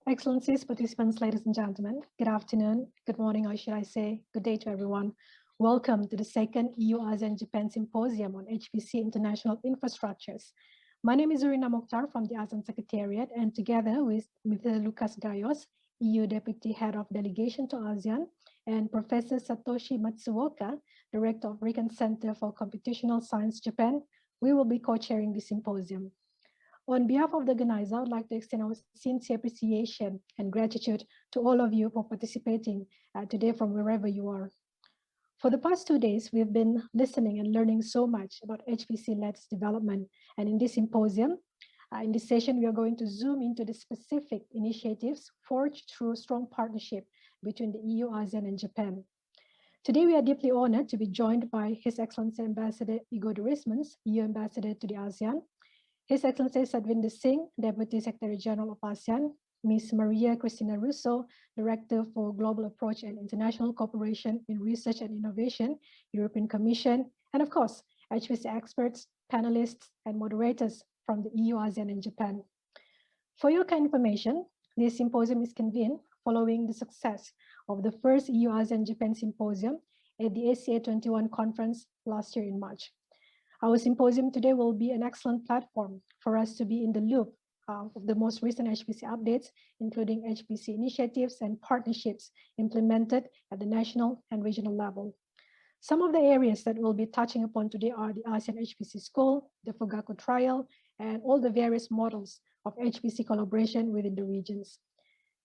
Excellencies, participants, ladies and gentlemen, good afternoon, good morning, or should I say, good day to everyone. Welcome to the second EU-ASEAN-Japan Symposium on HPC International Infrastructures. My name is Zurina Moktar from the ASEAN Secretariat, and together with Mr. Lucas Gayos, EU Deputy Head of Delegation to ASEAN, and Professor Satoshi Matsuoka, Director of RIKEN Center for Computational Science Japan, we will be co-chairing the symposium. On behalf of the organizer, I would like to extend our sincere appreciation and gratitude to all of you for participating today from wherever you are. For the past 2 days, we've been listening and learning so much about HPC-led development. And in this symposium, in this session, we are going to zoom into the specific initiatives forged through strong partnership between the EU, ASEAN, and Japan. Today, we are deeply honored to be joined by His Excellency Ambassador Igor Driesmans, EU Ambassador to the ASEAN, His Excellency Sadvinder Singh, Deputy Secretary General of ASEAN, Ms. Maria Cristina Russo, Director for Global Approach and International Cooperation in Research and Innovation, European Commission, and of course, HPC experts, panelists, and moderators from the EU, ASEAN, and Japan. For your kind information, this symposium is convened following the success of the first EU, ASEAN, Japan Symposium at the ACA 21 conference last year in March. Our symposium today will be an excellent platform for us to be in the loop of the most recent HPC updates, including HPC initiatives and partnerships implemented at the national and regional level. Some of the areas that we'll be touching upon today are the ASEAN HPC School, the Fugaku trial, and all the various models of HPC collaboration within the regions.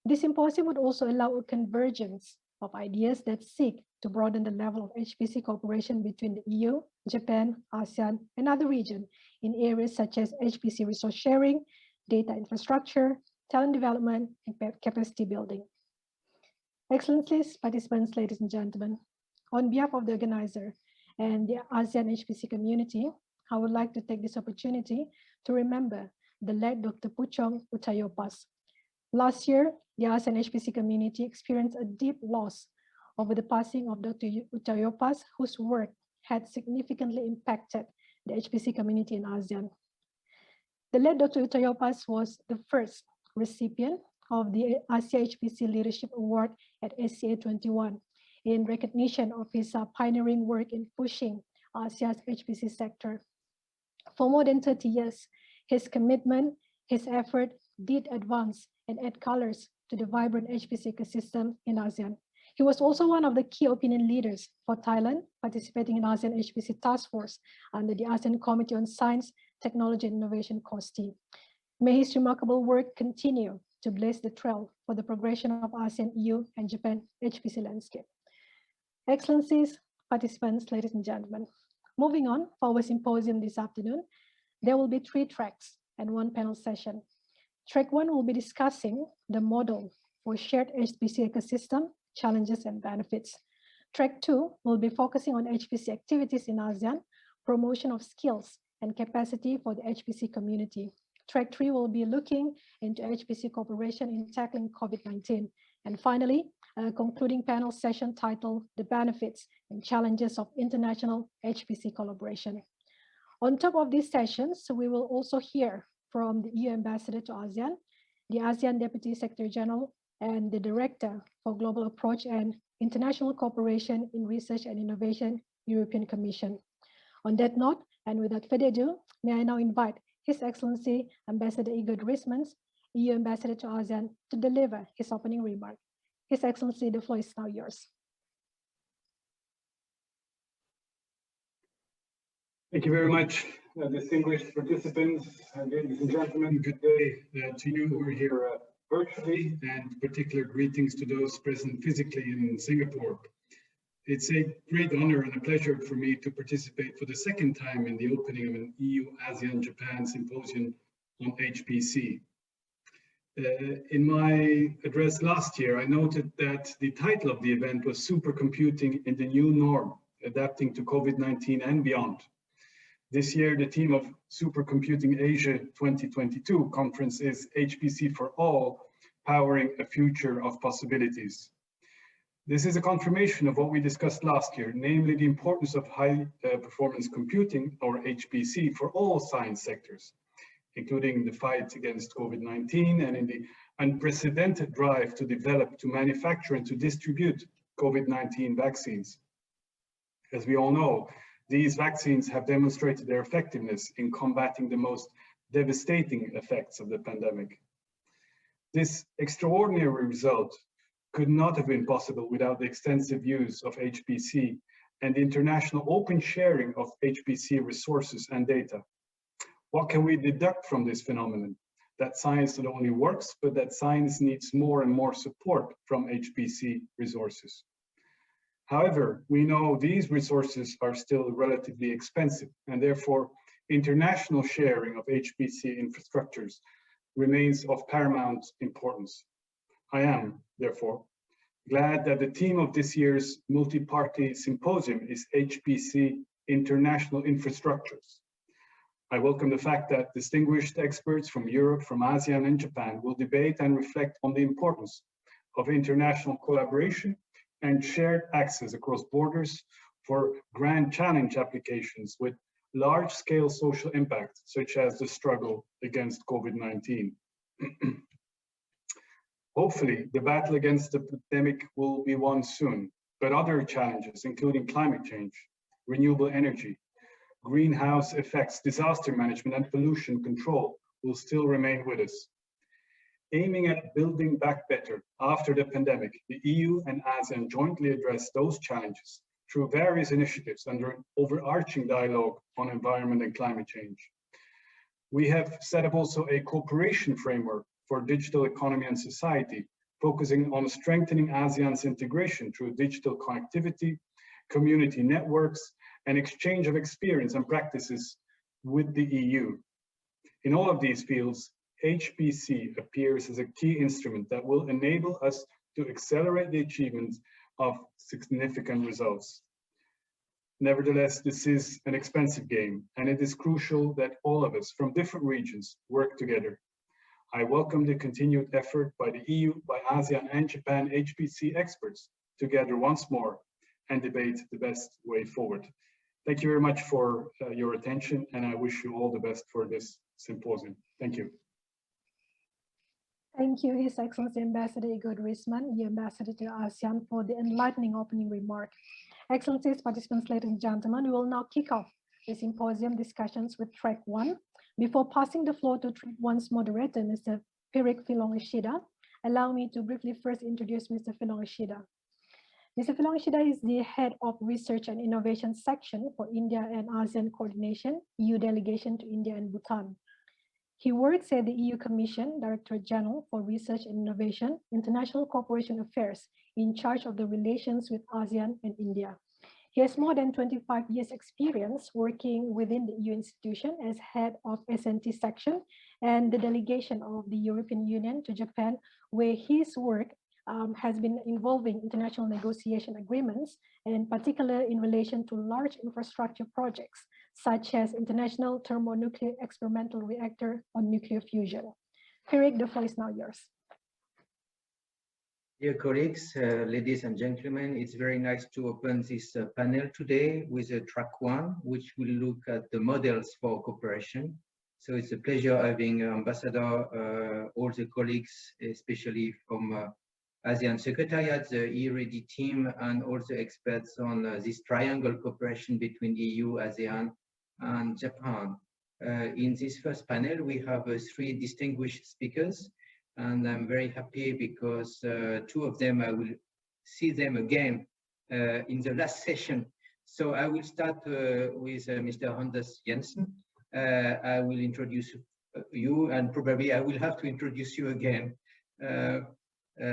This symposium would also allow a convergence of ideas that seek to broaden the level of HPC cooperation between the EU, Japan, ASEAN, and other regions in areas such as HPC resource sharing, data infrastructure, talent development, and capacity building. Excellencies, participants, ladies and gentlemen, on behalf of the organizer and the ASEAN HPC community, I would like to take this opportunity to remember the late Dr. Puchong Utayopas. Last year, the ASEAN HPC community experienced a deep loss over the passing of Dr. Utayopas, whose work had significantly impacted the HPC community in ASEAN. The late Dr. Utayopas was the first recipient of the Asia HPC Leadership Award at ACA 21 in recognition of his pioneering work in pushing Asia's HPC sector. For more than 30 years, his commitment, his effort did advance and add colors to the vibrant HPC ecosystem in ASEAN. He was also one of the key opinion leaders for Thailand, participating in ASEAN HPC Task Force under the ASEAN Committee on Science, Technology and Innovation, COSTI. May his remarkable work continue to blaze the trail for the progression of ASEAN, EU, and Japan HPC landscape. Excellencies, participants, ladies and gentlemen, moving on for our symposium this afternoon, there will be 3 tracks and 1 panel session. Track 1 will be discussing the model for shared HPC ecosystem, challenges and benefits. Track 2 will be focusing on HPC activities in ASEAN, promotion of skills and capacity for the HPC community. Track 3 will be looking into HPC cooperation in tackling COVID-19. And finally, a concluding panel session titled The Benefits and Challenges of International HPC Collaboration. On top of these sessions, we will also hear from the EU Ambassador to ASEAN, the ASEAN Deputy Secretary General, and the Director for Global Approach and International Cooperation in Research and Innovation, European Commission. On that note, and without further ado, may I now invite His Excellency Ambassador Igor Driesmans, EU Ambassador to ASEAN, to deliver his opening remark. His Excellency, the floor is now yours. Thank you very much, distinguished participants, ladies and gentlemen. Good day to you who are here virtually, and particular greetings to those present physically in Singapore. It's a great honor and a pleasure for me to participate for the second time in the opening of an EU-ASEAN-Japan Symposium on HPC. In my address last year, I noted that the title of the event was Supercomputing in the New Norm, Adapting to COVID-19 and Beyond. This year, the theme of Supercomputing Asia 2022 conference is HPC for All, Powering a Future of Possibilities. This is a confirmation of what we discussed last year, namely the importance of high performance computing, or HPC, for all science sectors, including the fight against COVID-19 and in the unprecedented drive to develop, to manufacture, and to distribute COVID-19 vaccines. As we all know, these vaccines have demonstrated their effectiveness in combating the most devastating effects of the pandemic. This extraordinary result could not have been possible without the extensive use of HPC and international open sharing of HPC resources and data. What can we deduct from this phenomenon? That science not only works, but that science needs more and more support from HPC resources. However, we know these resources are still relatively expensive, and therefore international sharing of HPC infrastructures remains of paramount importance. I am, therefore, glad that the theme of this year's multi-party symposium is HPC International Infrastructures. I welcome the fact that distinguished experts from Europe, from ASEAN and Japan will debate and reflect on the importance of international collaboration and shared access across borders for grand challenge applications with large-scale social impact, such as the struggle against COVID-19. Hopefully, the battle against the pandemic will be won soon, but other challenges, including climate change, renewable energy, greenhouse effects, disaster management, and pollution control will still remain with us. Aiming at building back better after the pandemic, the EU and ASEAN jointly address those challenges through various initiatives under an overarching dialogue on environment and climate change. We have set up also a cooperation framework for digital economy and society, focusing on strengthening ASEAN's integration through digital connectivity, community networks, and exchange of experience and practices with the EU. In all of these fields, HPC appears as a key instrument that will enable us to accelerate the achievement of significant results. Nevertheless, this is an expensive game, and it is crucial that all of us from different regions work together. I welcome the continued effort by the EU, by ASEAN and Japan HPC experts to gather once more and debate the best way forward. Thank you very much for your attention, and I wish you all the best for this symposium. Thank you. Thank you, His Excellency Ambassador Igor Driesmans, the Ambassador to ASEAN, for the enlightening opening remark. Excellencies, participants, ladies and gentlemen, we will now kick off the symposium discussions with track 1. Before passing the floor to track 1's moderator, Mr. Pierrick Fillon-Ashida, allow me to briefly first introduce Mr. Fillon-Ashida. Mr. Fillon-Ashida is the head of Research and Innovation Section for India and ASEAN Coordination, EU Delegation to India and Bhutan. He works at the EU Commission, Directorate General for Research and Innovation, International Cooperation Affairs, in charge of the relations with ASEAN and India. He has more than 25 years experience working within the EU institution as head of S&T section and the delegation of the European Union to Japan, where his work has been involving international negotiation agreements, and in particular in relation to large infrastructure projects, such as International Thermonuclear Experimental Reactor on Nuclear Fusion. Pierrick, the floor is now yours. Dear colleagues, ladies and gentlemen, it's very nice to open this panel today with track 1, which will look at the models for cooperation. So it's a pleasure having Ambassador, all the colleagues, especially from ASEAN Secretariat, the E-Ready team, and all the experts on this triangle cooperation between EU, ASEAN, and Japan. In this first panel, we have 3 distinguished speakers, and I'm very happy because 2 of them, I will see them again in the last session. So I will start with Mr. Anders Jensen. I will introduce you, and probably I will have to introduce you again.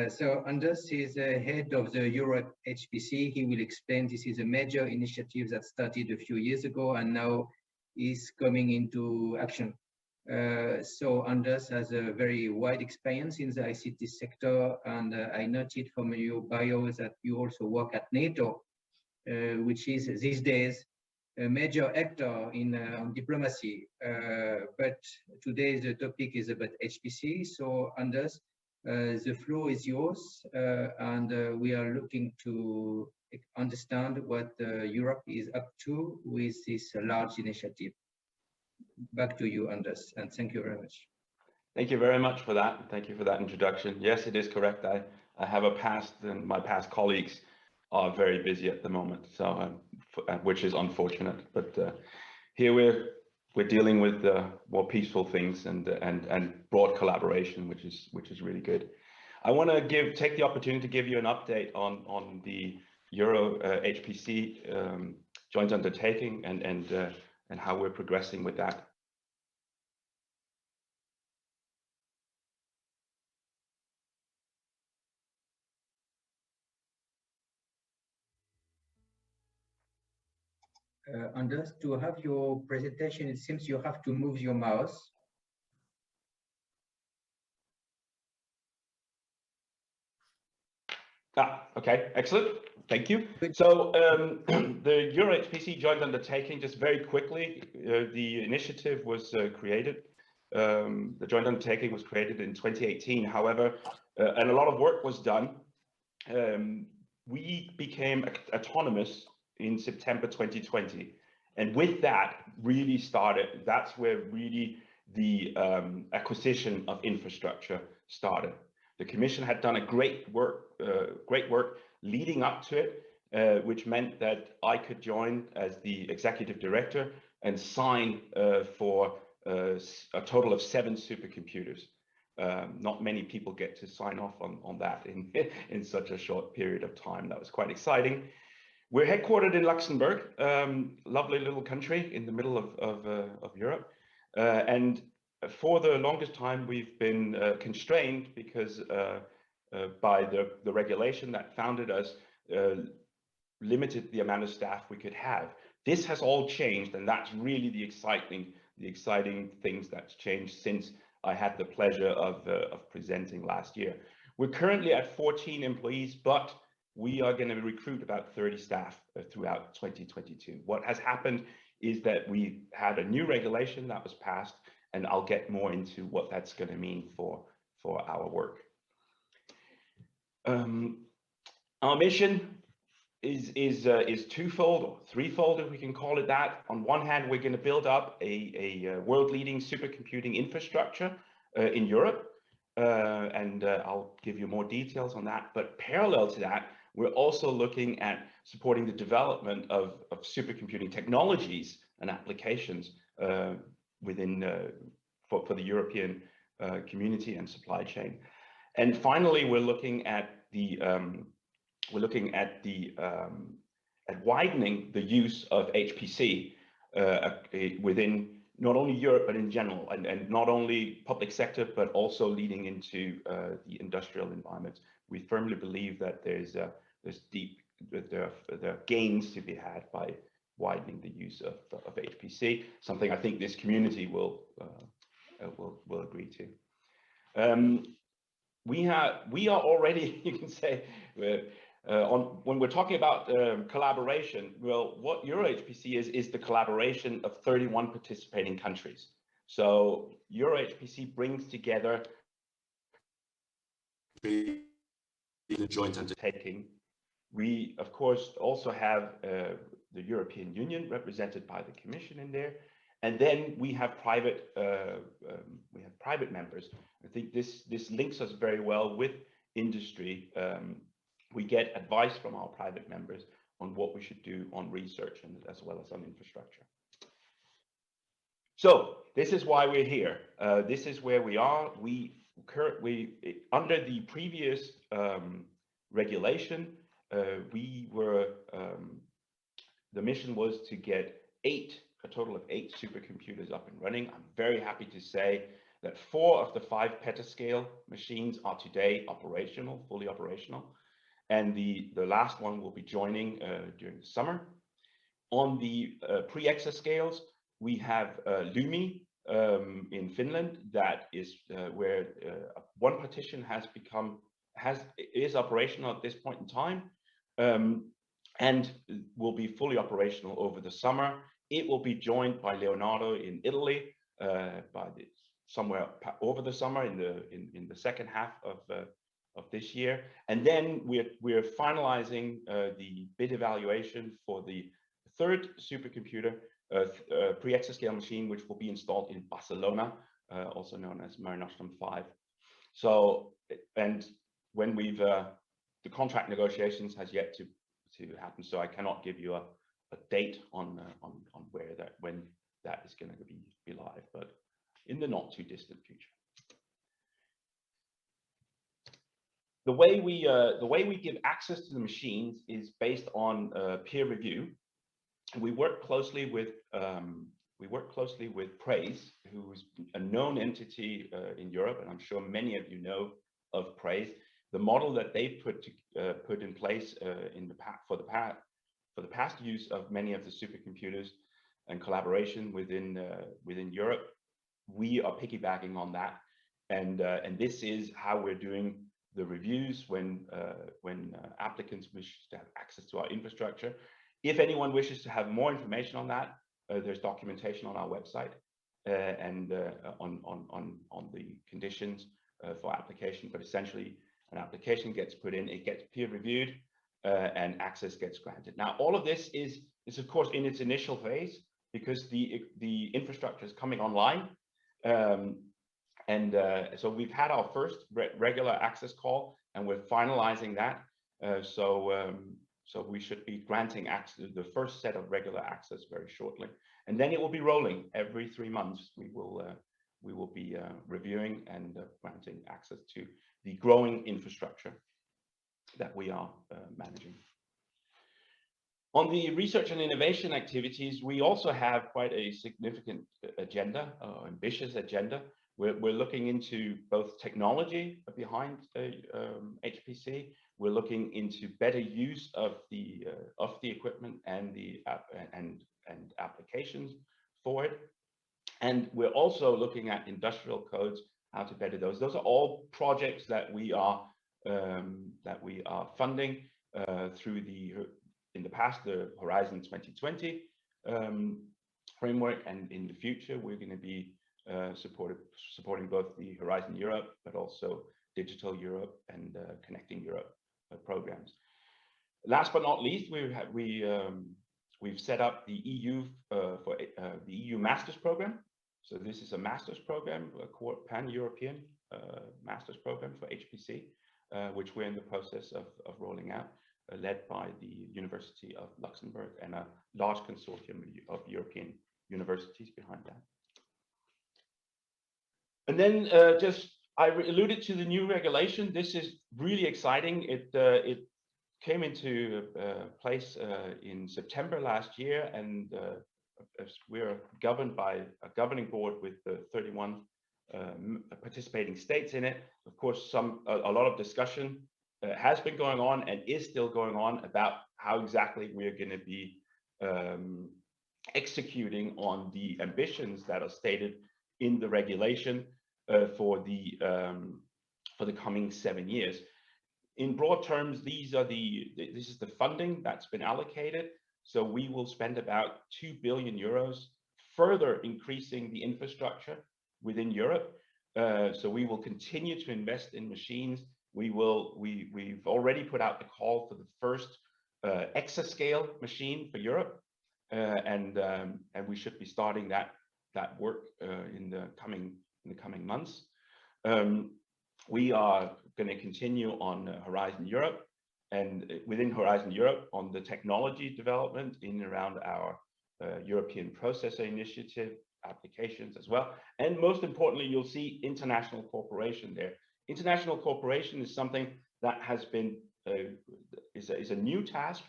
So Anders is head of the EuroHPC. He will explain this is a major initiative that started a few years ago and now is coming into action. So Anders has a very wide experience in the ICT sector, and I noted from your bio that you also work at NATO, which is these days a major actor in diplomacy. But today the topic is about HPC. So Anders, the floor is yours, and we are looking to understand what Europe is up to with this large initiative. Back to you, Anders, and thank you very much. Thank you very much for that. Thank you for that introduction. Yes, it is correct. I have a past, and my past colleagues are very busy at the moment, so which is unfortunate. But here we're dealing with more peaceful things and broad collaboration, which is really good. I want to take the opportunity to give you an update on the EuroHPC joint undertaking and how we're progressing with that. Anders, to have your presentation, it seems you have to move your mouse. Okay, excellent. Thank you. So the EuroHPC joint undertaking, just very quickly, the initiative was created. The joint undertaking was created in 2018. However, and a lot of work was done. We became autonomous in September 2020. And with that really started, that's where really the acquisition of infrastructure started. The Commission had done a great work leading up to it, which meant that I could join as the executive director and sign for a total of 7 supercomputers. Not many people get to sign off on that in such a short period of time. That was quite exciting. We're headquartered in Luxembourg, lovely little country in the middle of Europe, and for the longest time we've been constrained because by the regulation that founded us limited the amount of staff we could have. This has all changed, and that's really the exciting things that's changed since I had the pleasure of presenting last year. We're currently at 14 employees, but we are going to recruit about 30 staff throughout 2022. What has happened is that we had a new regulation that was passed, and I'll get more into what that's going to mean for our work. Our mission is twofold or threefold, if we can call it that. On one hand, we're going to build up a world-leading supercomputing infrastructure in Europe, and I'll give you more details on that. But parallel to that, we're also looking at supporting the development of supercomputing technologies and applications within for the European community and supply chain. And finally, we're looking at widening the use of HPC within not only Europe but in general, and not only public sector but also leading into the industrial environments. We firmly believe that there are gains to be had by widening the use of HPC, something I think this community will agree to. We are already, you can say, when we're talking about collaboration, well, what EuroHPC is the collaboration of 31 participating countries. So EuroHPC brings together the joint undertaking. We, of course, also have the European Union represented by the Commission in there, and then we have private members. I think this links us very well with industry. We get advice from our private members on what we should do on research and as well as on infrastructure. So this is why we're here. This is where we are. We under the previous regulation, the mission was to get a total of 8 supercomputers up and running. I'm very happy to say that 4 of the 5 petascale machines are today operational, fully operational. And the last one will be joining during the summer. On the pre-exascales, we have Lumi in Finland. That is where one partition is operational at this point in time, and will be fully operational over the summer. It will be joined by Leonardo in Italy somewhere over the summer in the second half of this year. And then we're finalizing the bid evaluation for the 3rd supercomputer pre-exascale machine, which will be installed in Barcelona also known as Mare Nostrum 5. So, and when we've, the contract negotiations has yet to happen, so I cannot give you a date on when that is going to be live, but in the not too distant future. The way we give access to the machines is based on peer review. We work closely with Praise, who's a known entity in Europe, and I'm sure many of you know of Praise. The model that they've put in place for the past use of many of the supercomputers and collaboration within Europe, we are piggybacking on that, and this is how we're doing the reviews when applicants wish to have access to our infrastructure. If anyone wishes to have more information on that, there's documentation on our website and on the conditions for application. But essentially, an application gets put in, it gets peer reviewed, and access gets granted. Now, all of this is of course in its initial phase because the infrastructure is coming online. So we've had our first regular access call, and we're finalizing that. So we should be granting access, the first set of regular access, very shortly, and then it will be rolling every 3 months. We will be reviewing and granting access to the growing infrastructure that we are managing. On the research and innovation activities, we also have quite a significant agenda, ambitious agenda. We're looking into both technology behind HPC. We're looking into better use of the equipment and applications for it. And we're also looking at industrial codes, how to better those. Those are all projects that we are funding through in the past the Horizon 2020 framework, and in the future we're going to be supporting both the Horizon Europe, but also Digital Europe and Connecting Europe programs. Last but not least, we've set up the EU for the EU Masters program. So this is a Masters program, a pan-European Masters program for HPC, which we're in the process of rolling out, led by the University of Luxembourg and a large consortium of European universities behind that. And then I alluded to the new regulation. This is really exciting. It came into place in September last year, and we're governed by a governing board with 31 participating states in it. Of course, a lot of discussion has been going on and is still going on about how exactly we're going to be executing on the ambitions that are stated in the regulation for the coming 7 years. In broad terms, this is the funding that's been allocated. So we will spend about 2 billion euros, further increasing the infrastructure within Europe. So we will continue to invest in machines. We've already put out the call for the first exascale machine for Europe, and we should be starting that work in the coming months. We are going to continue on Horizon Europe, and within Horizon Europe on the technology development in around our European Processor Initiative applications as well. And most importantly, you'll see international cooperation there. International cooperation is something that has been is a new task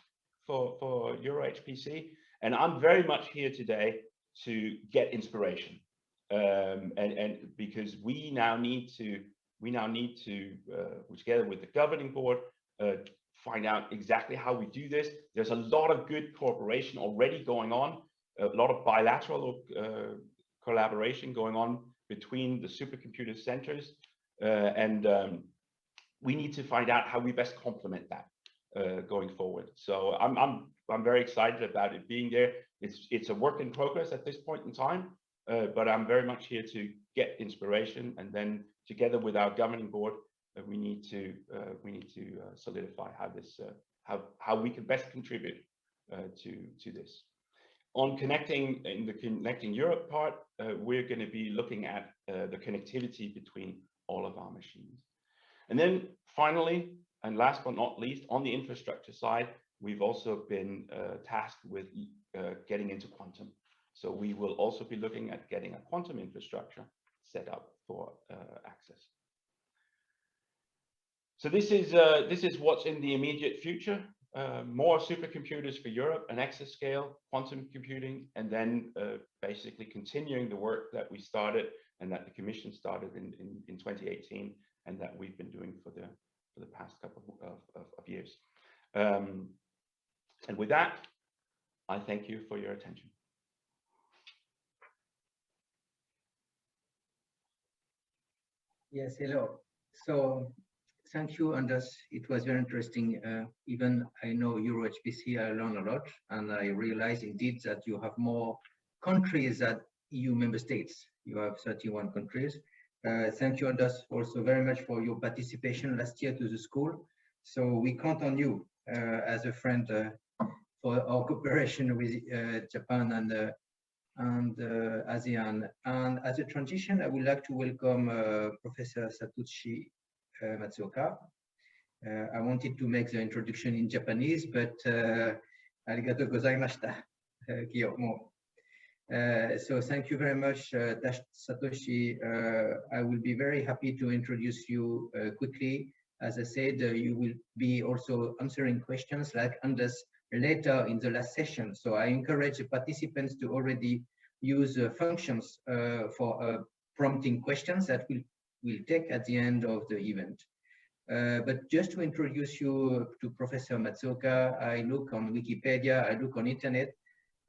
for EuroHPC, and I'm very much here today to get inspiration, and because we now need to together with the governing board find out exactly how we do this. There's a lot of good cooperation already going on, a lot of bilateral collaboration going on between the supercomputer centers, and we need to find out how we best complement that going forward. So I'm very excited about it being there. It's a work in progress at this point in time, but I'm very much here to get inspiration, and then together with our governing board, we need to solidify how we can best contribute to this. on connecting, in the Connecting Europe part, we're going to be looking at the connectivity between all of our machines. And then finally, and last but not least, on the infrastructure side, we've also been tasked with getting into quantum. So we will also be looking at getting a quantum infrastructure set up for access. So this is what's in the immediate future. More supercomputers for Europe, an exascale, quantum computing, and then basically continuing the work that we started and that the Commission started in 2018, and that we've been doing for the past couple of years. And with that, I thank you for your attention. Yes, hello. So thank you, Anders. It was very interesting. Even I know EuroHPC, I learned a lot, and I realized indeed that you have more countries than EU member states. You have 31 countries. Thank you, Anders, also very much for your participation last year to the school. So we count on you as a friend for our cooperation with Japan and ASEAN. And as a transition, I would like to welcome Professor Satoshi Matsuoka. I wanted to make the introduction in Japanese, but arigatou gozaimashita, Kiyomo. So thank you very much, Satoshi. I will be very happy to introduce you quickly. As I said, you will be also answering questions like Anders later in the last session. So I encourage the participants to already use functions for prompting questions that we'll take at the end of the event. But just to introduce you to Professor Matsuoka, I look on Wikipedia, I look on internet,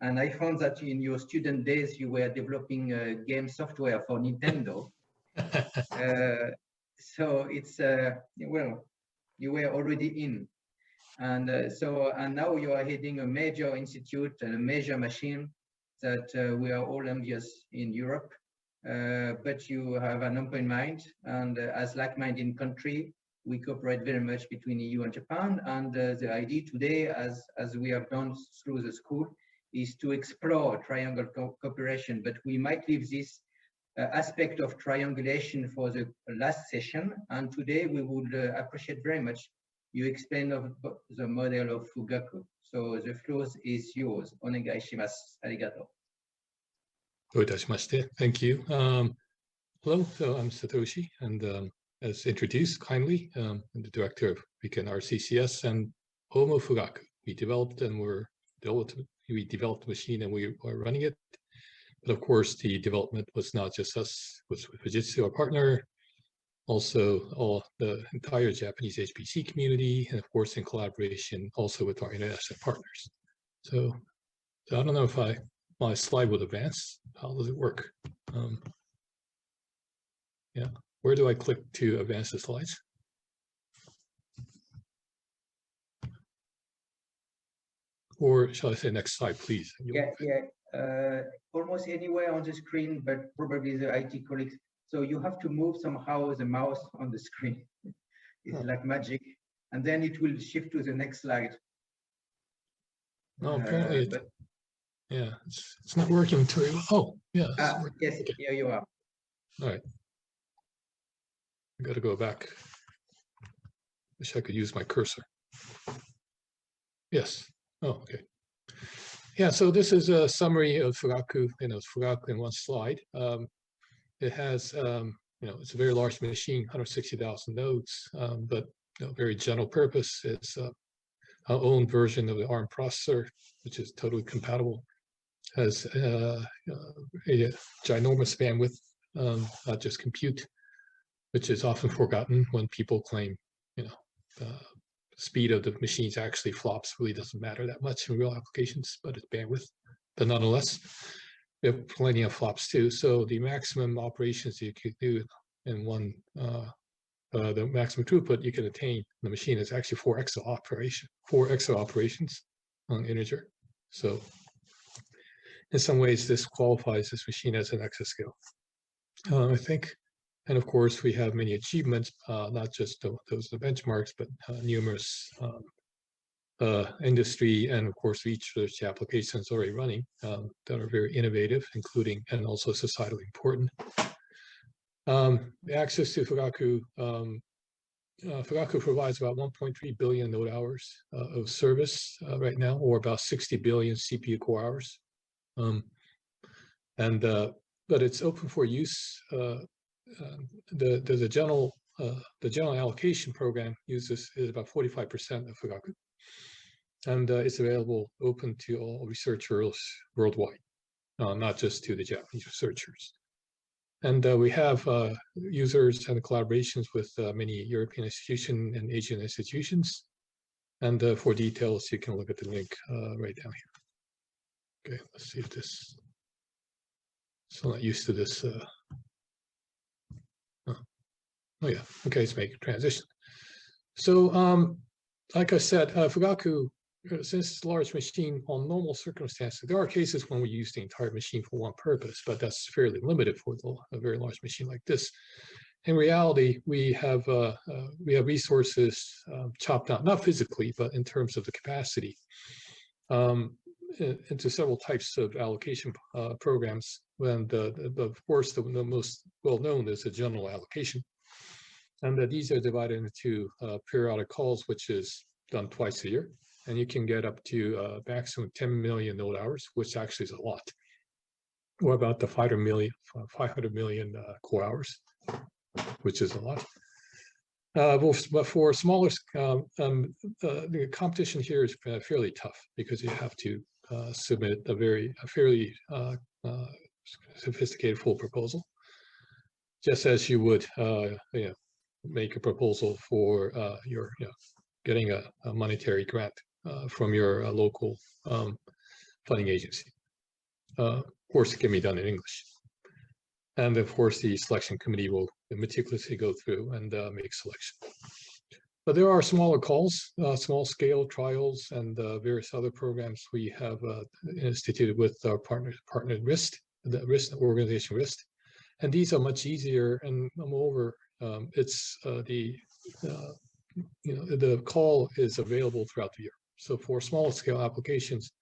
and I found that in your student days, you were developing game software for Nintendo. So it's, well, you were already in. And and now you are heading a major institute and a major machine that we are all envious in Europe. But you have an open mind, and as like-minded country, we cooperate very much between EU and Japan. And the idea today, as we have done through the school, is to explore triangle cooperation. But we might leave this aspect of triangulation for the last session. And today we would appreciate very much you explain of the model of Fugaku. So the floor is yours. Onegai shimasu. Arigato. Thank you. Hello, so I'm Satoshi, and as introduced kindly, I'm the director of RIKEN R-CCS and Homo Fugaku. We developed the machine and we are running it. But of course, the development was not just us, it was with Fujitsu, our partner, also all the entire Japanese HPC community, and of course in collaboration also with our international partners. So I don't know if my slide would advance. How does it work? Yeah, where do I click to advance the slides? Or shall I say next slide, please? Almost anywhere on the screen, but probably the IT colleagues. So you have to move somehow the mouse on the screen. It's like magic, and then it will shift to the next slide. No, apparently yeah, it's not working very well. Oh, yeah. Yes, okay. Here you are. All right. I got to go back. Wish I could use my cursor. Yes. Oh, okay. Yeah, so this is a summary of Fugaku. It's Fugaku in one slide. It has, it's a very large machine, 160,000 nodes, but very general purpose. It's our own version of the ARM processor, which is totally compatible. Has a ginormous bandwidth, not just compute, which is often forgotten when people claim, the speed of the machines actually flops really doesn't matter that much in real applications, but it's bandwidth. But nonetheless, we have plenty of flops too. So the maximum operations you could do in one, the maximum throughput you can attain in the machine is actually 4 exo operations on integer. So in some ways, this qualifies this machine as an exascale, I think. And of course, we have many achievements, not just those the benchmarks, but numerous industry and of course research applications already running that are very innovative, including and also societally important. Access to Fugaku. Fugaku provides about 1.3 billion node hours of service right now, or about 60 billion CPU core hours. But it's open for use. The general allocation program uses is about 45% of Fugaku, and it's available open to all researchers worldwide, not just to the Japanese researchers. And we have users and collaborations with many European institutions and Asian institutions. And for details, you can look at the link right down here. Okay, let's see if this. So I'm not used to this. Oh yeah, okay, let's make a transition. So like I said, Fugaku, since it's a large machine on normal circumstances, there are cases when we use the entire machine for one purpose, but that's fairly limited for a very large machine like this. In reality, we have resources chopped out, not physically, but in terms of the capacity, into several types of allocation programs. And of course, the most well-known is a general allocation. And these are divided into periodic calls, which is done twice a year. And you can get up to maximum 10 million node hours, which actually is a lot, or about the 500 million core hours, which is a lot. But for smaller, the competition here is fairly tough because you have to submit a fairly sophisticated full proposal, just as you would make a proposal for getting a monetary grant from your local funding agency. Of course, it can be done in English. And of course, the selection committee will meticulously go through and make selection. But there are smaller calls, small scale trials, and various other programs we have instituted with our partner RIST, the RIST organization RIST. And these are much easier, and moreover, it's the call is available throughout the year. So for small scale applications,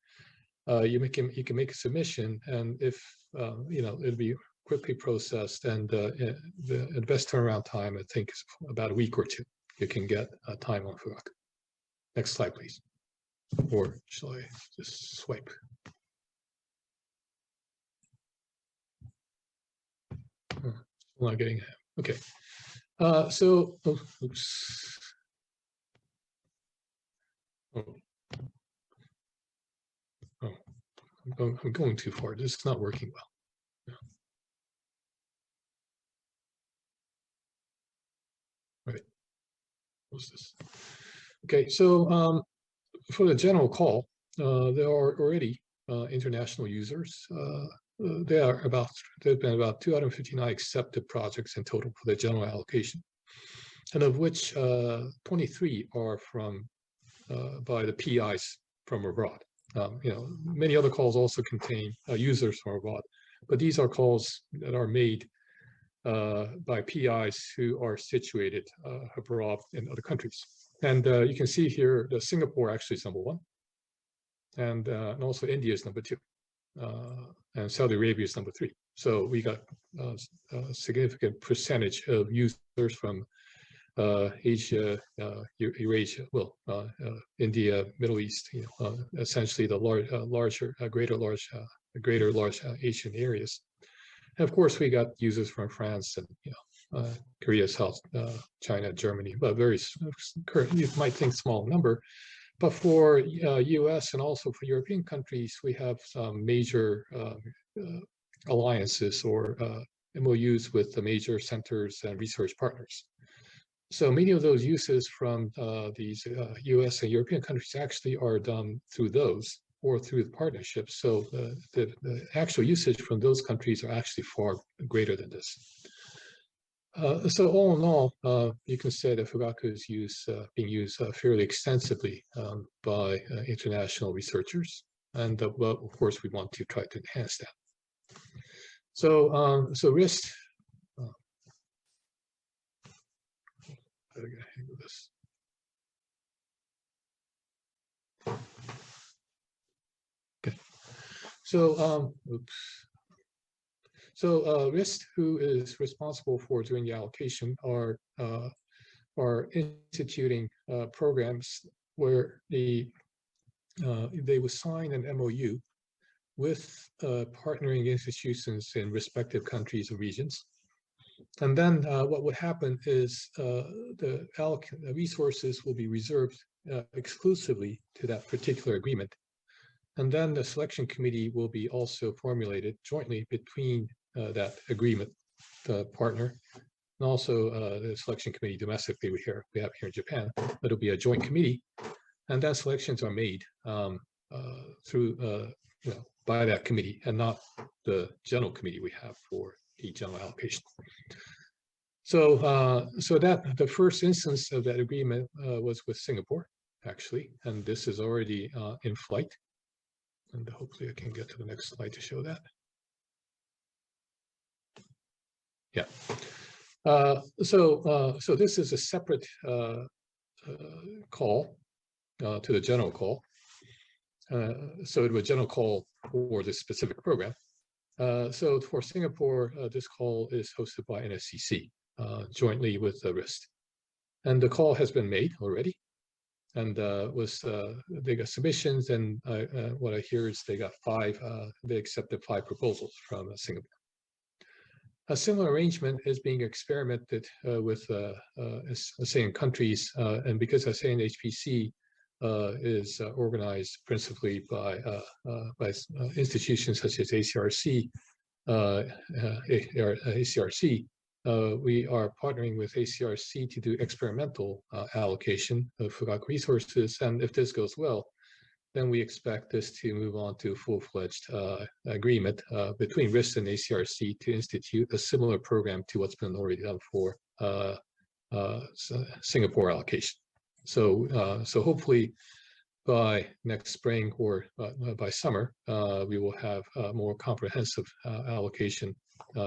you can make a submission, and if it'll be quickly processed, and the best turnaround time I think is about a week or two. You can get time on Fugaku. Next slide, please. Or shall I just swipe? I'm not getting it. Okay. So, oops. I'm going too far. This is not working well. Right. What's this? Okay, so for the general call, there are already international users. There have been about 259 accepted projects in total for the general allocation, and of which 23 are from by the PIs from abroad. Many other calls also contain users from abroad, but these are calls that are made by PIs who are situated abroad in other countries. And you can see here that Singapore actually is number one, and also India is number two, and Saudi Arabia is number three. So we got a significant percentage of users from Asia, Eurasia, India, Middle East, essentially the greater large Asian areas. And of course, we got users from France and Korea, South China, Germany, but very you might think small number. But for US and also for European countries, we have some major alliances or MOUs with the major centers and research partners. So many of those uses from these US and European countries actually are done through those or through the partnerships. So the actual usage from those countries are actually far greater than this. So all in all, you can say that Fugaku is being used fairly extensively by international researchers. And well, of course, we want to try to enhance that. So, RIST, better get a hang of this. RIST, who is responsible for doing the allocation, are instituting programs where they will sign an MOU with partnering institutions in respective countries or regions. And then what would happen is the resources will be reserved exclusively to that particular agreement. And then the selection committee will be also formulated jointly between that agreement partner and also the selection committee domestically we have here in Japan. It'll be a joint committee, and then selections are made through by that committee and not the general committee we have for the general allocation. So that the first instance of that agreement was with Singapore, actually, and this is already in flight. And hopefully I can get to the next slide to show that. Yeah. So this is a separate call to the general call. So it was a general call for this specific program. So for Singapore, this call is hosted by NSCC jointly with RIST. And the call has been made already. And they got submissions, and what I hear is they accepted 5 proposals from Singapore. A similar arrangement is being experimented with ASEAN countries, and because ASEAN HPC is organized principally by institutions such as ACRC, we are partnering with ACRC to do experimental allocation of Fugaku resources, and if this goes well, then we expect this to move on to a full-fledged agreement between RIST and ACRC to institute a similar program to what's been already done for Singapore allocation. So hopefully by next spring or by summer, we will have a more comprehensive allocation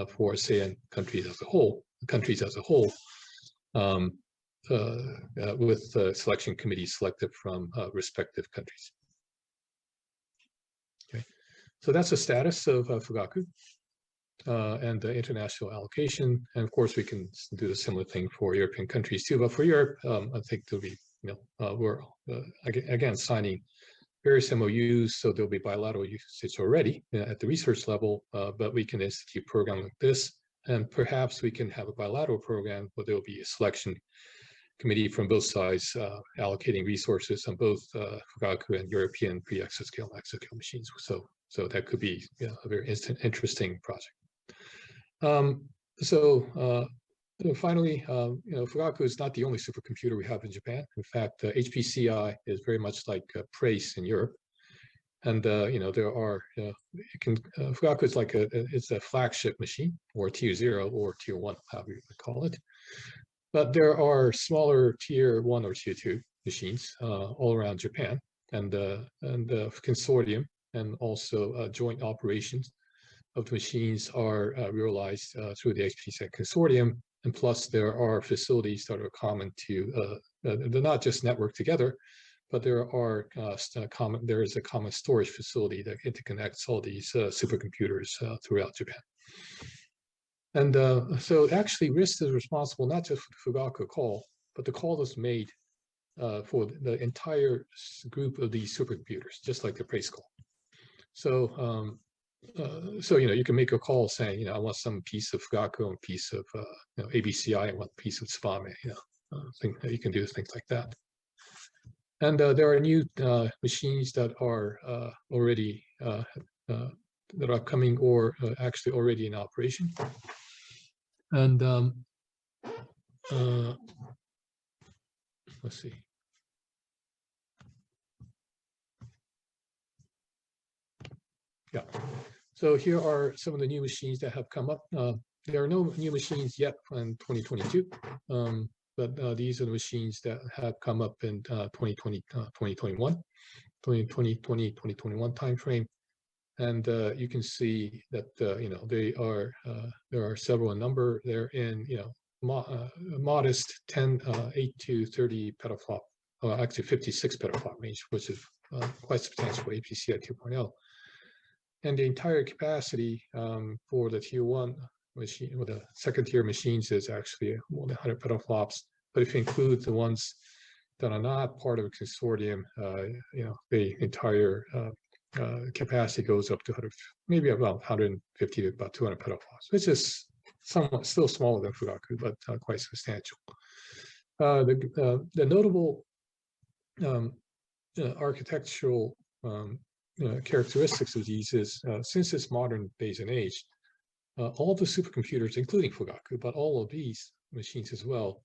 for ASEAN countries as a whole, with selection committees selected from respective countries. Okay, so that's the status of Fugaku and the international allocation. And of course, we can do the similar thing for European countries too. But for Europe, I think there'll be, we're again signing various MOUs, so there'll be bilateral usage already at the research level, but we can institute a program like this, and perhaps we can have a bilateral program where there'll be a selection committee from both sides allocating resources on both Fugaku and European pre-exascale and exascale machines. So that could be a very interesting project. Finally, Fugaku is not the only supercomputer we have in Japan. In fact, HPCI is very much like PRACE in Europe, and there are Fugaku is like it's a flagship machine, or tier 0 or tier 1, however you would call it. But there are smaller tier 1 or tier 2 machines all around Japan, and consortium and also joint operations of the machines are realized through the HPC consortium. And plus, there are facilities that are common to, they're not just networked together, but there is a common storage facility that interconnects all these supercomputers throughout Japan. And so actually, RIST is responsible not just for the Fugaku call, but the call is made for the entire group of these supercomputers, just like the PRACE call. So you can make a call saying, I want some piece of Fugaku and piece of HPCI and one piece of SPAME. You can do things like that. And there are new machines that are already that are coming or actually already in operation. And let's see. Yeah. So here are some of the new machines that have come up. There are no new machines yet in 2022, but these are the machines that have come up in 2020, 2021 timeframe. And you can see that there are several in number. They're in modest 8 to 30 petaflop, actually 56 petaflop range, which is quite substantial for HPCI 2.0. And the entire capacity for the tier 1 machine, or the second tier machines, is actually more than 100 petaflops. But if you include the ones that are not part of a consortium, the entire capacity goes up to 100, maybe about 150 to about 200 petaflops, which is somewhat still smaller than Fugaku, but quite substantial. The notable architectural characteristics of these is, since its modern days and age, all the supercomputers, including Fugaku, but all of these machines as well,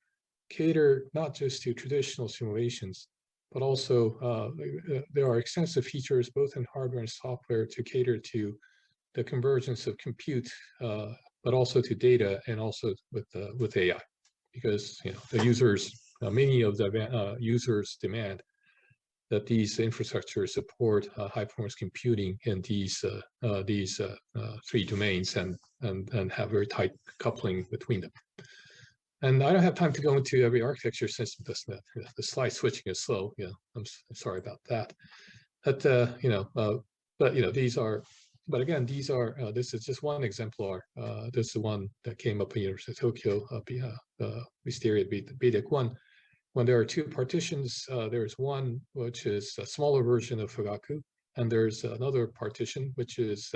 cater not just to traditional simulations, but also there are extensive features both in hardware and software to cater to the convergence of compute, but also to data, and also with AI, because the users, many of the users demand that these infrastructures support high performance computing in these 3 domains, and have very tight coupling between them. And I don't have time to go into every architecture since the slide switching is slow. I'm sorry about that. But these are. But again, these are. This is just one exemplar. This is the one that came up in University of Tokyo. Wisteria BDEC 1. When there are 2 partitions, there's one which is a smaller version of Fugaku, and there's another partition which is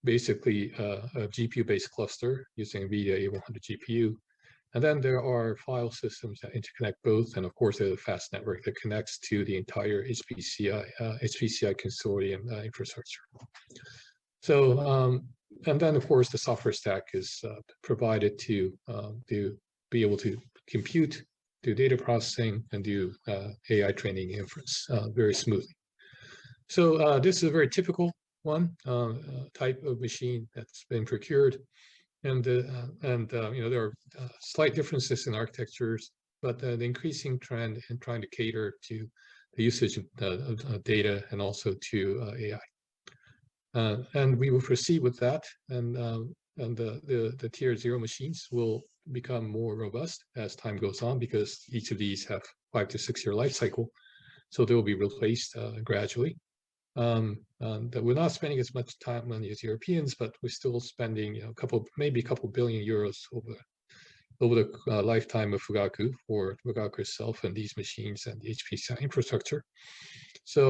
basically a GPU-based cluster using NVIDIA A100 GPU. And then there are file systems that interconnect both, and of course there's a fast network that connects to the entire HPCI consortium infrastructure. So, and then of course the software stack is provided to be able to compute, do data processing, and do AI training inference very smoothly. So this is a very typical one type of machine that's been procured, and there are slight differences in architectures, but the increasing trend in trying to cater to the usage of data and also to AI. And we will proceed with that, and the tier 0 machines will become more robust as time goes on, because each of these have 5 to 6 year life cycle, so they will be replaced gradually. That we're not spending as much time on as Europeans, but we're still spending maybe a couple billion euros over the lifetime of Fugaku, for Fugaku itself and these machines and the HPCI infrastructure. So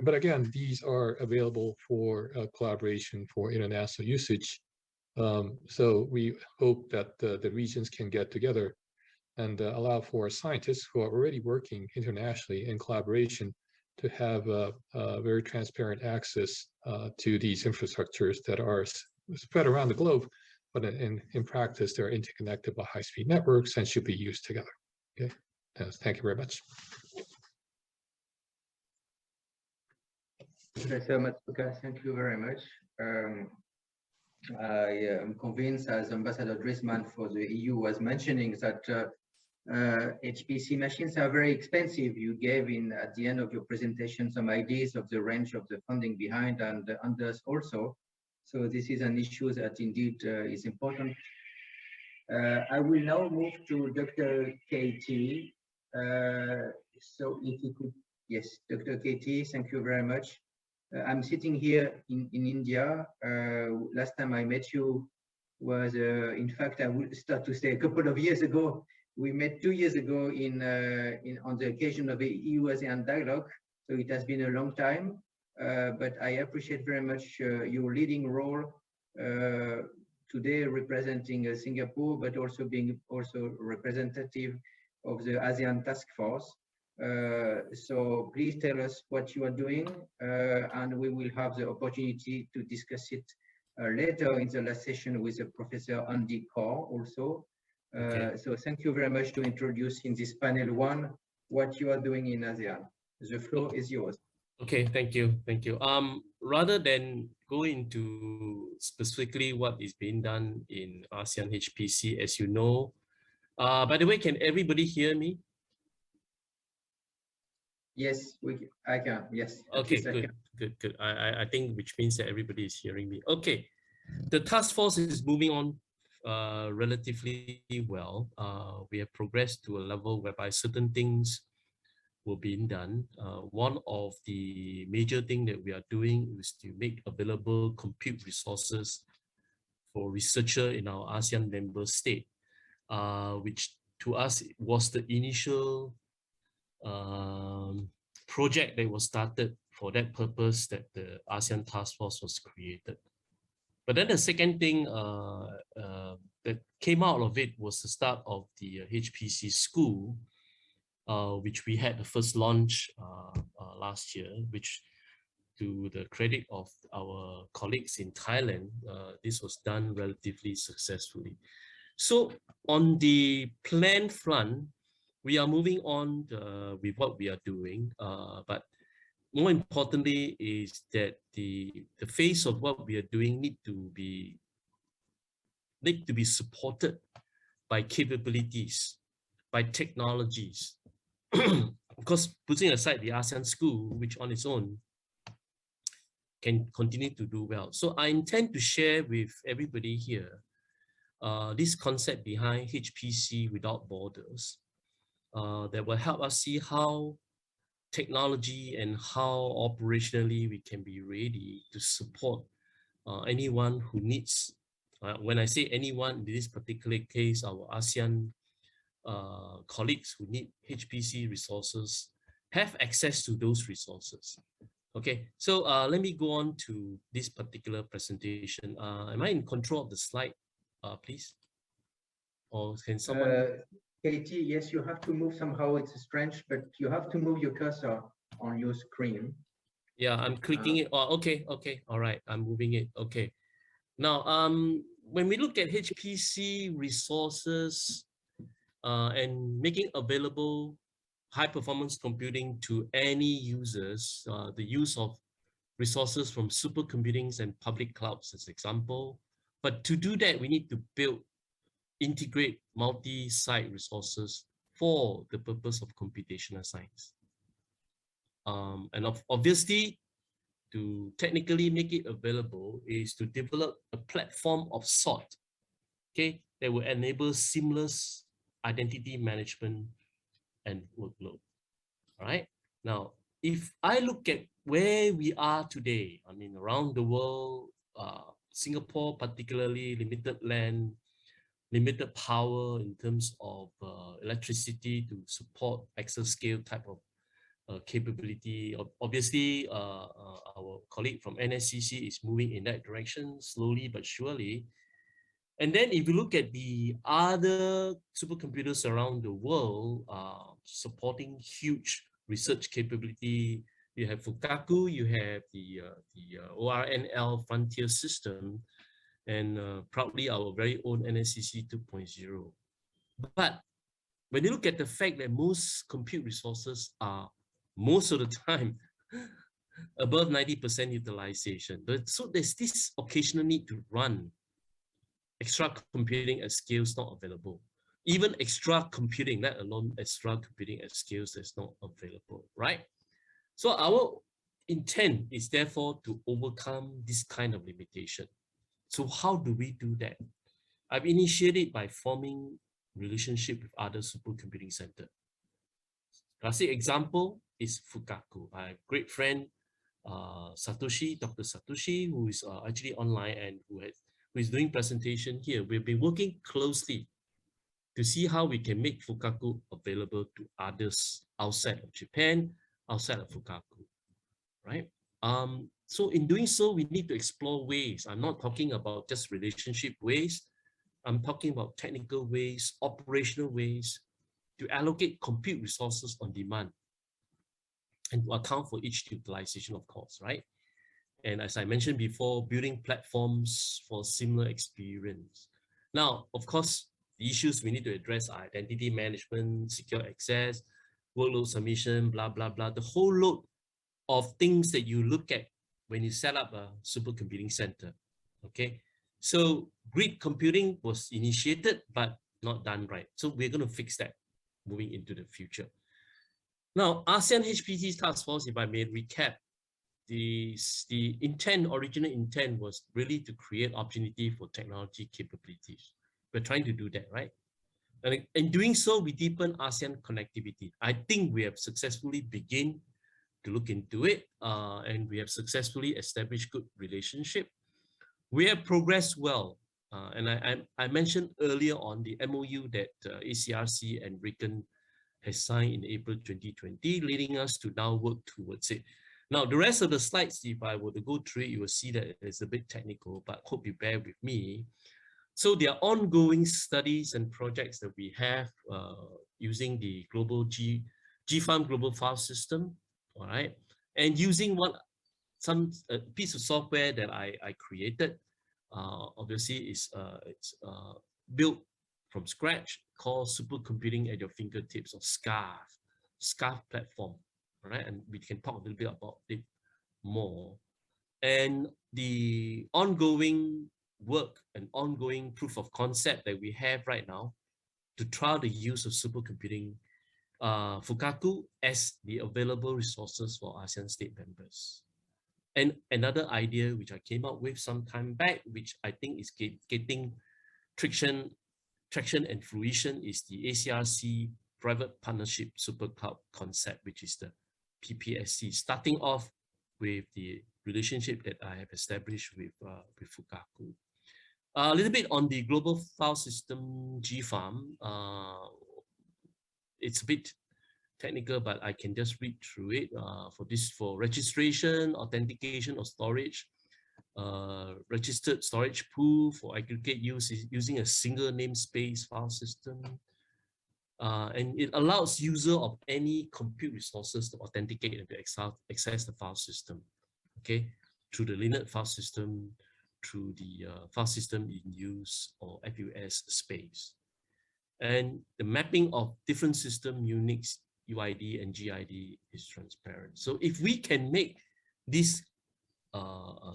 but again, these are available for collaboration for international usage. So we hope that the regions can get together and allow for scientists who are already working internationally in collaboration to have very transparent access to these infrastructures that are spread around the globe, but in practice they're interconnected by high-speed networks and should be used together. Okay, thank you very much. Professor Matsuoka, thank you very much. I am convinced, as Ambassador Driesmans for the EU was mentioning, that HPC machines are very expensive. You gave at the end of your presentation some ideas of the range of the funding behind, and others also. So this is an issue that indeed is important. I will now move to Dr. KT. So if you could, yes, Dr. KT, thank you very much. I'm sitting here in India. Last time I met you was, in fact, I would start to say a couple of years ago. We met 2 years ago on the occasion of a EU-ASEAN dialogue. So it has been a long time, but I appreciate very much your leading role today, representing Singapore, but also being representative of the ASEAN Task Force. So please tell us what you are doing, and we will have the opportunity to discuss it later in the last session with Professor Andy Kaur also. So thank you very much to introduce in this panel 1 what you are doing in ASEAN. The floor is yours. Okay, thank you. Rather than go into specifically what is being done in ASEAN HPC, as you know, by the way, can everybody hear me? Yes, I can. Yes. Okay, good. I think which means that everybody is hearing me. Okay, the task force is moving on relatively well. We have progressed to a level whereby certain things were being done. One of the major things that we are doing is to make available compute resources for researchers in our ASEAN member state, which to us was the initial project that was started for that purpose, that the ASEAN Task Force was created. But then the second thing that came out of it was the start of the HPC school, which we had the first launch last year, which to the credit of our colleagues in Thailand, this was done relatively successfully. So on the plan front, we are moving on with what we are doing, but more importantly is that the face of what we are doing need to be supported by capabilities, by technologies. Of course, putting aside the ASEAN school, which on its own can continue to do well. So I intend to share with everybody here this concept behind HPC without borders that will help us see how technology and how operationally we can be ready to support anyone who needs, when I say anyone, in this particular case, our ASEAN colleagues who need HPC resources, have access to those resources. Okay, so let me go on to this particular presentation. Am I in control of the slide, please? Or can someone? Katie, yes, you have to move somehow. It's strange, but you have to move your cursor on your screen. Yeah, I'm clicking it. Oh, okay, okay, all right, I'm moving it. Okay. Now, when we look at HPC resources and making available high-performance computing to any users, the use of resources from supercomputings and public clouds as example. But to do that, we need to integrate multi-site resources for the purpose of computational science. And obviously, to technically make it available is to develop a platform of sort, okay, that will enable seamless identity management and workload. All right. Now, if I look at where we are today, I mean, around the world, Singapore particularly, limited land, limited power in terms of electricity to support exascale type of capability. Obviously, our colleague from NSCC is moving in that direction slowly but surely. And then if you look at the other supercomputers around the world supporting huge research capability, you have Fugaku, you have the ORNL frontier system, and proudly our very own NSCC 2.0. But when you look at the fact that most compute resources are most of the time above 90% utilization, so there's this occasional need to run extra computing at scales not available. Even extra computing, let alone extra computing at scales that's not available, right? So our intent is therefore to overcome this kind of limitation. So how do we do that? I've initiated by forming relationship with other supercomputing centers. Classic example is Fugaku. I have a great friend, Satoshi, Dr. Satoshi, who is actually online and who is doing presentation here. We've been working closely to see how we can make Fugaku available to others outside of Japan, outside of Fugaku, right? So in doing so, we need to explore ways. I'm not talking about just relationship ways. I'm talking about technical ways, operational ways to allocate compute resources on demand and to account for each utilization, of course, right? And as I mentioned before, building platforms for similar experience. Now, of course, the issues we need to address are identity management, secure access, workload submission, blah, blah, blah. The whole load of things that you look at when you set up a supercomputing center, okay? So grid computing was initiated, but not done right. So we're going to fix that moving into the future. Now, ASEAN HPC Task Force, if I may recap, the original intent was really to create opportunity for technology capabilities. We're trying to do that, right? And in doing so, we deepen ASEAN connectivity. I think we have successfully begun to look into it, and we have successfully established good relationship. We have progressed well, and I mentioned earlier on the MOU that ACRC and RIKEN has signed in April 2020, leading us to now work towards it. Now, the rest of the slides, if I were to go through it, you will see that it's a bit technical, but hope you bear with me. So there are ongoing studies and projects that we have using the global GFARM global file system, all right? And using some piece of software that I created, obviously it's built from scratch, called Supercomputing at Your Fingertips, or SCARF platform, all right? And we can talk a little bit about it more. And the ongoing work and ongoing proof of concept that we have right now to trial the use of supercomputing Fugaku as the available resources for ASEAN state members. And another idea which I came up with some time back, which I think is getting traction and fruition, is the ACRC private partnership supercloud concept, which is the PPSC, starting off with the relationship that I have established with Fugaku. A little bit on the global file system GFARM. It's a bit technical, but I can just read through it. For registration, authentication, or storage, registered storage pool for aggregate use is using a single namespace file system. And it allows user of any compute resources to authenticate and to access the file system, okay, through the linear file system, through the file system in use or FUS space. And the mapping of different system Unix, UID, and GID is transparent. So if we can make this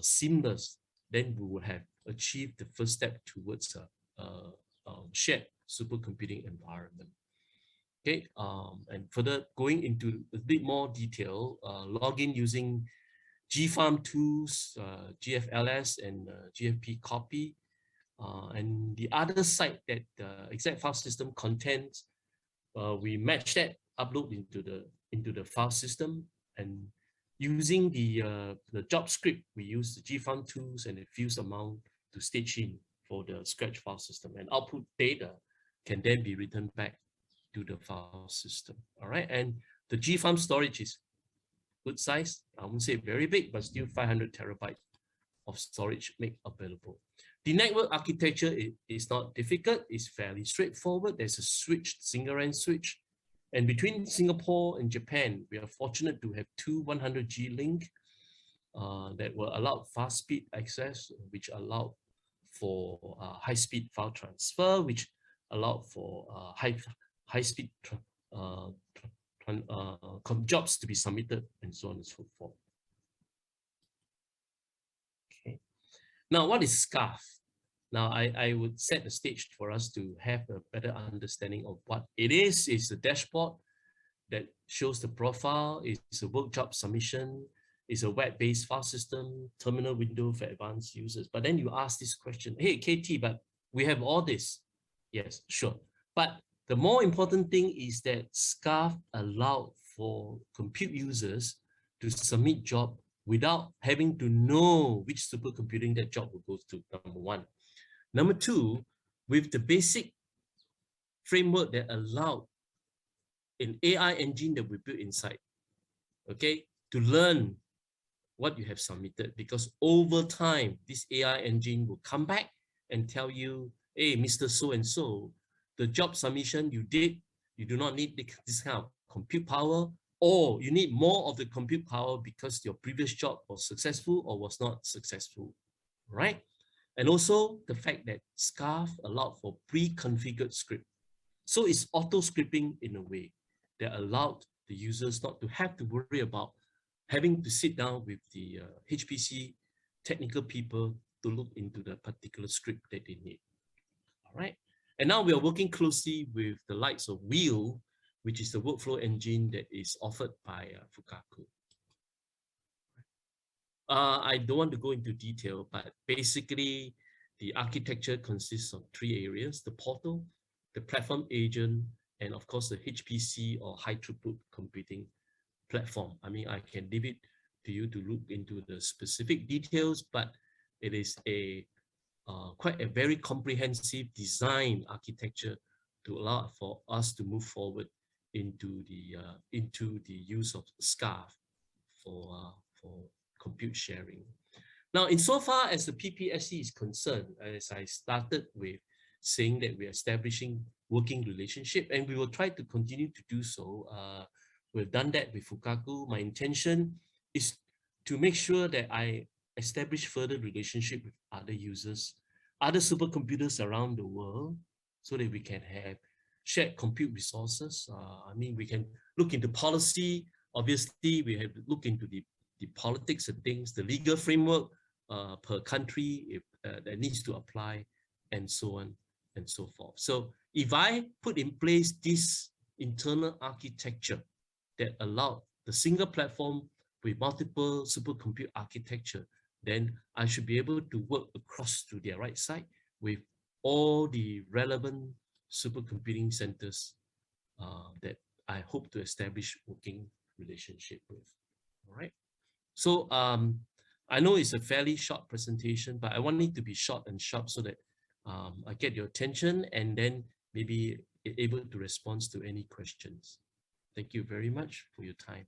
seamless, then we will have achieved the first step towards a shared supercomputing environment. Okay, and further going into a bit more detail, login using GFARM tools, GFLS, and GFP copy. And the other site that the exact file system contains, we match that, upload into the file system, and using the job script, we use the GFARM tools and the fuse amount to stage in for the scratch file system, and output data can then be written back to the file system. All right, and the GFARM storage is good size. I won't say very big, but still 500 terabytes of storage made available. The network architecture is not difficult. It's fairly straightforward. There's a switch, single RAN switch. And between Singapore and Japan, we are fortunate to have two 100G link that will allow fast speed access, which allowed for high-speed file transfer, which allowed for high-speed jobs to be submitted, and so on and so forth. Okay. Now, what is SCARF? Now, I would set the stage for us to have a better understanding of what it is. It's a dashboard that shows the profile. It's a work job submission. It's a web-based file system, terminal window for advanced users. But then you ask this question, hey, KT, but we have all this. Yes, sure. But the more important thing is that SCARF allowed for compute users to submit job without having to know which supercomputing that job will go to, number one. Number two, with the basic framework that allowed an AI engine that we built inside, okay, to learn what you have submitted, because over time, this AI engine will come back and tell you, hey, Mr. So-and-so, the job submission you did, you do not need this kind of compute power, or you need more of the compute power because your previous job was successful or was not successful, right? And also the fact that SCARF allowed for pre-configured script. So it's auto-scripting in a way that allowed the users not to have to worry about having to sit down with the HPC technical people to look into the particular script that they need. All right. And now we are working closely with the likes of Wheel, which is the workflow engine that is offered by Fugaku. I don't want to go into detail, but basically the architecture consists of three areas: the portal, the platform agent, and of course the HPC or high throughput computing platform. I mean, I can leave it to you to look into the specific details, but it is a quite a very comprehensive design architecture to allow for us to move forward into the use of SCARF for compute sharing. Now, insofar as the PPSC is concerned, as I started with saying that we're establishing working relationship, and we will try to continue to do so. We've done that with Fugaku. My intention is to make sure that I establish further relationship with other users, other supercomputers around the world, so that we can have shared compute resources. I mean, we can look into policy. Obviously, we have to look into the politics and things, the legal framework per country if, that needs to apply, and so on and so forth. So if I put in place this internal architecture that allowed the single platform with multiple supercomputer architecture, then I should be able to work across to their right side with all the relevant supercomputing centers that I hope to establish working relationship with. All right. So I know it's a fairly short presentation, but I want it to be short and sharp so that I get your attention and then maybe able to respond to any questions. Thank you very much for your time.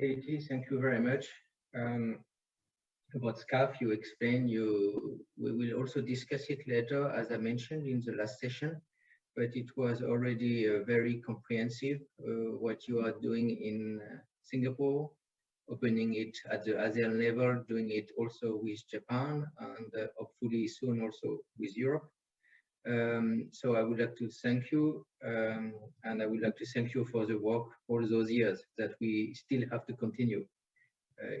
Katie, thank you very much. About SCARF, you explained, we will also discuss it later, as I mentioned in the last session, but it was already very comprehensive, what you are doing in Singapore, opening it at the ASEAN level, doing it also with Japan, and hopefully soon also with Europe. So I would like to thank you, and I would like to thank you for the work all those years that we still have to continue,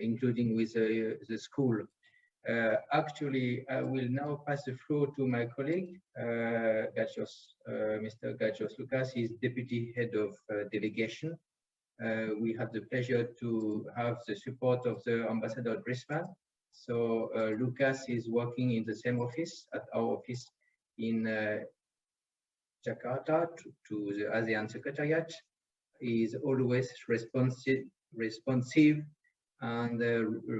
including with the school. Actually, I will now pass the floor to my colleague, Mr. Gajos Lucas. He's Deputy Head of Delegation. We have the pleasure to have the support of the Ambassador Driesmans. So Lucas is working in the same office, at our office in Jakarta to the ASEAN Secretariat. He is always responsive and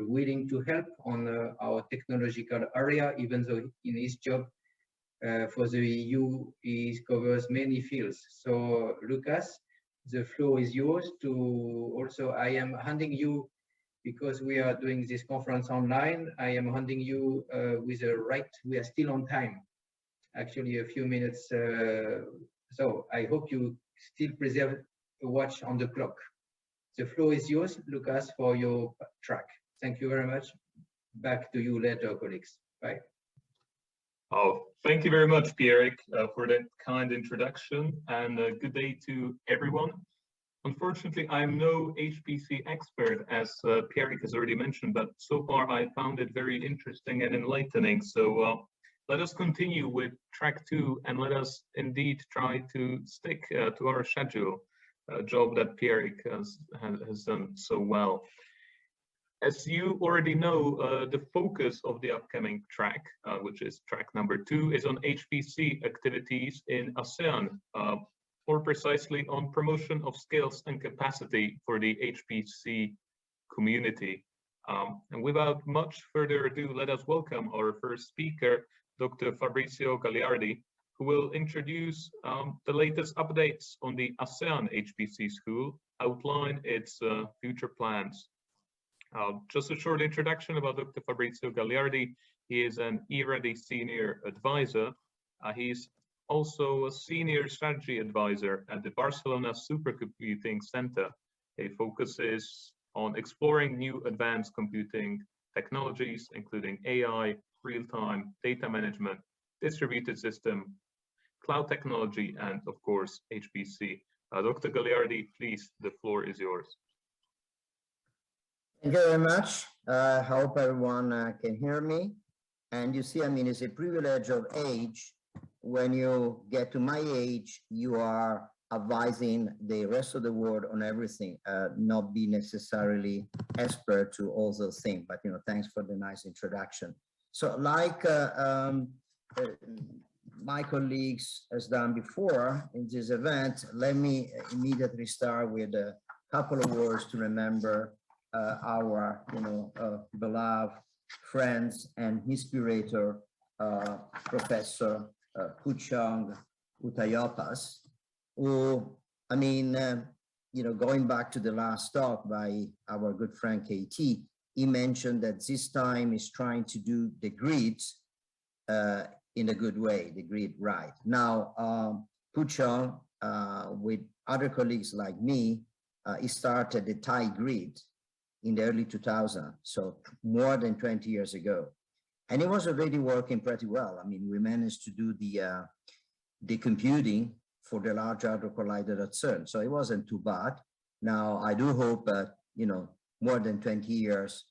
willing to help on our technological area, even though in his job for the EU, he covers many fields. So Lucas, the floor is yours to also, I am handing you, because we are doing this conference online, I am handing you with a right, we are still on time, actually a few minutes. So I hope you still preserve a watch on the clock. The floor is yours, Lucas, for your track. Thank you very much. Back to you later, colleagues. Bye. Oh, thank you very much, Pierrick, for that kind introduction, and good day to everyone. Unfortunately, I'm no HPC expert, as Pierrick has already mentioned, but so far I found it very interesting and enlightening. So let us continue with track 2, and let us indeed try to stick to our schedule, a job that Pierrick has done so well. As you already know, the focus of the upcoming track, which is track number 2, is on HPC activities in ASEAN, more precisely on promotion of skills and capacity for the HPC community. And without much further ado, let us welcome our first speaker, Dr. Fabrizio Gagliardi, who will introduce the latest updates on the ASEAN HPC School, outline its future plans. Just a short introduction about Dr. Fabrizio Gagliardi. He is an eReady Senior Advisor. He's also a Senior Strategy Advisor at the Barcelona Supercomputing Center. He focuses on exploring new advanced computing technologies, including AI, real-time data management, distributed system, cloud technology, and of course, HPC. Dr. Gagliardi, please, the floor is yours. Thank you very much. I hope everyone can hear me. And you see, I mean, it's a privilege of age. When you get to my age, you are advising the rest of the world on everything, not be necessarily expert to all those things. But, you know, thanks for the nice introduction. So like my colleagues has done before in this event, let me immediately start with a couple of words to remember our, beloved friends and inspirator, Professor Puchong Utayopas, who, I mean, going back to the last talk by our good friend KT, he mentioned that this time is trying to do the grids in a good way, the grid right. Now, Puchong, with other colleagues like me, he started the Thai grid in the early 2000s, so more than 20 years ago. And it was already working pretty well. I mean, we managed to do the computing for the Large Hadron Collider at CERN, so it wasn't too bad. Now, I do hope that, more than 20 years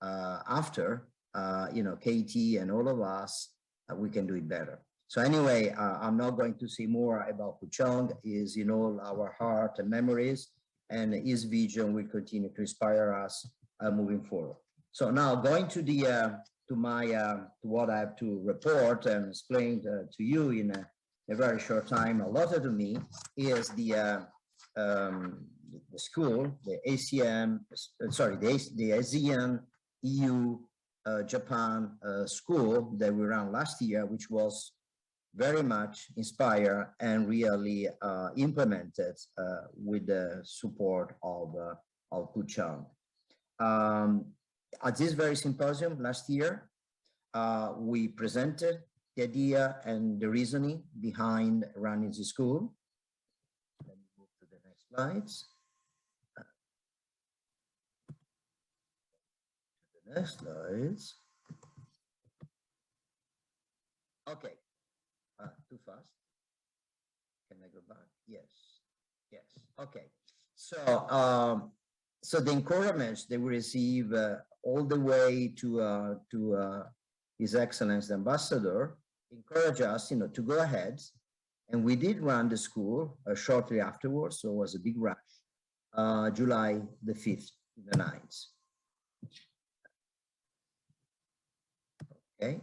after, KT and all of us, we can do it better. So anyway, I'm not going to say more about Puchong. He is in all our heart and memories, and his vision will continue to inspire us moving forward. So now going to the to what I have to report and explain to you in a very short time, allotted to me, is the school, the ASEAN, the ASEAN EU-Japan school that we ran last year, which was very much inspired and really implemented with the support of Puchong. At this very symposium last year, we presented the idea and the reasoning behind running the school. Let me move to the next slides. The next slides. Okay. Too fast. Can I go back? Yes. Yes. Okay. So, so the encouragement they will receive all the way to His Excellency the Ambassador encourage us, to go ahead, and we did run the school shortly afterwards. So it was a big rush, July the 5th, the 9th. Okay.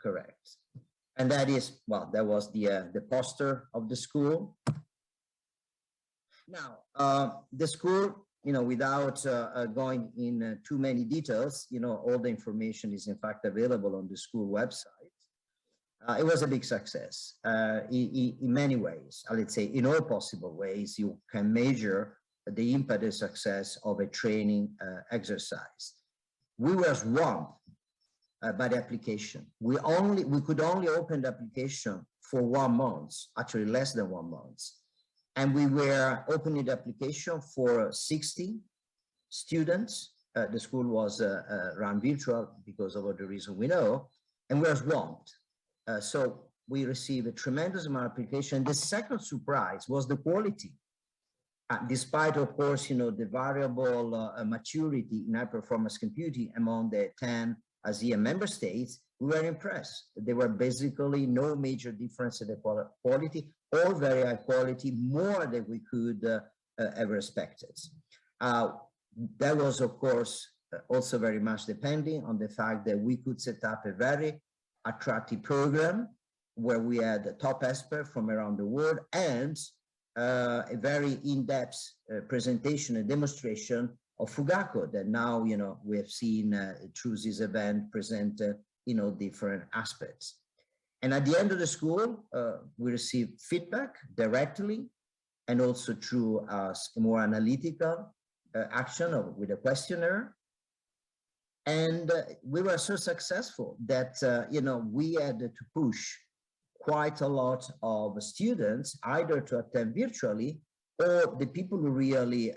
Correct. And that is, well, that was the poster of the school. Now, the school, without going in too many details, all the information is in fact available on the school website. It was a big success in many ways. Let's say in all possible ways, you can measure the impact and success of a training exercise. We were swamped by the application. We could only open the application for 1 month, actually less than 1 month. And we were opening the application for 60 students. The school was run virtual because of the reason we know, and we were swamped. So we received a tremendous amount of application. The second surprise was the quality. Despite, of course, the variable maturity in high-performance computing among the 10 ASEAN member states, we were impressed. There were basically no major difference in the quality, all very high quality, more than we could ever expected. That was, of course, also very much depending on the fact that we could set up a very attractive program where we had a top expert from around the world and a very in-depth presentation and demonstration of Fugaku that now, we have seen through this event present, different aspects. And at the end of the school, we received feedback directly and also through a more analytical action with a questionnaire. And we were so successful that, we had to push quite a lot of students either to attend virtually or the people who really,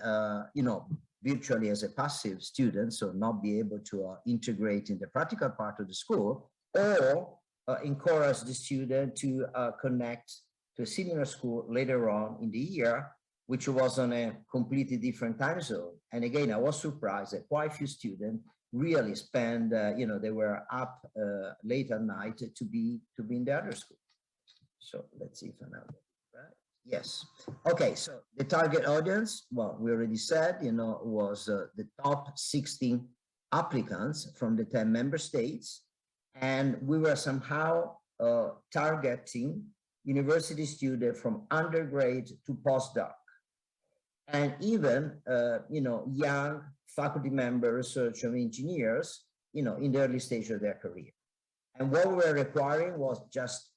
virtually as a passive student, so not be able to integrate in the practical part of the school, or encourage the student to connect to a senior school later on in the year, which was on a completely different time zone. And again, I was surprised that quite a few students really spend, they were up late at night to be in the other school. So let's see if I know. Yes. Okay. So the target audience, well, we already said, was the top 16 applicants from the 10 member states, and we were somehow targeting university students from undergrad to postdoc, and even young faculty members, researchers, engineers, in the early stage of their career. And what we were requiring was just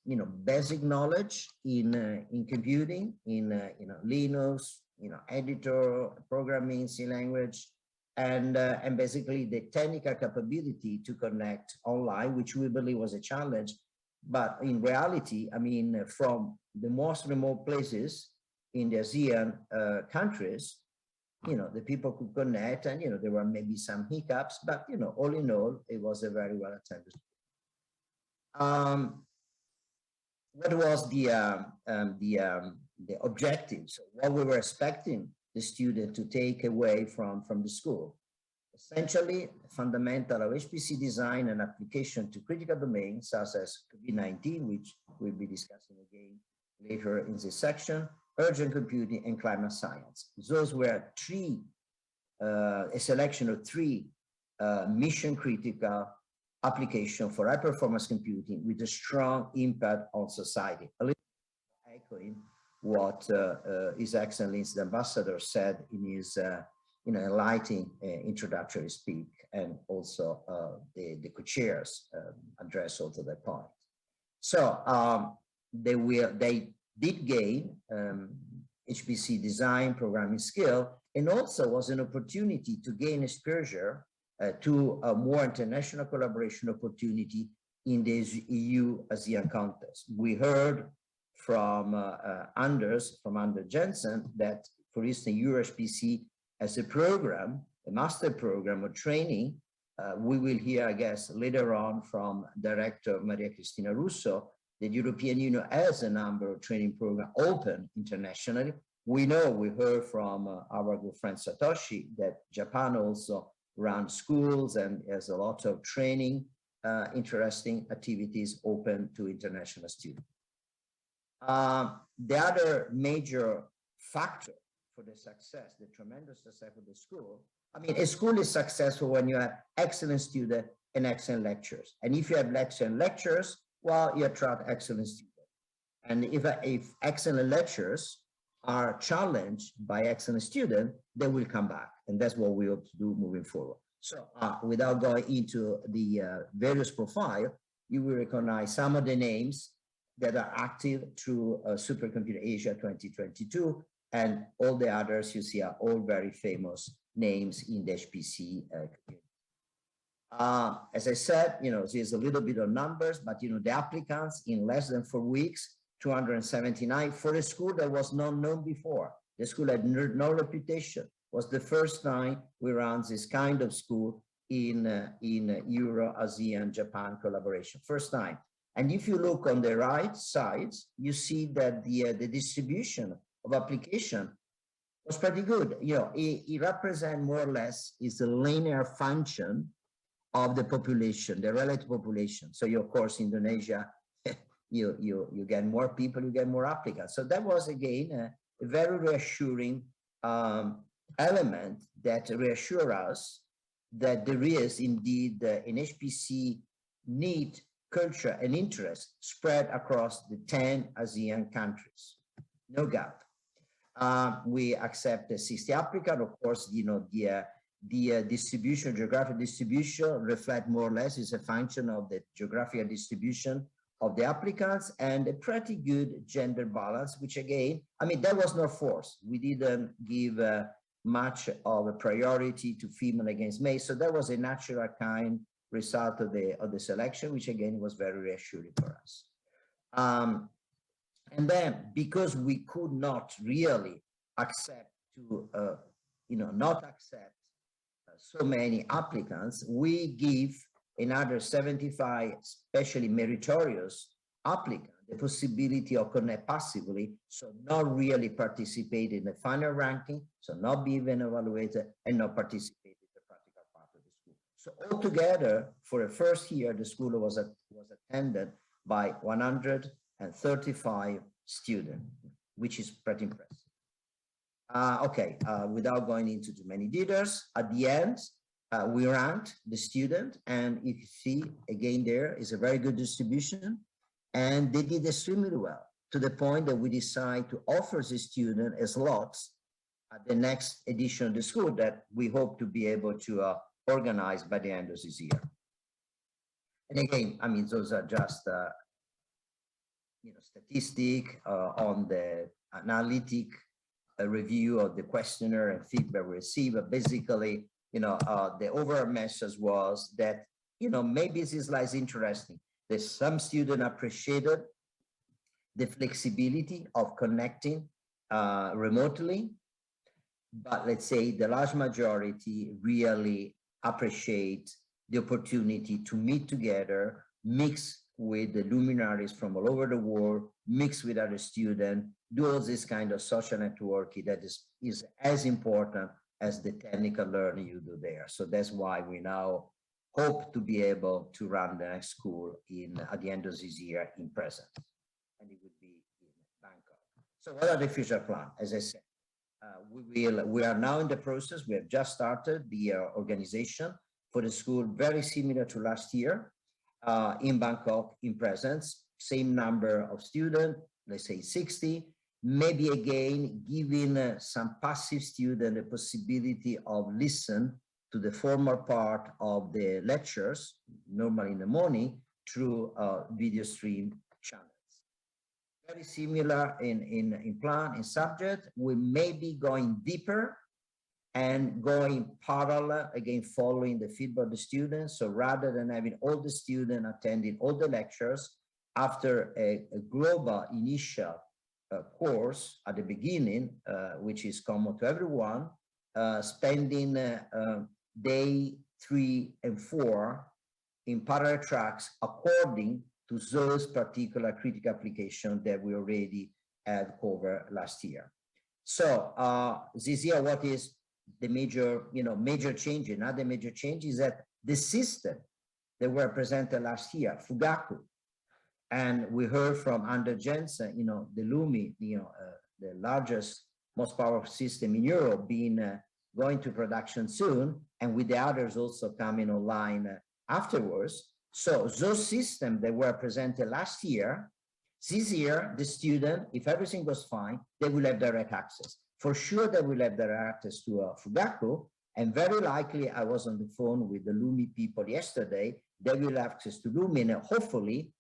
basic knowledge in computing, in Linux, editor, programming, C language, and basically the technical capability to connect online, which we believe was a challenge. But in reality, I mean, from the most remote places in the ASEAN countries, the people could connect, and there were maybe some hiccups, but all in all, it was a very well attended. What was the objectives? What we were expecting the student to take away from the school? Essentially, fundamental of HPC design and application to critical domains such as COVID-19, which we'll be discussing again later in this section, urgent computing, and climate science. Those were a selection of three mission critical application for high performance computing with a strong impact on society. A little echoing what His Excellency the Ambassador said in his enlightening introductory speech, and also the co-chairs address also that point. So they did gain HPC design, programming skill, and also was an opportunity to gain exposure to a more international collaboration opportunity in the EU-ASEAN context. We heard from Anders Jensen that, for instance, EuroHPC as a program, a master program of training. We will hear, I guess, later on from Director Maria Cristina Russo, that the European Union has a number of training programs open internationally. We heard from our good friend Satoshi that Japan also runs schools and has a lot of training, interesting activities open to international students. The other major factor for the success, the tremendous success of the school, I mean, a school is successful when you have excellent students and excellent lecturers. And if you have excellent lecturers, well, you attract excellent students. And if excellent lecturers are challenged by excellent students, they will come back. And that's what we hope to do moving forward. So without going into the various profile, you will recognize some of the names that are active through Supercomputer Asia 2022, and all the others you see are all very famous names in the HPC community. As I said, there's a little bit of numbers, but the applicants in less than 4 weeks, 279 for a school that was not known before. The school had no reputation. Was the first time we ran this kind of school in Euro-ASEAN-Japan collaboration. First time. And if you look on the right side, you see that the distribution of application was pretty good. It represents more or less is the linear function of the population, the relative population. So of course, Indonesia, you get more people, you get more applicants. So that was again a very reassuring element that reassure us that there is indeed an HPC need, culture, and interest spread across the 10 ASEAN countries. No gap. We accept the 60 applicants. Of course, the distribution, geographic distribution reflect more or less is a function of the geographical distribution of the applicants and a pretty good gender balance, which again, I mean, that was not forced. We didn't give much of a priority to female against male. So that was a natural kind result of the selection, which again was very reassuring for us. And then because we could not really accept to, not accept so many applicants, we give another 75, especially meritorious applicants, the possibility of connect passively, so not really participate in the final ranking, so not be even evaluated and not participate in the practical part of the school. So altogether, for the first year, the school was attended by 135 students, which is pretty impressive. Without going into too many details, at the end, We ranked the student, and you can see again there is a very good distribution, and they did extremely well, to the point that we decide to offer the student a slot at the next edition of the school that we hope to be able to organize by the end of this year. And again, I mean, those are just statistic on the analytic review of the questionnaire and feedback we received. But basically, the overall message was that, maybe this slide is interesting. That some students appreciated the flexibility of connecting remotely, but let's say the large majority really appreciate the opportunity to meet together, mix with the luminaries from all over the world, mix with other students, do all this kind of social networking that is as important as the technical learning you do there. So that's why we now hope to be able to run the next school at the end of this year in presence, and it would be in Bangkok. So what are the future plans? As I said, we are now in the process. We have just started the organization for the school, very similar to last year, in Bangkok in presence, same number of students, let's say 60, maybe again, giving some passive student the possibility of listen to the formal part of the lectures, normally in the morning, through video stream channels. Very similar in plan, in subject. We may be going deeper and going parallel, again, following the feedback of the students. So rather than having all the students attending all the lectures, after a global initial course at the beginning, which is common to everyone, spending day 3 and 4 in parallel tracks according to those particular critical applications that we already had covered last year. So this year, what is the major change? Another major change is that the system that were presented last year, Fugaku, and we heard from under Jensen, the LUMI, the largest, most powerful system in Europe, being going to production soon, and with the others also coming online afterwards. So those systems that were presented last year, this year, the student, if everything goes fine, they will have direct access. For sure, they will have direct access to Fugaku, and very likely, I was on the phone with the LUMI people yesterday, they will have access to LUMI, and hopefully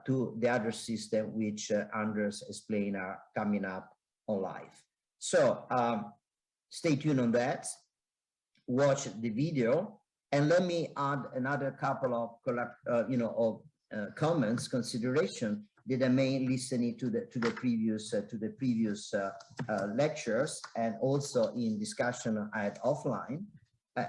to the other system, which Anders explained are coming up on live. So stay tuned on that, watch the video, and let me add another couple of comments, consideration that I made listening to the previous lectures, and also in discussion I had offline,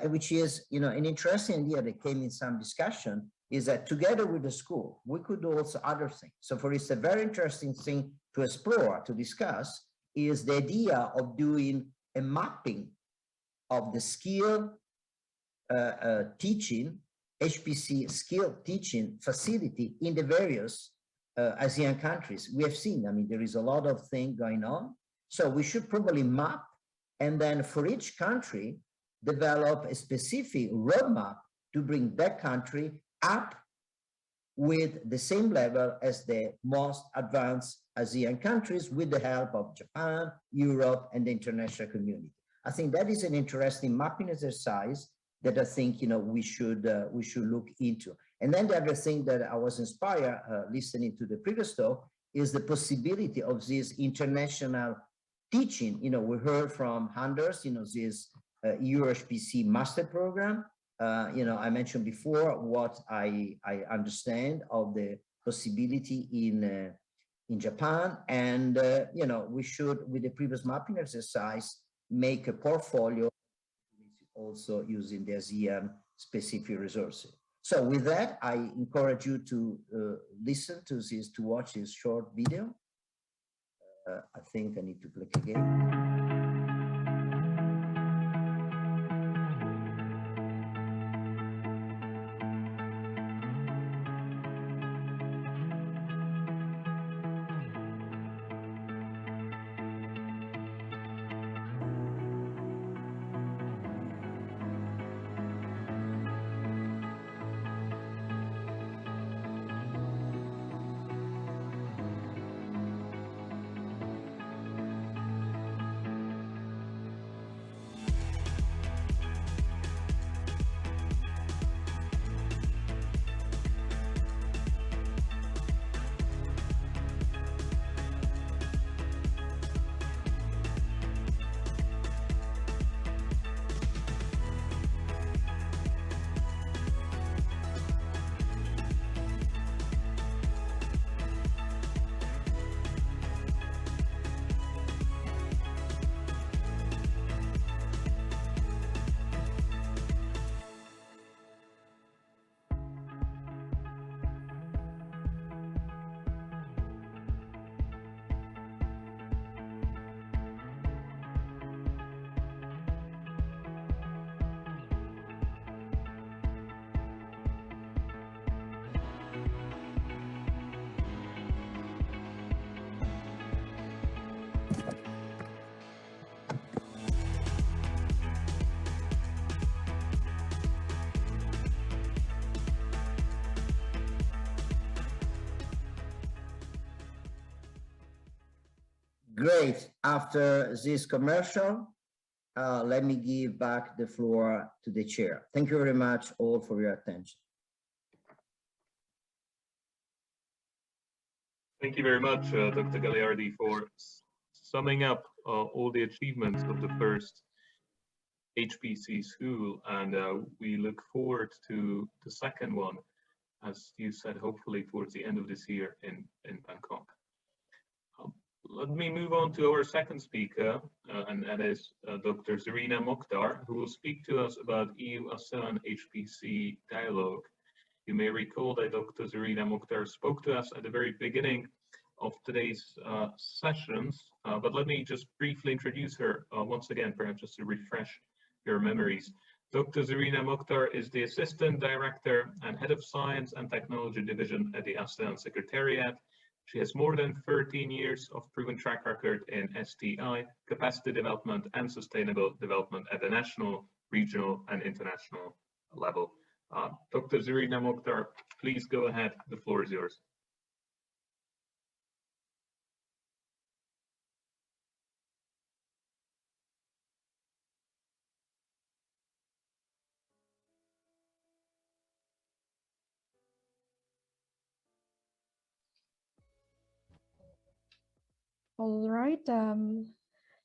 which is an interesting idea that came in some discussion, is that together with the school we could do also other things. So for instance, a very interesting thing to explore, to discuss, is the idea of doing a mapping of the skill teaching, HPC skill teaching facility in the various ASEAN countries. We have seen, there is a lot of things going on. So we should probably map, and then for each country, develop a specific roadmap to bring that country up with the same level as the most advanced ASEAN countries, with the help of Japan, Europe, and the international community. I think that is an interesting mapping exercise that I think we should look into. And then the other thing that I was inspired listening to the previous talk is the possibility of this international teaching. We heard from Anders, this EuroHPC master program. I mentioned before what I understand of the possibility in Japan, and we should, with the previous mapping exercise, make a portfolio also using the ASEAN specific resources. So with that, I encourage you to listen to this, to watch this short video. I think I need to click again. Great. After this commercial, let me give back the floor to the chair. Thank you very much all for your attention. Thank you very much, Dr. Gagliardi, for summing up all the achievements of the first HPC school, and we look forward to the second one, as you said, hopefully towards the end of this year in Bangkok. Let me move on to our second speaker, and that is Dr. Zurina Moktar, who will speak to us about EU-ASEAN-HPC dialogue. You may recall that Dr. Zurina Moktar spoke to us at the very beginning of today's sessions, but let me just briefly introduce her once again, perhaps just to refresh your memories. Dr. Zurina Moktar is the Assistant Director and Head of Science and Technology Division at the ASEAN Secretariat. She has more than 13 years of proven track record in STI, capacity development and sustainable development at the national, regional and international level. Dr. Zurina Moktar, please go ahead. The floor is yours. All right.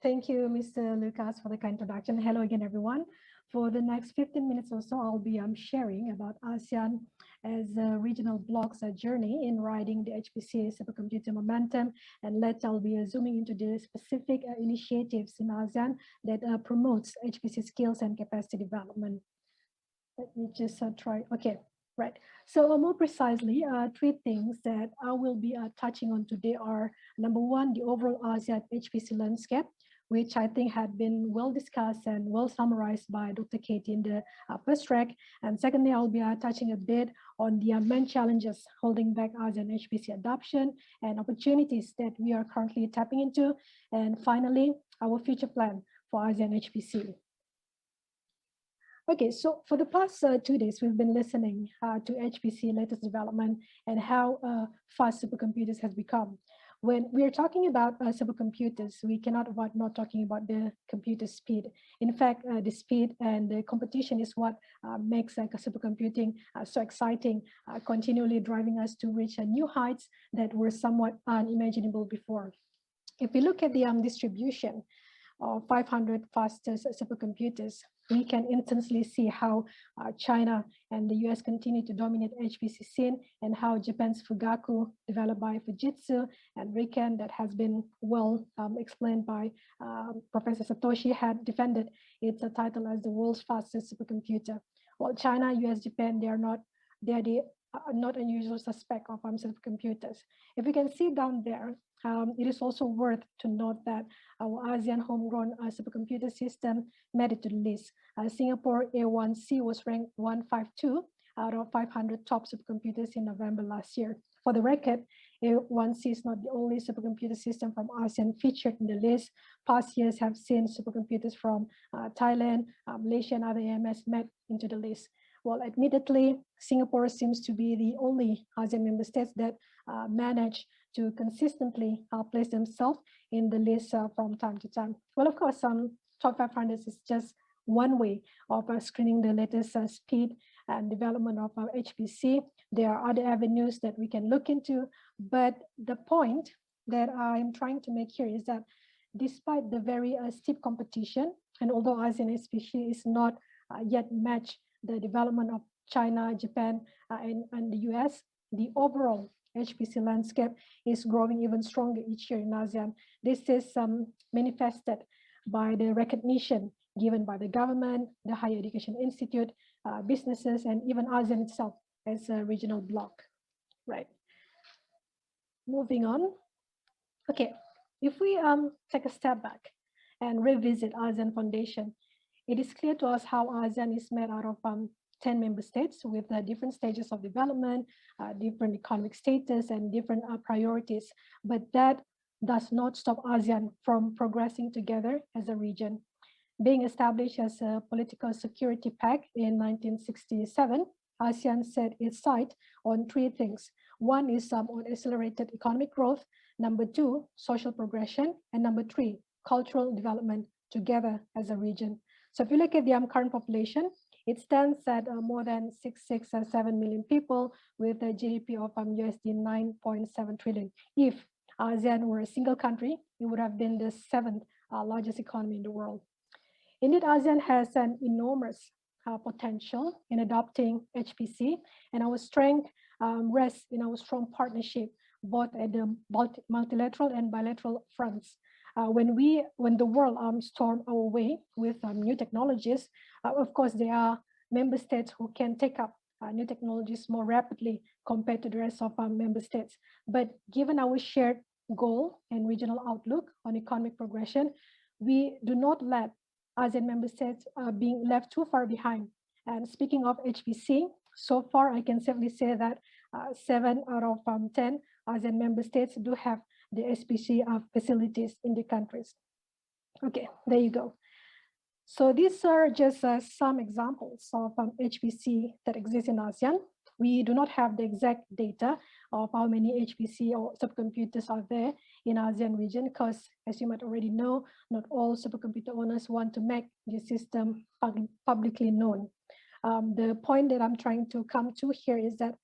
Thank you, Mr. Lucas, for the kind introduction. Hello again, everyone. For the next 15 minutes or so, I'll be sharing about ASEAN as a regional bloc's journey in riding the HPC supercomputing momentum. And later, I'll be zooming into the specific initiatives in ASEAN that promotes HPC skills and capacity development. Let me just try. Okay. Right. So more precisely, three things that I will be touching on today are, number one, the overall ASEAN HPC landscape, which I think had been well discussed and well summarized by Dr. Katie in the first track. And secondly, I'll be touching a bit on the main challenges holding back ASEAN HPC adoption and opportunities that we are currently tapping into. And finally, our future plan for ASEAN HPC. Okay, so for the past 2 days, we've been listening to HPC latest development and how fast supercomputers has become. When we are talking about supercomputers, we cannot avoid not talking about the computer speed. In fact, the speed and the competition is what makes supercomputing so exciting, continually driving us to reach new heights that were somewhat unimaginable before. If we look at the distribution of 500 fastest supercomputers, we can instantly see how China and the US continue to dominate HPC scene, and how Japan's Fugaku, developed by Fujitsu, and RIKEN, that has been well explained by Professor Satoshi, had defended its title as the world's fastest supercomputer. While China, US, Japan, they are the not unusual suspect of supercomputers. If you can see down there, it is also worth to note that our ASEAN homegrown supercomputer system made it to the list. Singapore A1C was ranked 152 out of 500 top supercomputers in November last year. For the record, A1C is not the only supercomputer system from ASEAN featured in the list. Past years have seen supercomputers from Thailand, Malaysia, and other AMS made into the list. Well, admittedly, Singapore seems to be the only ASEAN member states that manage to consistently place themselves in the list from time to time. Well, of course, top 500 is just one way of screening the latest speed and development of our HPC. There are other avenues that we can look into, but the point that I'm trying to make here is that despite the very steep competition, and although ASEAN HPC is not yet matched the development of China, Japan, and the US, the overall HPC landscape is growing even stronger each year in ASEAN. This is manifested by the recognition given by the government, the Higher Education Institute, businesses, and even ASEAN itself as a regional bloc, right? Moving on. Okay, if we take a step back and revisit ASEAN Foundation, it is clear to us how ASEAN is made out of 10 member states with different stages of development, different economic status, and different priorities. But that does not stop ASEAN from progressing together as a region. Being established as a political security pact in 1967, ASEAN set its sight on three things. One is on accelerated economic growth. Number two, social progression. And number three, cultural development together as a region. So if you look at the current population, it stands at more than 7 million people with a GDP of USD 9.7 trillion. If ASEAN were a single country, it would have been the seventh largest economy in the world. Indeed, ASEAN has an enormous potential in adopting HPC, and our strength rests in our strong partnership, both at the multilateral and bilateral fronts. When the world storm our way with new technologies, of course, there are member states who can take up new technologies more rapidly compared to the rest of our member states. But given our shared goal and regional outlook on economic progression, we do not let ASEAN member states being left too far behind. And speaking of HPC, so far I can safely say that 7 out of 10 ASEAN member states do have the HPC facilities in the countries. Okay, there you go. So these are just some examples of HPC that exist in ASEAN. We do not have the exact data of how many HPC or supercomputers are there in ASEAN region, because as you might already know, not all supercomputer owners want to make the system publicly known. The point that I'm trying to come to here is that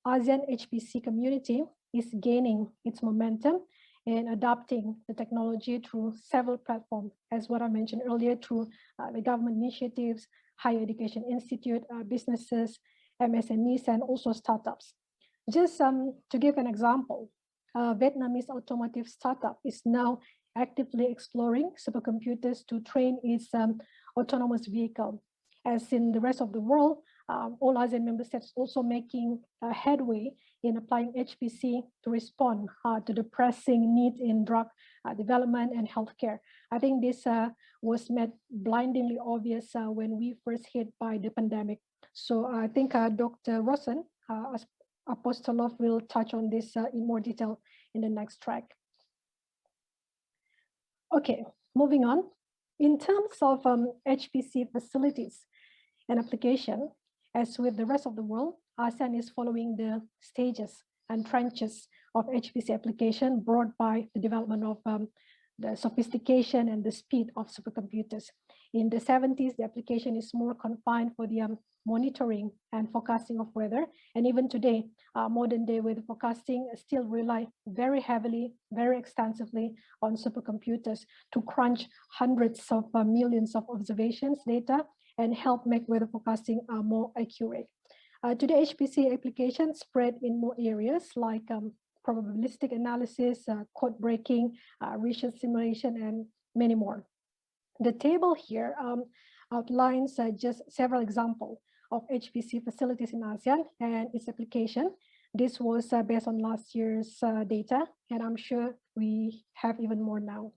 ASEAN HPC community is gaining its momentum and adopting the technology through several platforms, as what I mentioned earlier, through the government initiatives, higher education institute, businesses, MSMEs, and also startups. Just to give an example, Vietnamese automotive startup is now actively exploring supercomputers to train its autonomous vehicle. As in the rest of the world, all ASEAN member states also making headway in applying HPC to respond to the pressing need in drug development and healthcare. I think this was made blindingly obvious when we first hit by the pandemic. So I think Dr. Rosen Apostolov will touch on this in more detail in the next track. Okay, moving on. In terms of HPC facilities and application, as with the rest of the world, ASEAN is following the stages and trenches of HPC application brought by the development of the sophistication and the speed of supercomputers. In the 70s, the application is more confined for the monitoring and forecasting of weather. And even today, modern day weather forecasting still rely very heavily, very extensively on supercomputers to crunch hundreds of millions of observations data and help make weather forecasting more accurate. Today, HPC applications spread in more areas like probabilistic analysis, code breaking, research simulation, and many more. The table here outlines just several examples of HPC facilities in ASEAN and its application. This was based on last year's data, and I'm sure we have even more now.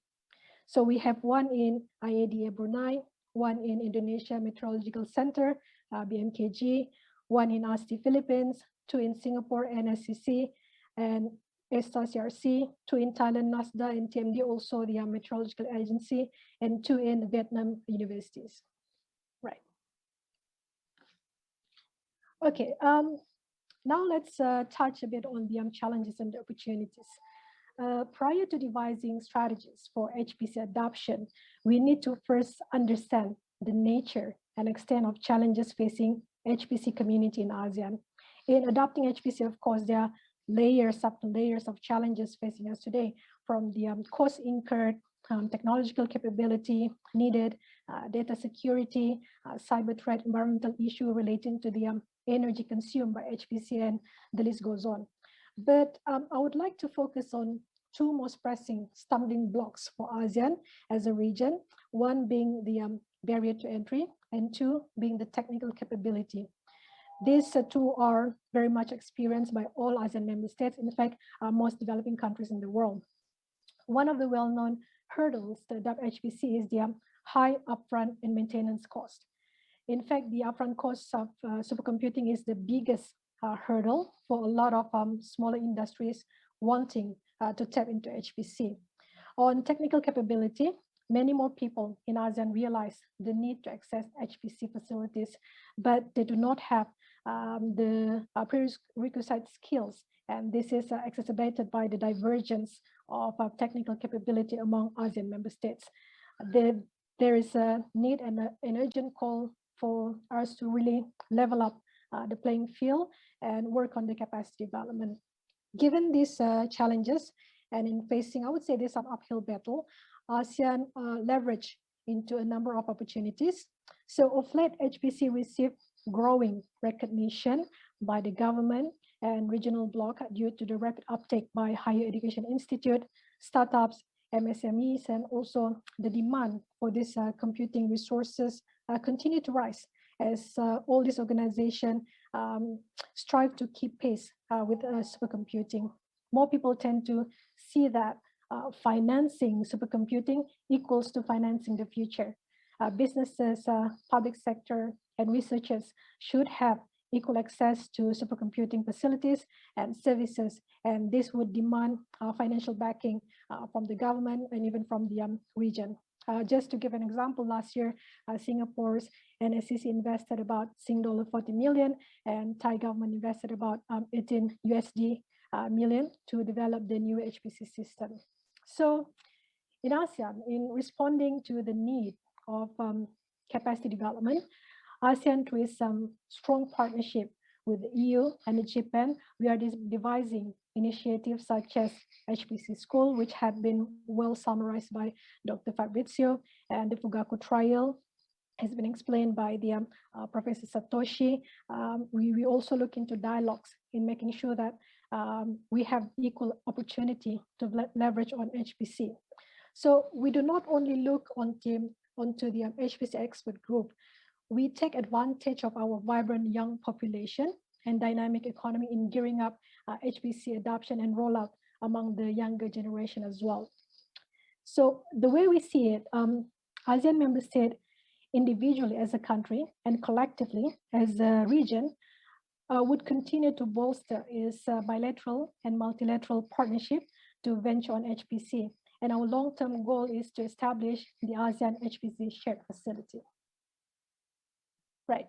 So we have one in IADA Brunei, one in Indonesia Meteorological Center, BMKG, one in ASTI Philippines, two in Singapore, NSCC, and ESTA CRC, two in Thailand, NASDA, and TMD, also the Meteorological Agency, and two in Vietnam universities. Right. Okay, now let's touch a bit on the challenges and the opportunities. Prior to devising strategies for HPC adoption, we need to first understand the nature and extent of challenges facing HPC community in ASEAN. In adopting HPC, of course, there are layers upon layers of challenges facing us today, from the cost incurred, technological capability needed, data security, cyber threat, environmental issue relating to the energy consumed by HPC, and the list goes on. But I would like to focus on two most pressing stumbling blocks for ASEAN as a region, one being the barrier to entry, and two being the technical capability. These two are very much experienced by all ASEAN member states, in fact, most developing countries in the world. One of the well-known hurdles to adopt HPC is the high upfront and maintenance cost. In fact, the upfront cost of supercomputing is the biggest hurdle for a lot of smaller industries wanting to tap into HPC. On technical capability, many more people in ASEAN realize the need to access HPC facilities, but they do not have the prerequisite skills, and this is exacerbated by the divergence of technical capability among ASEAN member states. There is a need and an urgent call for us to really level up the playing field and work on the capacity development. Given these challenges, and in facing, I would say, this uphill battle, ASEAN leveraged into a number of opportunities. So of late, HPC received growing recognition by the government and regional bloc due to the rapid uptake by higher education institute, startups, MSMEs, and also the demand for these computing resources continue to rise as all these organizations strive to keep pace with supercomputing. More people tend to see that financing supercomputing equals to financing the future. Businesses, public sector, and researchers should have equal access to supercomputing facilities and services, and this would demand financial backing from the government and even from the region. Just to give an example, last year, Singapore's NSCC invested about $40 million, and Thai government invested about 18 USD million to develop the new HPC system. So in ASEAN, in responding to the need of capacity development, ASEAN, through some strong partnership with the EU and Japan, we are devising initiatives such as HPC School, which had been well summarized by Dr. Fabrizio, and the Fugaku trial has been explained by the Professor Satoshi. We also look into dialogues in making sure that we have equal opportunity to leverage on HPC. So we do not only look onto the HPC expert group, we take advantage of our vibrant young population and dynamic economy in gearing up HPC adoption and rollout among the younger generation as well. So the way we see it, ASEAN member states individually as a country and collectively as a region would continue to bolster its bilateral and multilateral partnership to venture on HPC. And our long-term goal is to establish the ASEAN HPC shared facility. Right.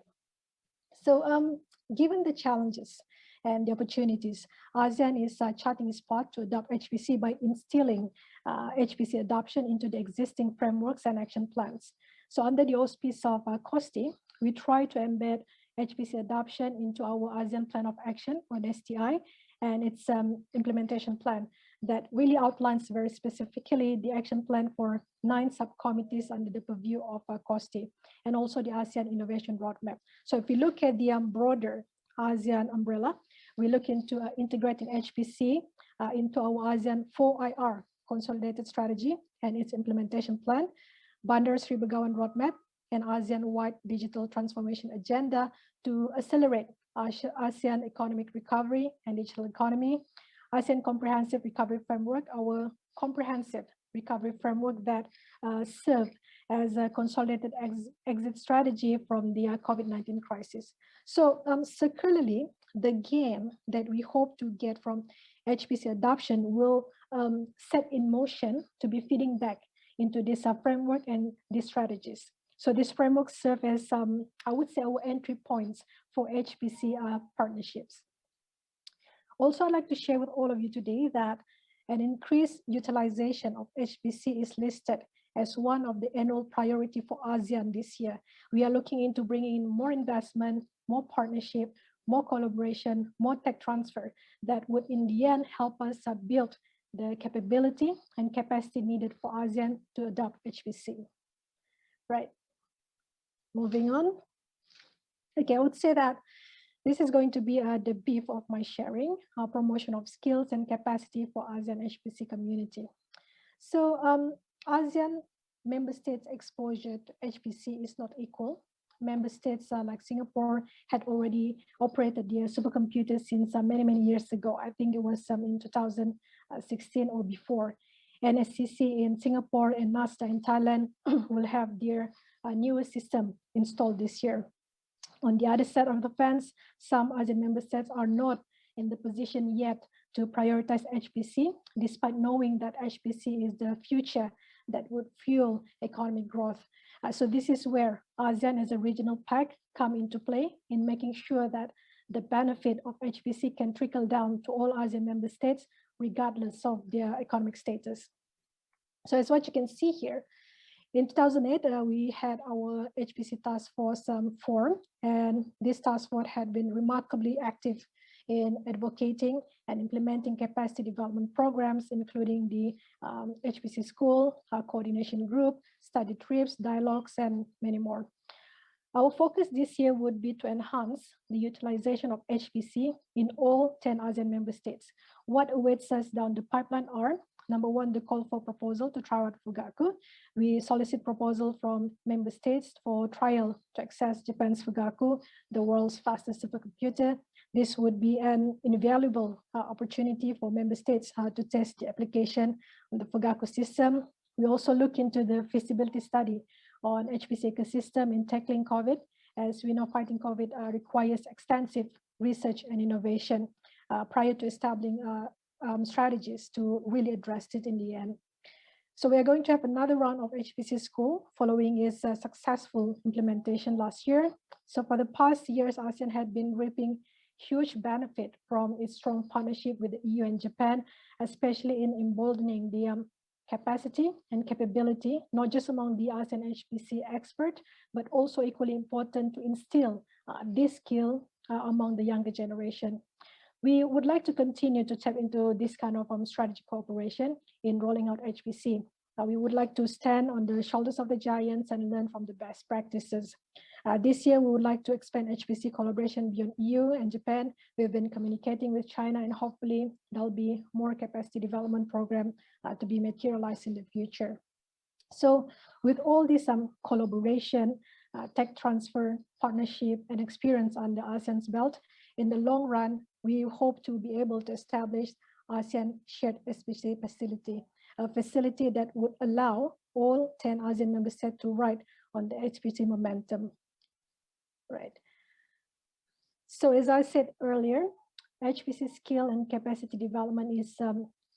So given the challenges and the opportunities, ASEAN is charting its path to adopt HPC by instilling HPC adoption into the existing frameworks and action plans. So under the auspice of COSTI, we try to embed HPC adoption into our ASEAN Plan of Action, or STI, and its implementation plan that really outlines very specifically the action plan for 9 subcommittees under the purview of COSTI, and also the ASEAN Innovation Roadmap. So if you look at the broader ASEAN umbrella, we look into integrating HPC into our ASEAN 4IR consolidated strategy and its implementation plan, Bandar Sri Begawan Roadmap, and ASEAN-wide digital transformation agenda to accelerate ASEAN economic recovery and digital economy, ASEAN Comprehensive Recovery Framework, our comprehensive recovery framework that served as a consolidated exit strategy from the COVID-19 crisis. So circularly, the gain that we hope to get from HPC adoption will set in motion to be feeding back into this framework and these strategies. So this framework serves as, I would say, our entry points for HPC partnerships. Also, I'd like to share with all of you today that an increased utilization of HPC is listed as one of the annual priority for ASEAN this year. We are looking into bringing in more investment, more partnership, more collaboration, more tech transfer that would in the end help us build the capability and capacity needed for ASEAN to adopt HPC. Right, moving on. Okay, I would say that this is going to be the beef of my sharing, promotion of skills and capacity for ASEAN HPC community. So ASEAN member states' exposure to HPC is not equal. Member states like Singapore had already operated their supercomputers since many, many years ago. I think it was in 2016 or before. NSCC in Singapore and NASDA in Thailand will have their newest system installed this year. On the other side of the fence, some ASEAN member states are not in the position yet to prioritize HPC, despite knowing that HPC is the future that would fuel economic growth. So this is where ASEAN as a regional pact come into play in making sure that the benefit of HPC can trickle down to all ASEAN member states, regardless of their economic status. So as what you can see here, in 2008, we had our HPC task force formed, and this task force had been remarkably active in advocating and implementing capacity development programs, including the HPC school, coordination group, study trips, dialogues, and many more. Our focus this year would be to enhance the utilization of HPC in all 10 ASEAN member states. What awaits us down the pipeline are, number one, the call for proposal to try out Fugaku. We solicit proposal from member states for trial to access Japan's Fugaku, the world's fastest supercomputer. This would be an invaluable opportunity for member states to test the application on the Fugaku system. We also look into the feasibility study on Hpc ecosystem in tackling COVID. As we know, fighting COVID requires extensive research and innovation prior to establishing strategies to really address it in the end. So we are going to have another round of HPC school following its successful implementation last year. So for the past years, ASEAN had been reaping huge benefit from its strong partnership with the EU and Japan, especially in emboldening the capacity and capability, not just among the ASEAN HPC expert, but also equally important to instill this skill among the younger generation. We would like to continue to tap into this kind of strategic cooperation in rolling out HPC. We would like to stand on the shoulders of the giants and learn from the best practices. This year, we would like to expand HPC collaboration beyond EU and Japan. We've been communicating with China, and hopefully there'll be more capacity development program to be materialized in the future. So with all this collaboration, tech transfer, partnership, and experience under ASEAN's belt, in the long run, we hope to be able to establish ASEAN shared HPC facility, a facility that would allow all 10 ASEAN member states to ride on the HPC momentum. Right. So as I said earlier, HPC skill and capacity development is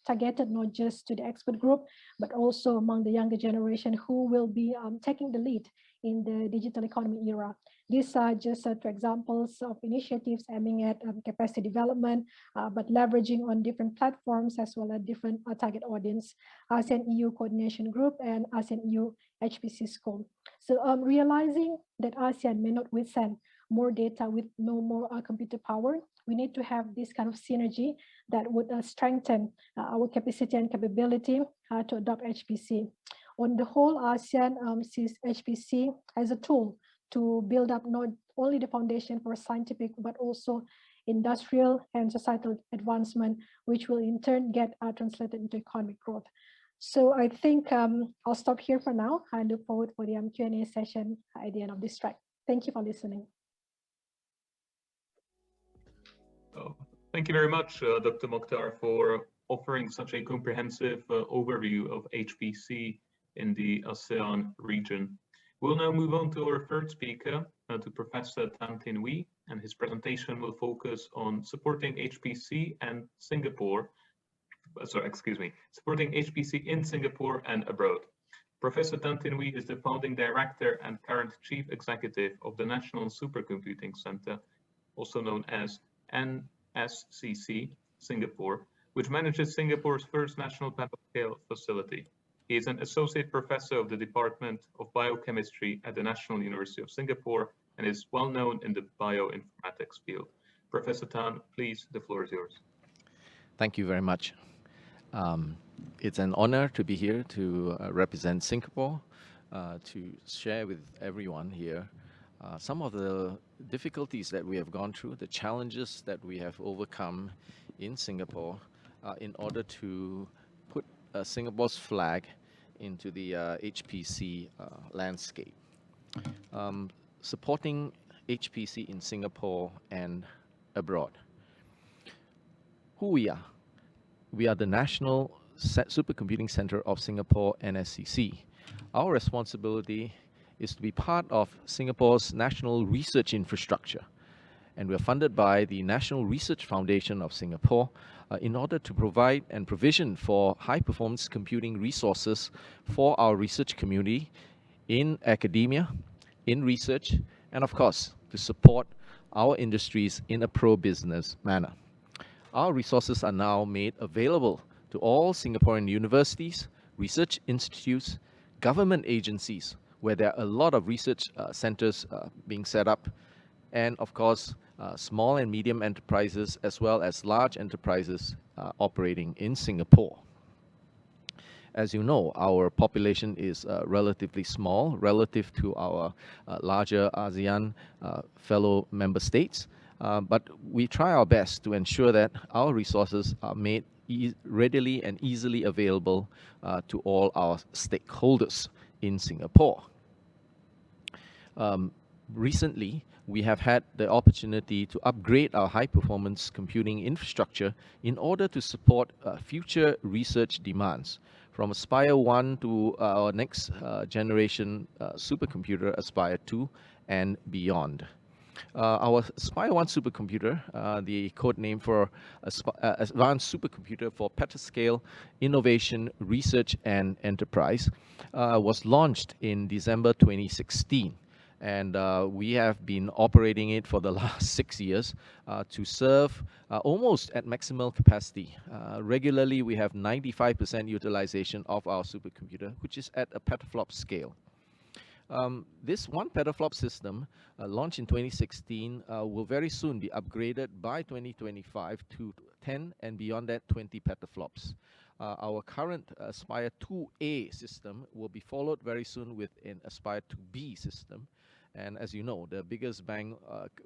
targeted not just to the expert group, but also among the younger generation who will be taking the lead in the digital economy era. These are just two examples of initiatives aiming at capacity development, but leveraging on different platforms as well as different target audience, ASEAN EU Coordination Group and ASEAN EU HPC School. So realizing that ASEAN may not withstand more data with no more computer power, we need to have this kind of synergy that would strengthen our capacity and capability to adopt HPC. On the whole, ASEAN sees HPC as a tool to build up not only the foundation for scientific, but also industrial and societal advancement, which will in turn get translated into economic growth. So I think I'll stop here for now. I look forward for the Q&A session at the end of this track. Thank you for listening. Oh, thank you very much, Dr. Moktar, for offering such a comprehensive overview of HPC in the ASEAN region. We'll now move on to our third speaker, to Professor Tan Tin Ooi, and his presentation will focus on supporting HPC and Singapore, supporting HPC in Singapore and abroad. Professor Tan Tin Ooi is the founding director and current chief executive of the National Supercomputing Center, also known as NSCC Singapore, which manages Singapore's first national petascale facility. He is an associate professor of the Department of Biochemistry at the National University of Singapore and is well known in the bioinformatics field. Professor Tan, please, the floor is yours. Thank you very much. It's an honor to be here to represent Singapore, to share with everyone here some of the difficulties that we have gone through, the challenges that we have overcome in Singapore in order to put Singapore's flag into the HPC landscape. Supporting HPC in Singapore and abroad. Who we are? We are the National Supercomputing Center of Singapore, NSCC. Our responsibility is to be part of Singapore's national research infrastructure. And we are funded by the National Research Foundation of Singapore in order to provide and provision for high-performance computing resources for our research community in academia, in research, and of course, to support our industries in a pro-business manner. Our resources are now made available to all Singaporean universities, research institutes, government agencies, where there are a lot of research centers being set up, and of course, small and medium enterprises, as well as large enterprises operating in Singapore. As you know, our population is relatively small relative to our larger ASEAN fellow member states, but we try our best to ensure that our resources are made readily and easily available to all our stakeholders in Singapore. Recently, we have had the opportunity to upgrade our high-performance computing infrastructure in order to support future research demands, from Aspire 1 to our next generation supercomputer, Aspire 2, and beyond. Our Aspire 1 supercomputer, the code name for Advanced Supercomputer for Petascale Innovation, Research and Enterprise, was launched in December 2016. And we have been operating it for the last 6 years to serve almost at maximal capacity. Regularly, we have 95% utilization of our supercomputer, which is at a petaflop scale. This 1 petaflop system, launched in 2016, will very soon be upgraded by 2025 to 10 and beyond that 20 petaflops. Our current Aspire 2A system will be followed very soon with an Aspire 2B system. And as you know, the biggest bang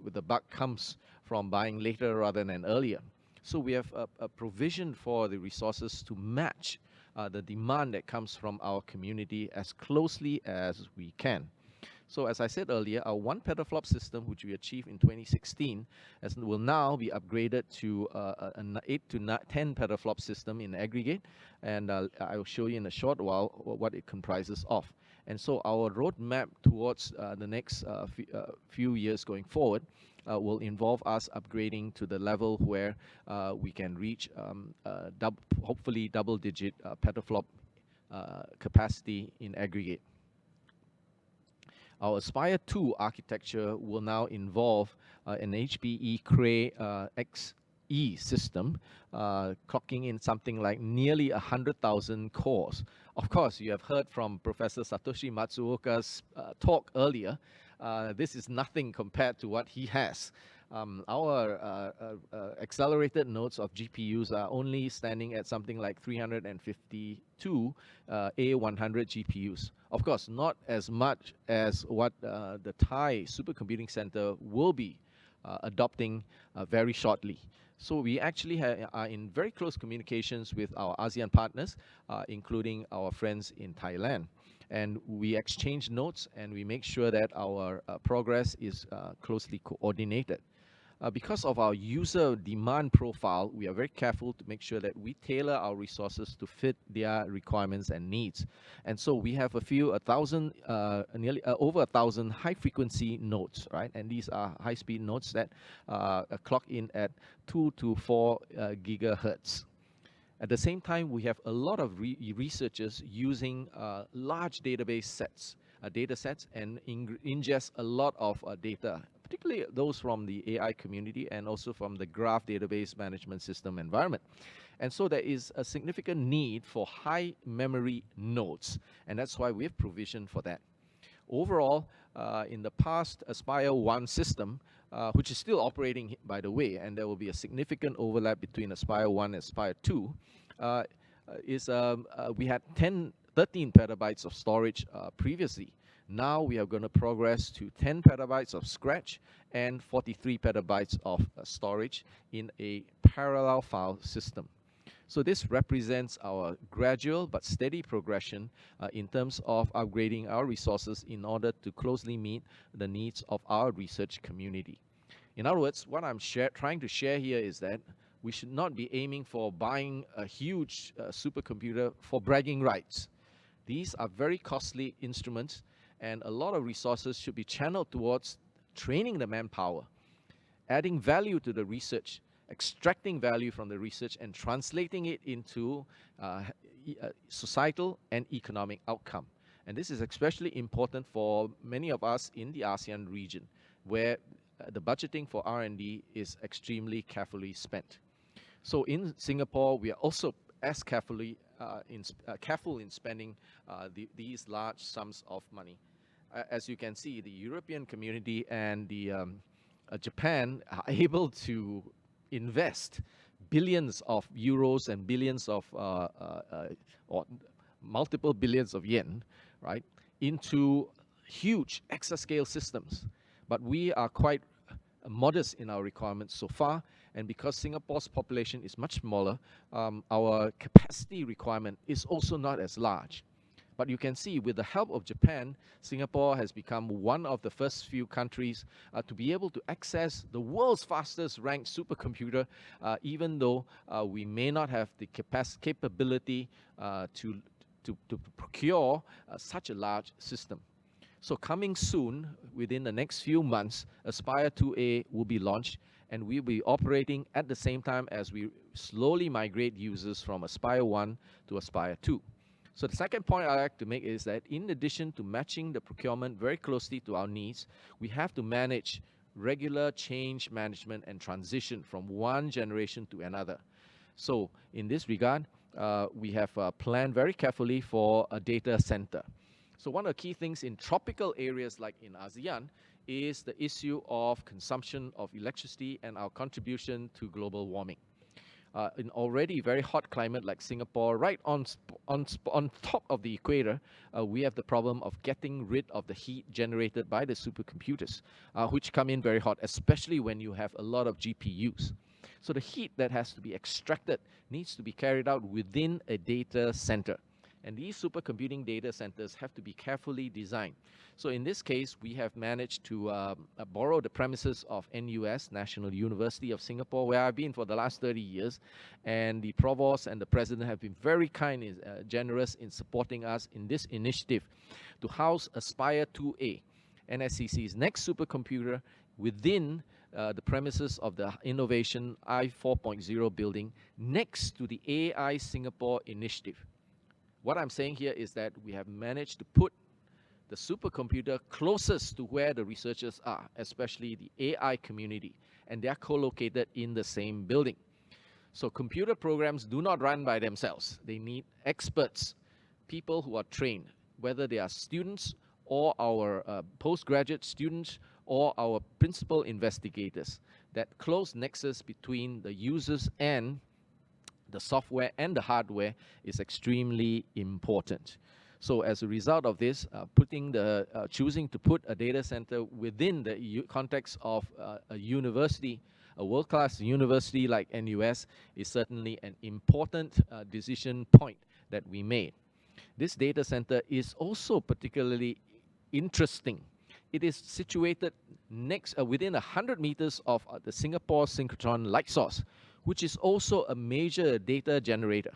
with the buck comes from buying later rather than earlier. So we have a provision for the resources to match the demand that comes from our community as closely as we can. So as I said earlier, our 1 petaflop system, which we achieved in 2016, will now be upgraded to an 8 to 10 petaflop system in aggregate. And I will show you in a short while what it comprises of. And so our roadmap towards the next few years going forward will involve us upgrading to the level where we can reach hopefully double-digit petaflop capacity in aggregate. Our Aspire 2 architecture will now involve an HPE Cray XE system, clocking in something like nearly 100,000 cores. Of course, you have heard from Professor Satoshi Matsuoka's talk earlier. This is nothing compared to what he has. Our accelerated nodes of GPUs are only standing at something like 352 A100 GPUs. Of course, not as much as what the Thai Supercomputing Center will be adopting very shortly. So we actually are in very close communications with our ASEAN partners, including our friends in Thailand. And we exchange notes and we make sure that our progress is closely coordinated. Because of our user demand profile, we are very careful to make sure that we tailor our resources to fit their requirements and needs. And so we have nearly over 1,000 high-frequency nodes, right? And these are high-speed nodes that clock in at 2 to 4 gigahertz. At the same time, we have a lot of researchers using large database sets, data sets, and ingest a lot of data, particularly those from the AI community and also from the graph database management system environment. And so there is a significant need for high memory nodes, and that's why we have provision for that. Overall, in the past Aspire 1 system, which is still operating, by the way, and there will be a significant overlap between Aspire 1 and Aspire 2, we had 13 petabytes of storage previously. Now we are going to progress to 10 petabytes of scratch and 43 petabytes of storage in a parallel file system. So this represents our gradual but steady progression in terms of upgrading our resources in order to closely meet the needs of our research community. In other words, what I'm trying to share here is that we should not be aiming for buying a huge supercomputer for bragging rights. These are very costly instruments, and a lot of resources should be channeled towards training the manpower, adding value to the research, extracting value from the research, and translating it into societal and economic outcome. And this is especially important for many of us in the ASEAN region, where the budgeting for R&D is extremely carefully spent. So in Singapore, we are also as careful in spending these large sums of money. As you can see, the European community and the Japan are able to invest billions of euros and billions of or multiple billions of yen, right, into huge exascale systems. But we are quite modest in our requirements so far, and because Singapore's population is much smaller, our capacity requirement is also not as large. But you can see with the help of Japan, Singapore has become one of the first few countries to be able to access the world's fastest ranked supercomputer, even though we may not have the capability to procure such a large system. So coming soon, within the next few months, Aspire 2A will be launched, and we'll be operating at the same time as we slowly migrate users from Aspire 1 to Aspire 2. So the second point I'd like to make is that in addition to matching the procurement very closely to our needs, we have to manage regular change management and transition from one generation to another. So in this regard, we have planned very carefully for a data center. So one of the key things in tropical areas like in ASEAN is the issue of consumption of electricity and our contribution to global warming. In already very hot climate like Singapore, right on top of the equator, we have the problem of getting rid of the heat generated by the supercomputers, which come in very hot, especially when you have a lot of GPUs. So the heat that has to be extracted needs to be carried out within a data center. And these supercomputing data centers have to be carefully designed. So in this case, we have managed to borrow the premises of NUS, National University of Singapore, where I've been for the last 30 years. And the provost and the president have been very kind and generous in supporting us in this initiative to house Aspire 2A, NSCC's next supercomputer, within the premises of the Innovation I4.0 building next to the AI Singapore initiative. What I'm saying here is that we have managed to put the supercomputer closest to where the researchers are, especially the AI community, and they are co-located in the same building. So computer programs do not run by themselves. They need experts, people who are trained, whether they are students or our postgraduate students or our principal investigators. That close nexus between the users and the software and the hardware is extremely important. So as a result of this, choosing to put a data center within the context of a university, a world-class university like NUS, is certainly an important decision point that we made. This data center is also particularly interesting. It is situated within 100 meters of the Singapore synchrotron light source, which is also a major data generator.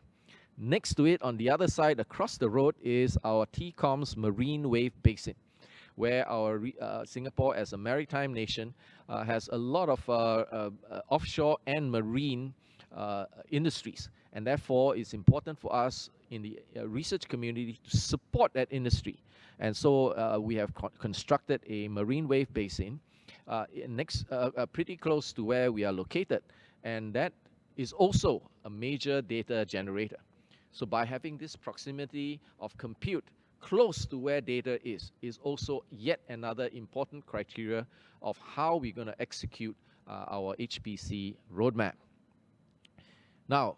Next to it, on the other side, across the road, is our TCOM's Marine Wave Basin, where our Singapore, as a maritime nation, has a lot of offshore and marine industries. And therefore, it's important for us in the research community to support that industry. And so we have constructed a Marine Wave Basin pretty close to where we are located. And that is also a major data generator. So by having this proximity of compute close to where data is also yet another important criteria of how we're going to execute our HPC roadmap. Now,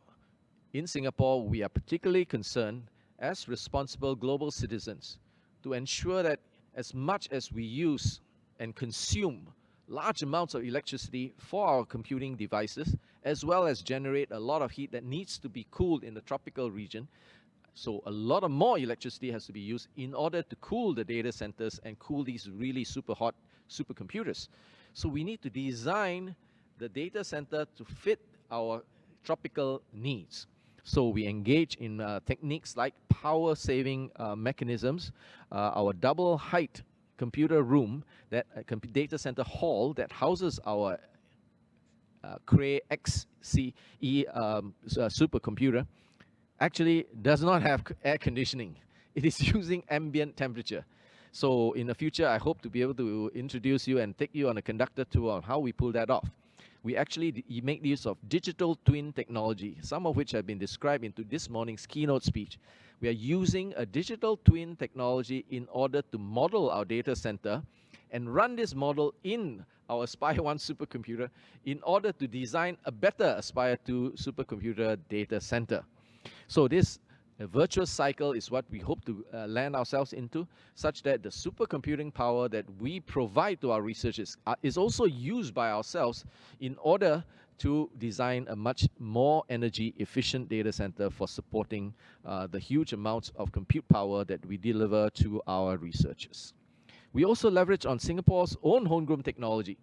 in Singapore, we are particularly concerned as responsible global citizens to ensure that as much as we use and consume large amounts of electricity for our computing devices, as well as generate a lot of heat that needs to be cooled in the tropical region. So a lot of more electricity has to be used in order to cool the data centers and cool these really super hot supercomputers. So we need to design the data center to fit our tropical needs. So we engage in techniques like power saving mechanisms, our double height computer room, that data center hall that houses our Cray XCE supercomputer actually does not have air conditioning. It is using ambient temperature. So in the future, I hope to be able to introduce you and take you on a conductor tour on how we pull that off. We actually make use of digital twin technology, some of which have been described into this morning's keynote speech. We are using a digital twin technology in order to model our data center and run this model in our Aspire 1 supercomputer in order to design a better Aspire 2 supercomputer data center. So this virtuous cycle is what we hope to land ourselves into, such that the supercomputing power that we provide to our researchers is also used by ourselves in order to design a much more energy efficient data center for supporting the huge amounts of compute power that we deliver to our researchers. We also leverage on Singapore's own homegrown technology.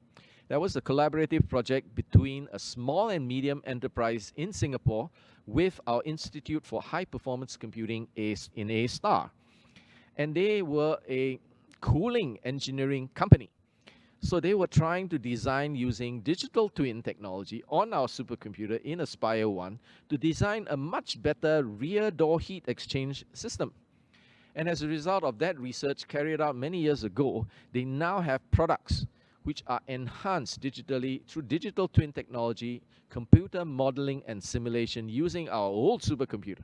That was a collaborative project between a small and medium enterprise in Singapore with our Institute for High Performance Computing in A*STAR. And they were a cooling engineering company. So they were trying to design using digital twin technology on our supercomputer in Aspire 1 to design a much better rear door heat exchange system. And as a result of that research carried out many years ago, they now have products which are enhanced digitally through digital twin technology, computer modeling and simulation using our old supercomputer.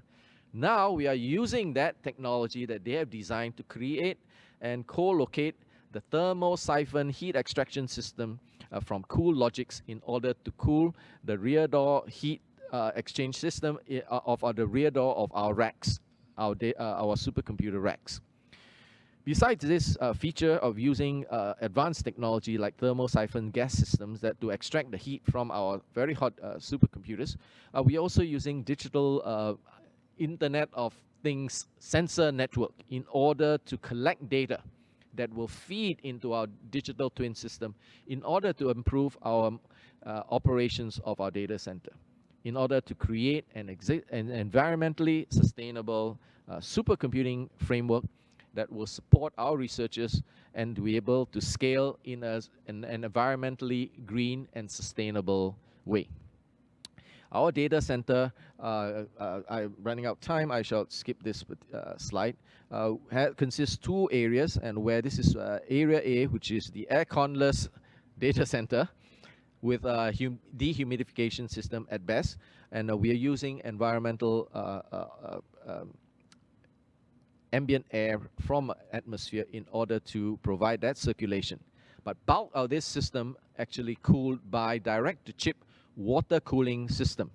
Now we are using that technology that they have designed to create and co-locate the thermosiphon heat extraction system from CoolLogix in order to cool the rear door heat exchange system of the rear door of our racks, our supercomputer racks. Besides this feature of using advanced technology like thermosiphon gas systems to extract the heat from our very hot supercomputers, we are also using digital Internet of Things sensor network in order to collect data that will feed into our digital twin system in order to improve our operations of our data center, in order to create an environmentally sustainable supercomputing framework that will support our researchers and be able to scale in an environmentally green and sustainable way. Our data center, I'm running out of time, I shall skip this slide, consists 2 areas, and where this is area A, which is the airconless data center with a dehumidification system at best, and we are using environmental ambient air from atmosphere in order to provide that circulation. But bulk of this system actually cooled by direct-to-chip water cooling system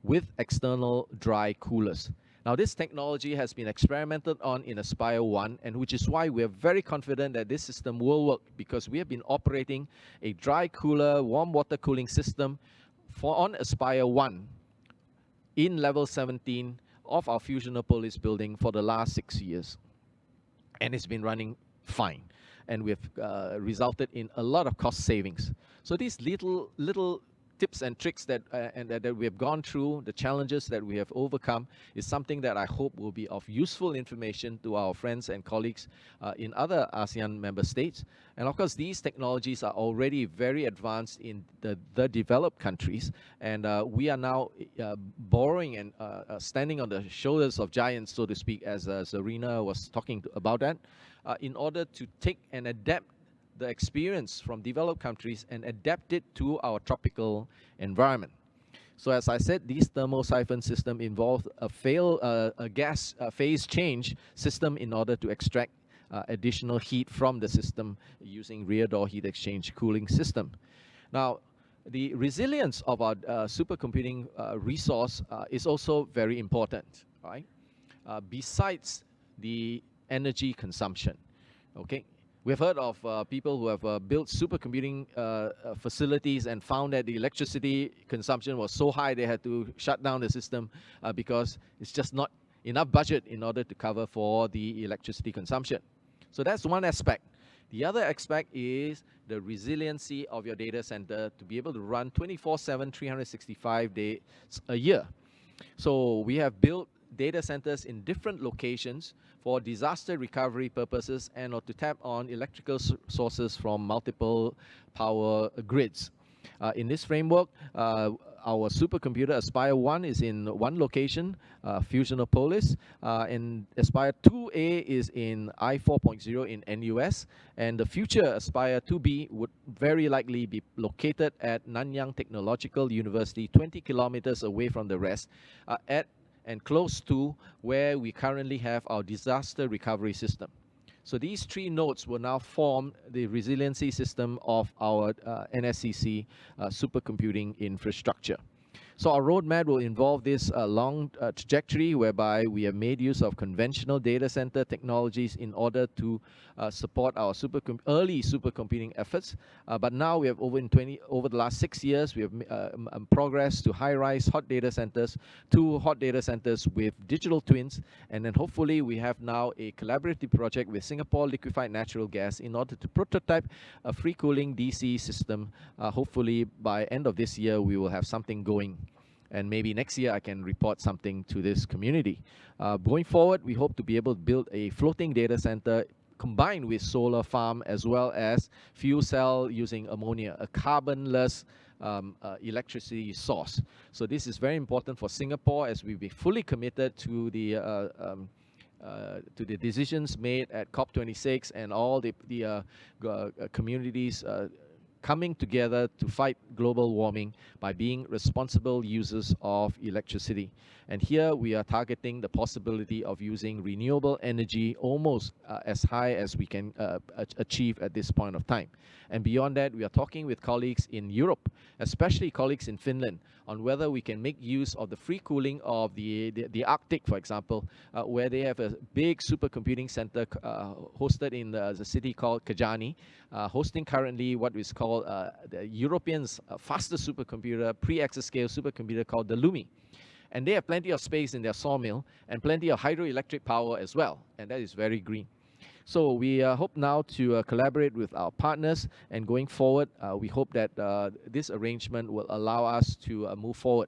with external dry coolers. Now this technology has been experimented on in Aspire 1, and which is why we are very confident that this system will work, because we have been operating a dry cooler warm water cooling system on Aspire 1 in level 17 of our Fusionopolis building for the last 6 years, and it's been running fine, and we've resulted in a lot of cost savings. So these little tips and tricks that we have gone through, the challenges that we have overcome, is something that I hope will be of useful information to our friends and colleagues in other ASEAN member states. And of course, these technologies are already very advanced in the developed countries, and we are now borrowing and standing on the shoulders of giants, so to speak, as Zurina was talking about that, in order to take and adapt the experience from developed countries and adapt it to our tropical environment. So as I said, these thermosiphon system involve a gas phase change system in order to extract additional heat from the system using rear door heat exchange cooling system. Now, the resilience of our supercomputing resource is also very important, right? Besides the energy consumption, okay? We've heard of people who have built supercomputing facilities and found that the electricity consumption was so high they had to shut down the system because it's just not enough budget in order to cover for the electricity consumption. So that's one aspect. The other aspect is the resiliency of your data center to be able to run 24/7, 365 days a year. So we have built data centers in different locations for disaster recovery purposes and or to tap on electrical sources from multiple power grids. In this framework, our supercomputer Aspire 1 is in one location, Fusionopolis, and Aspire 2A is in I-4.0 in NUS, and the future Aspire 2B would very likely be located at Nanyang Technological University, 20 kilometers away from the rest, at and close to where we currently have our disaster recovery system. So these three nodes will now form the resiliency system of our NSCC supercomputing infrastructure. So our roadmap will involve this long trajectory whereby we have made use of conventional data center technologies in order to support our early supercomputing efforts. But now we have over the last 6 years, we have progressed to high-rise hot data centers, 2 hot data centers with digital twins, and then hopefully we have now a collaborative project with Singapore Liquefied Natural Gas in order to prototype a free cooling DC system. Hopefully by end of this year, we will have something going. And maybe next year I can report something to this community. Going forward, we hope to be able to build a floating data center combined with solar farm as well as fuel cell using ammonia, a carbonless electricity source. So this is very important for Singapore as we be fully committed to the decisions made at COP26 and all the communities coming together to fight global warming by being responsible users of electricity. And here we are targeting the possibility of using renewable energy almost as high as we can achieve at this point of time. And beyond that, we are talking with colleagues in Europe, especially colleagues in Finland, on whether we can make use of the free cooling of the Arctic, for example, where they have a big supercomputing center hosted in the city called Kajani, hosting currently what is called the Europeans' fastest supercomputer, pre-exascale supercomputer called the LUMI. And they have plenty of space in their sawmill and plenty of hydroelectric power as well, and that is very green. So we hope now to collaborate with our partners, and going forward, we hope that this arrangement will allow us to move forward.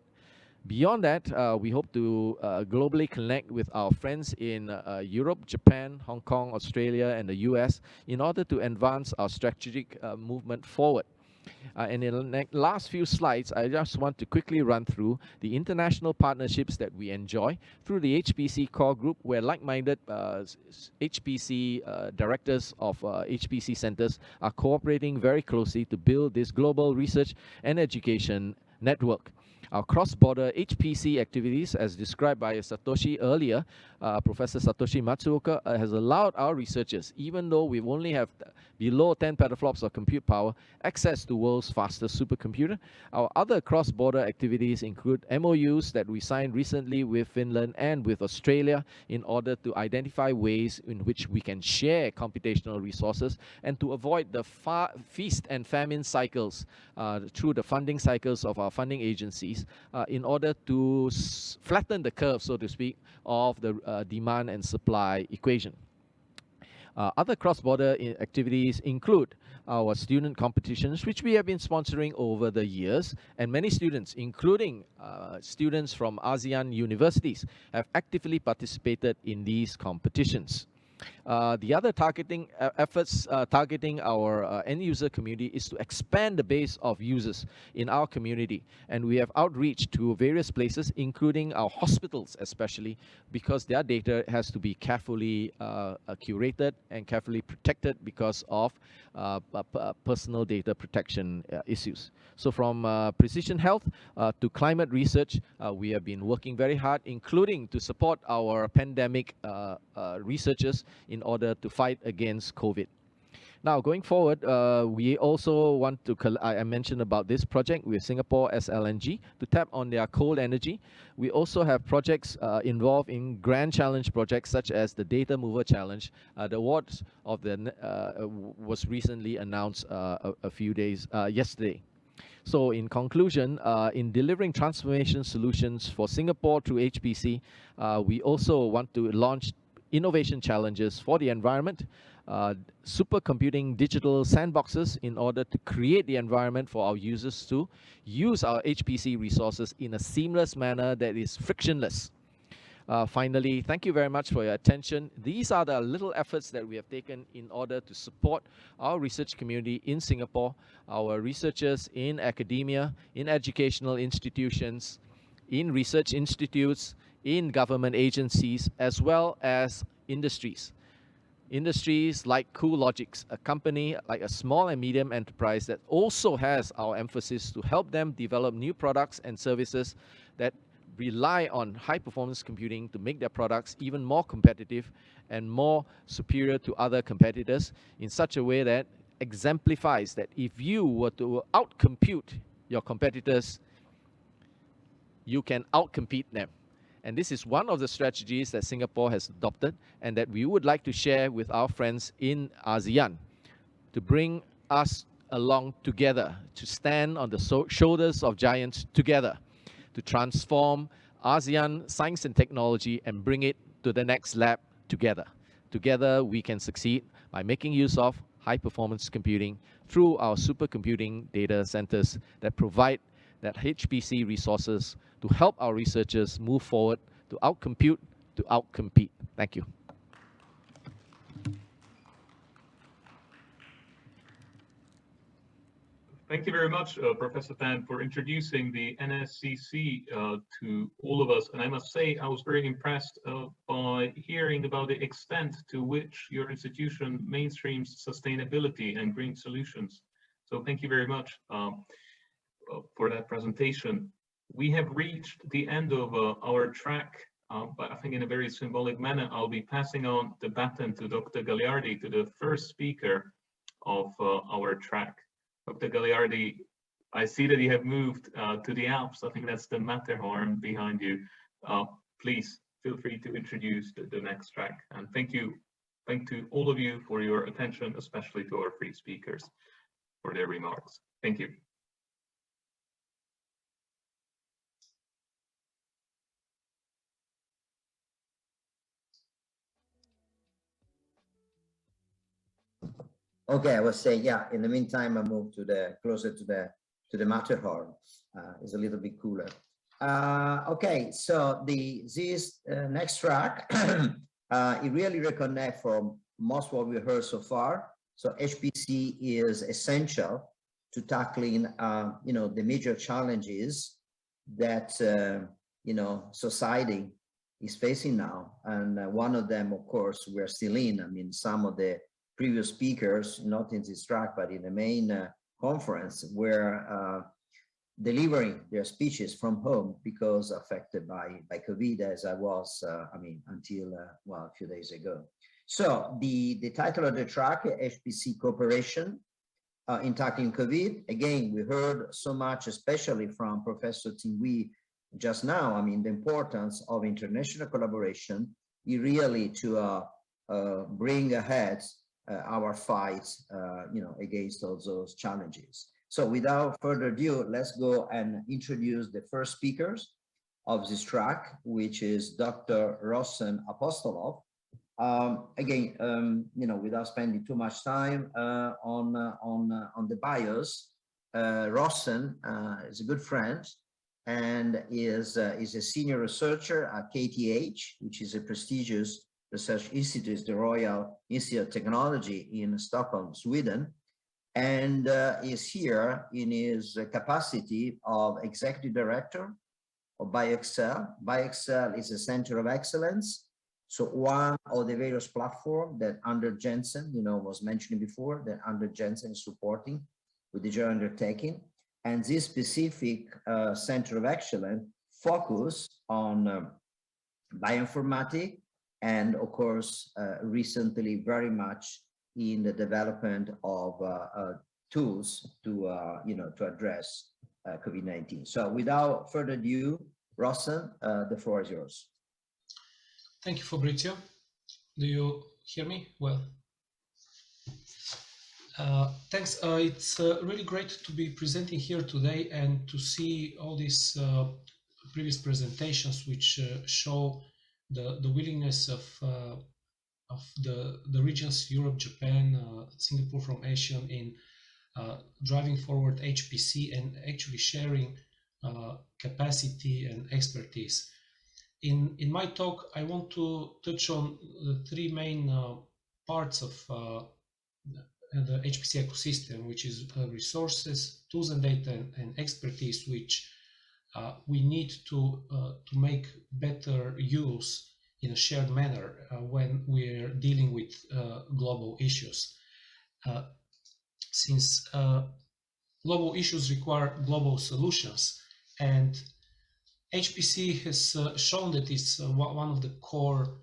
Beyond that, we hope to globally connect with our friends in Europe, Japan, Hong Kong, Australia, and the US in order to advance our strategic movement forward. And in the last few slides, I just want to quickly run through the international partnerships that we enjoy through the HPC core group, where like-minded HPC directors of HPC centers are cooperating very closely to build this global research and education network. Our cross-border HPC activities, as described by Satoshi earlier, Professor Satoshi Matsuoka, has allowed our researchers, even though we only have below 10 petaflops of compute power, access to world's fastest supercomputer. Our other cross-border activities include MOUs that we signed recently with Finland and with Australia in order to identify ways in which we can share computational resources and to avoid the feast and famine cycles through the funding cycles of our funding agencies in order to flatten the curve, so to speak, of the demand and supply equation. Other cross-border activities include our student competitions, which we have been sponsoring over the years, and many students, including students from ASEAN universities, have actively participated in these competitions. The other targeting efforts targeting our end user community is to expand the base of users in our community, and we have outreach to various places, including our hospitals especially, because their data has to be carefully curated and carefully protected because of personal data protection issues. So from precision health to climate research, we have been working very hard, including to support our pandemic researchers in order to fight against COVID. Now, going forward, we also want to, I mentioned about this project with Singapore SLNG to tap on their cold energy. We also have projects involved in grand challenge projects such as the Data Mover Challenge. The awards of the was recently announced a few days yesterday. So in conclusion, in delivering transformation solutions for Singapore through HPC, we also want to launch innovation challenges for the environment, supercomputing digital sandboxes in order to create the environment for our users to use our HPC resources in a seamless manner that is frictionless. Finally, thank you very much for your attention. These are the little efforts that we have taken in order to support our research community in Singapore, our researchers in academia, in educational institutions, in research institutes, in government agencies, as well as industries. Industries like QLogics, a company like a small and medium enterprise that also has our emphasis to help them develop new products and services that rely on high performance computing to make their products even more competitive and more superior to other competitors in such a way that exemplifies that if you were to outcompute your competitors, you can outcompete them. And this is one of the strategies that Singapore has adopted and that we would like to share with our friends in ASEAN to bring us along together, to stand on the shoulders of giants together, to transform ASEAN science and technology and bring it to the next lab together. Together we can succeed by making use of high performance computing through our supercomputing data centers that provide that HPC resources to help our researchers move forward to outcompute, to outcompete. Thank you. Thank you very much, Professor Tan, for introducing the NSCC to all of us. And I must say, I was very impressed by hearing about the extent to which your institution mainstreams sustainability and green solutions. So thank you very much for that presentation. We have reached the end of our track, but I think in a very symbolic manner, I'll be passing on the baton to Dr. Gagliardi, to the first speaker of our track. Dr. Gagliardi, I see that you have moved to the Alps. I think that's the Matterhorn behind you. Please feel free to introduce the next track. And thank to all of you for your attention, especially to our three speakers for their remarks. Thank you. Okay, I was saying, yeah, in the meantime, I moved to the closer to the Matterhorn. It's a little bit cooler. Okay, so this next track, it really reconnect from most what we heard so far. So HPC is essential to tackling, the major challenges that, society is facing now. And one of them, of course, we're still in. I mean, some of the previous speakers, not in this track, but in the main conference, were delivering their speeches from home because affected by COVID, as I was, until, a few days ago. So the title of the track, HPC Cooperation in Tackling COVID. Again, we heard so much, especially from Professor Tingui just now, the importance of international collaboration really to bring ahead our fight, against all those challenges. So without further ado, let's go and introduce the first speakers of this track, which is Dr. Rossen Apostolov. Without spending too much time on the bios, Rossen is a good friend and is a senior researcher at KTH, which is a prestigious research institute, the Royal Institute of Technology in Stockholm, Sweden, and is here in his capacity of executive director of BioXcel. BioXcel is a center of excellence. So one of the various platforms that under Jensen, was mentioned before, that under Jensen is supporting with the joint undertaking. And this specific center of excellence focus on bioinformatics, and of course, recently very much in the development of tools to address COVID-19. So without further ado, Rossen, the floor is yours. Thank you, Fabrizio. Do you hear me well? Thanks. It's really great to be presenting here today and to see all these previous presentations, which show the willingness of the regions, Europe, Japan, Singapore from ASEAN in driving forward HPC and actually sharing capacity and expertise. In my talk, I want to touch on the three main parts of the HPC ecosystem, which is resources, tools and data, and expertise, which we need to make better use in a shared manner when we're dealing with global issues. Since global issues require global solutions, and HPC has shown that it's one of the core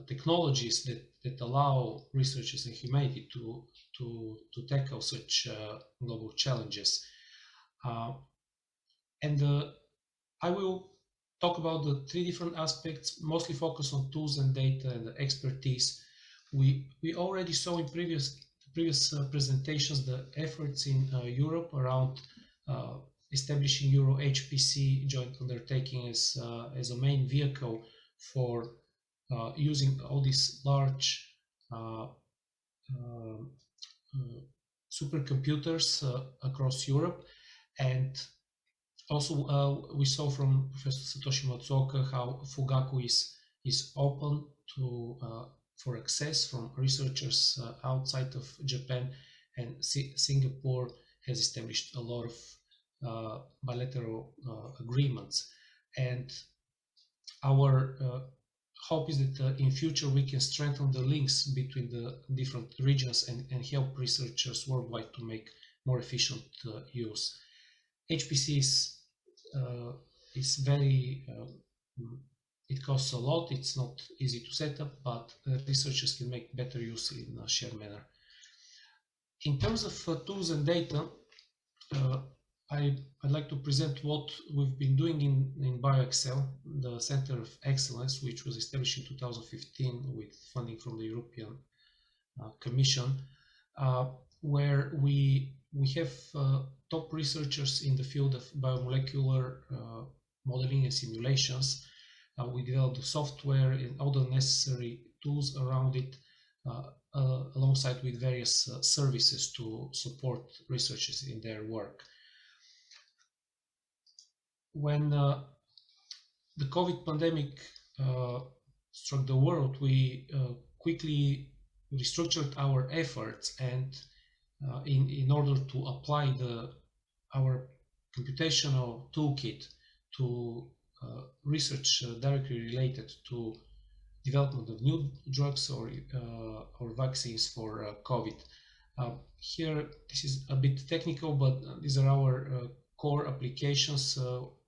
technologies that allow researchers and humanity to tackle such global challenges. And I will talk about the three different aspects, mostly focus on tools and data and the expertise. We already saw in previous presentations the efforts in Europe around establishing EuroHPC joint undertaking as a main vehicle for using all these large supercomputers across Europe. And also we saw from Professor Satoshi Matsuoka how Fugaku is open to for access from researchers outside of Japan, and Singapore has established a lot of bilateral agreements. And our hope is that in future we can strengthen the links between the different regions and help researchers worldwide to make more efficient use. HPC is very, it costs a lot, it's not easy to set up, but researchers can make better use in a shared manner. In terms of tools and data, I'd like to present what we've been doing in BioExcel, the Center of Excellence, which was established in 2015 with funding from the European Commission, where we have top researchers in the field of biomolecular modeling and simulations. We developed the software and all the necessary tools around it, alongside with various services to support researchers in their work. When the COVID pandemic struck the world, we quickly restructured our efforts, and in order to apply our computational toolkit to research directly related to development of new drugs or vaccines for COVID. Here, this is a bit technical, but these are our core applications.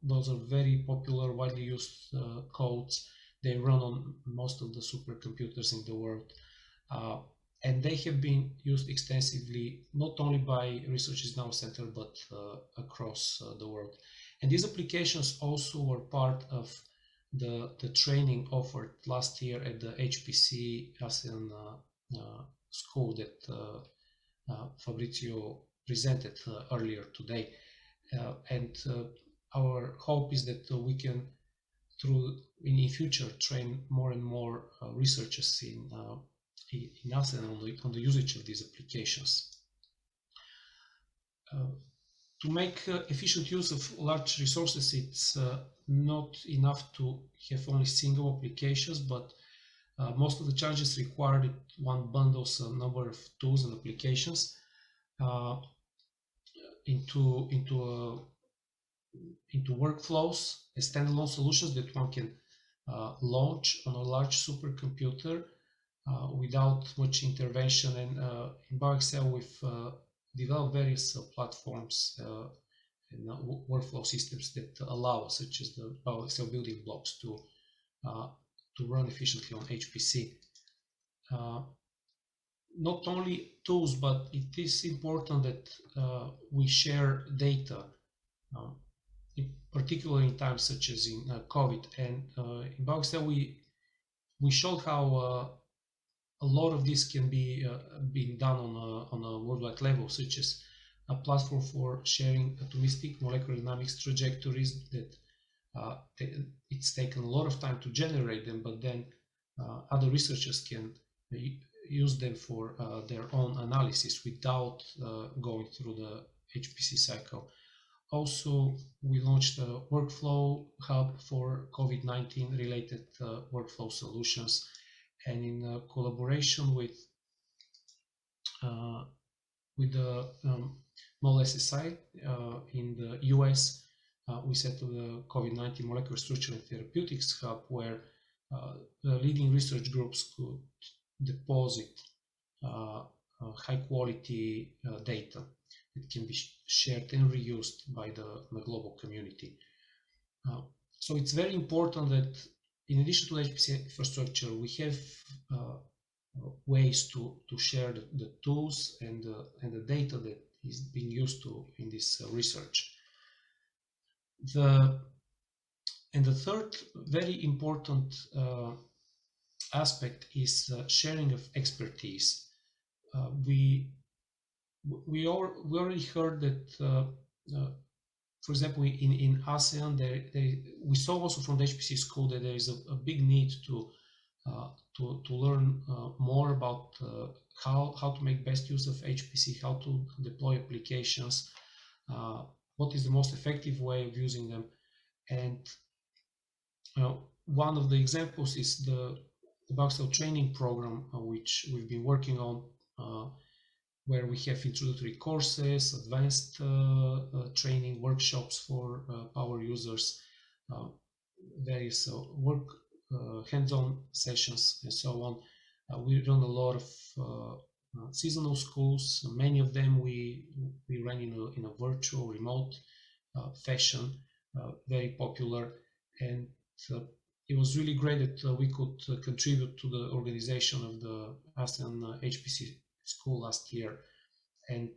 Those are very popular, widely used codes. They run on most of the supercomputers in the world. And they have been used extensively, not only by researchers in our center, but across the world. And these applications also were part of the training offered last year at the Hpc ASEAN school that Fabrizio presented earlier today. And our hope is that we can, in future, train more and more researchers in ASEAN on the usage of these applications. To make efficient use of large resources, it's not enough to have only single applications, but most of the challenges require that one bundles a number of tools and applications into workflows as standalone solutions that one can launch on a large supercomputer without much intervention. And in BioExcel, we've developed various platforms and workflow systems that allow, such as the BioExcel building blocks, to run efficiently on HPC. Not only tools, but it is important that we share data, in particular in times such as in COVID. And in BioExcel, we showed how a lot of this can be being done on a worldwide level, such as a platform for sharing atomistic molecular dynamics trajectories that it's taken a lot of time to generate them, but then other researchers can use them for their own analysis without going through the HPC cycle. Also, we launched a workflow hub for COVID-19 related workflow solutions, and in collaboration with the MOL SSI in the US, we set up the COVID-19 Molecular Structure and Therapeutics Hub, where the leading research groups could deposit high quality data that can be shared and reused by the global community. So it's very important that in addition to the HPC infrastructure, we have ways to share the tools and the data that is being used in this research. The third very important aspect is sharing of expertise. We already heard that, for example, in ASEAN, we saw also from the HPC school that there is a big need to learn more about how to make best use of HPC, how to deploy applications, what is the most effective way of using them. And one of the examples is the Baxter training program, which we've been working on, where we have introductory courses, advanced training workshops for power users, various work hands-on sessions, and so on. We run a lot of seasonal schools. Many of them we ran in a virtual, remote fashion, very popular, and it was really great that we could contribute to the organization of the ASEAN HPC school last year, and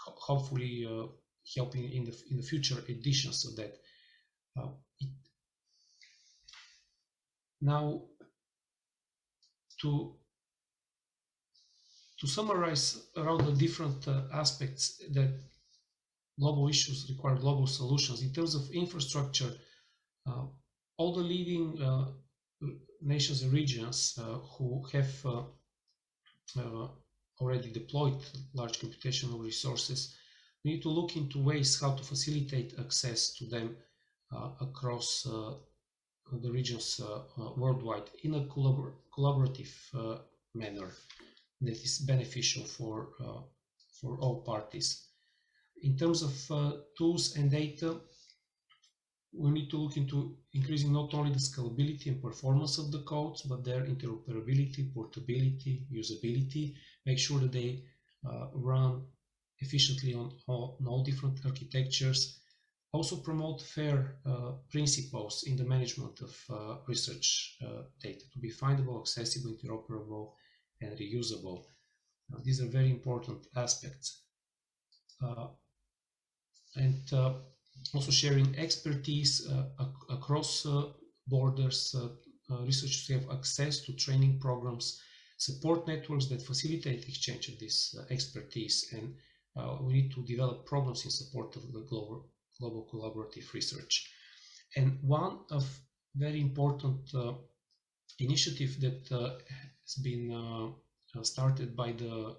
hopefully helping in the future editions of that. Now, to summarize around the different aspects that global issues require global solutions, in terms of infrastructure, all the leading nations and regions who have already deployed large computational resources need to look into ways how to facilitate access to them across the regions worldwide in a collaborative manner that is beneficial for all parties. In terms of tools and data, we need to look into increasing not only the scalability and performance of the codes, but their interoperability, portability, usability, make sure that they run efficiently on all different architectures. Also promote fair principles in the management of research data to be findable, accessible, interoperable, and reusable. These are very important aspects. And also sharing expertise across borders. Researchers have access to training programs, support networks that facilitate exchange of this expertise, and we need to develop programs in support of the global collaborative research. And one of very important initiative that has been started by the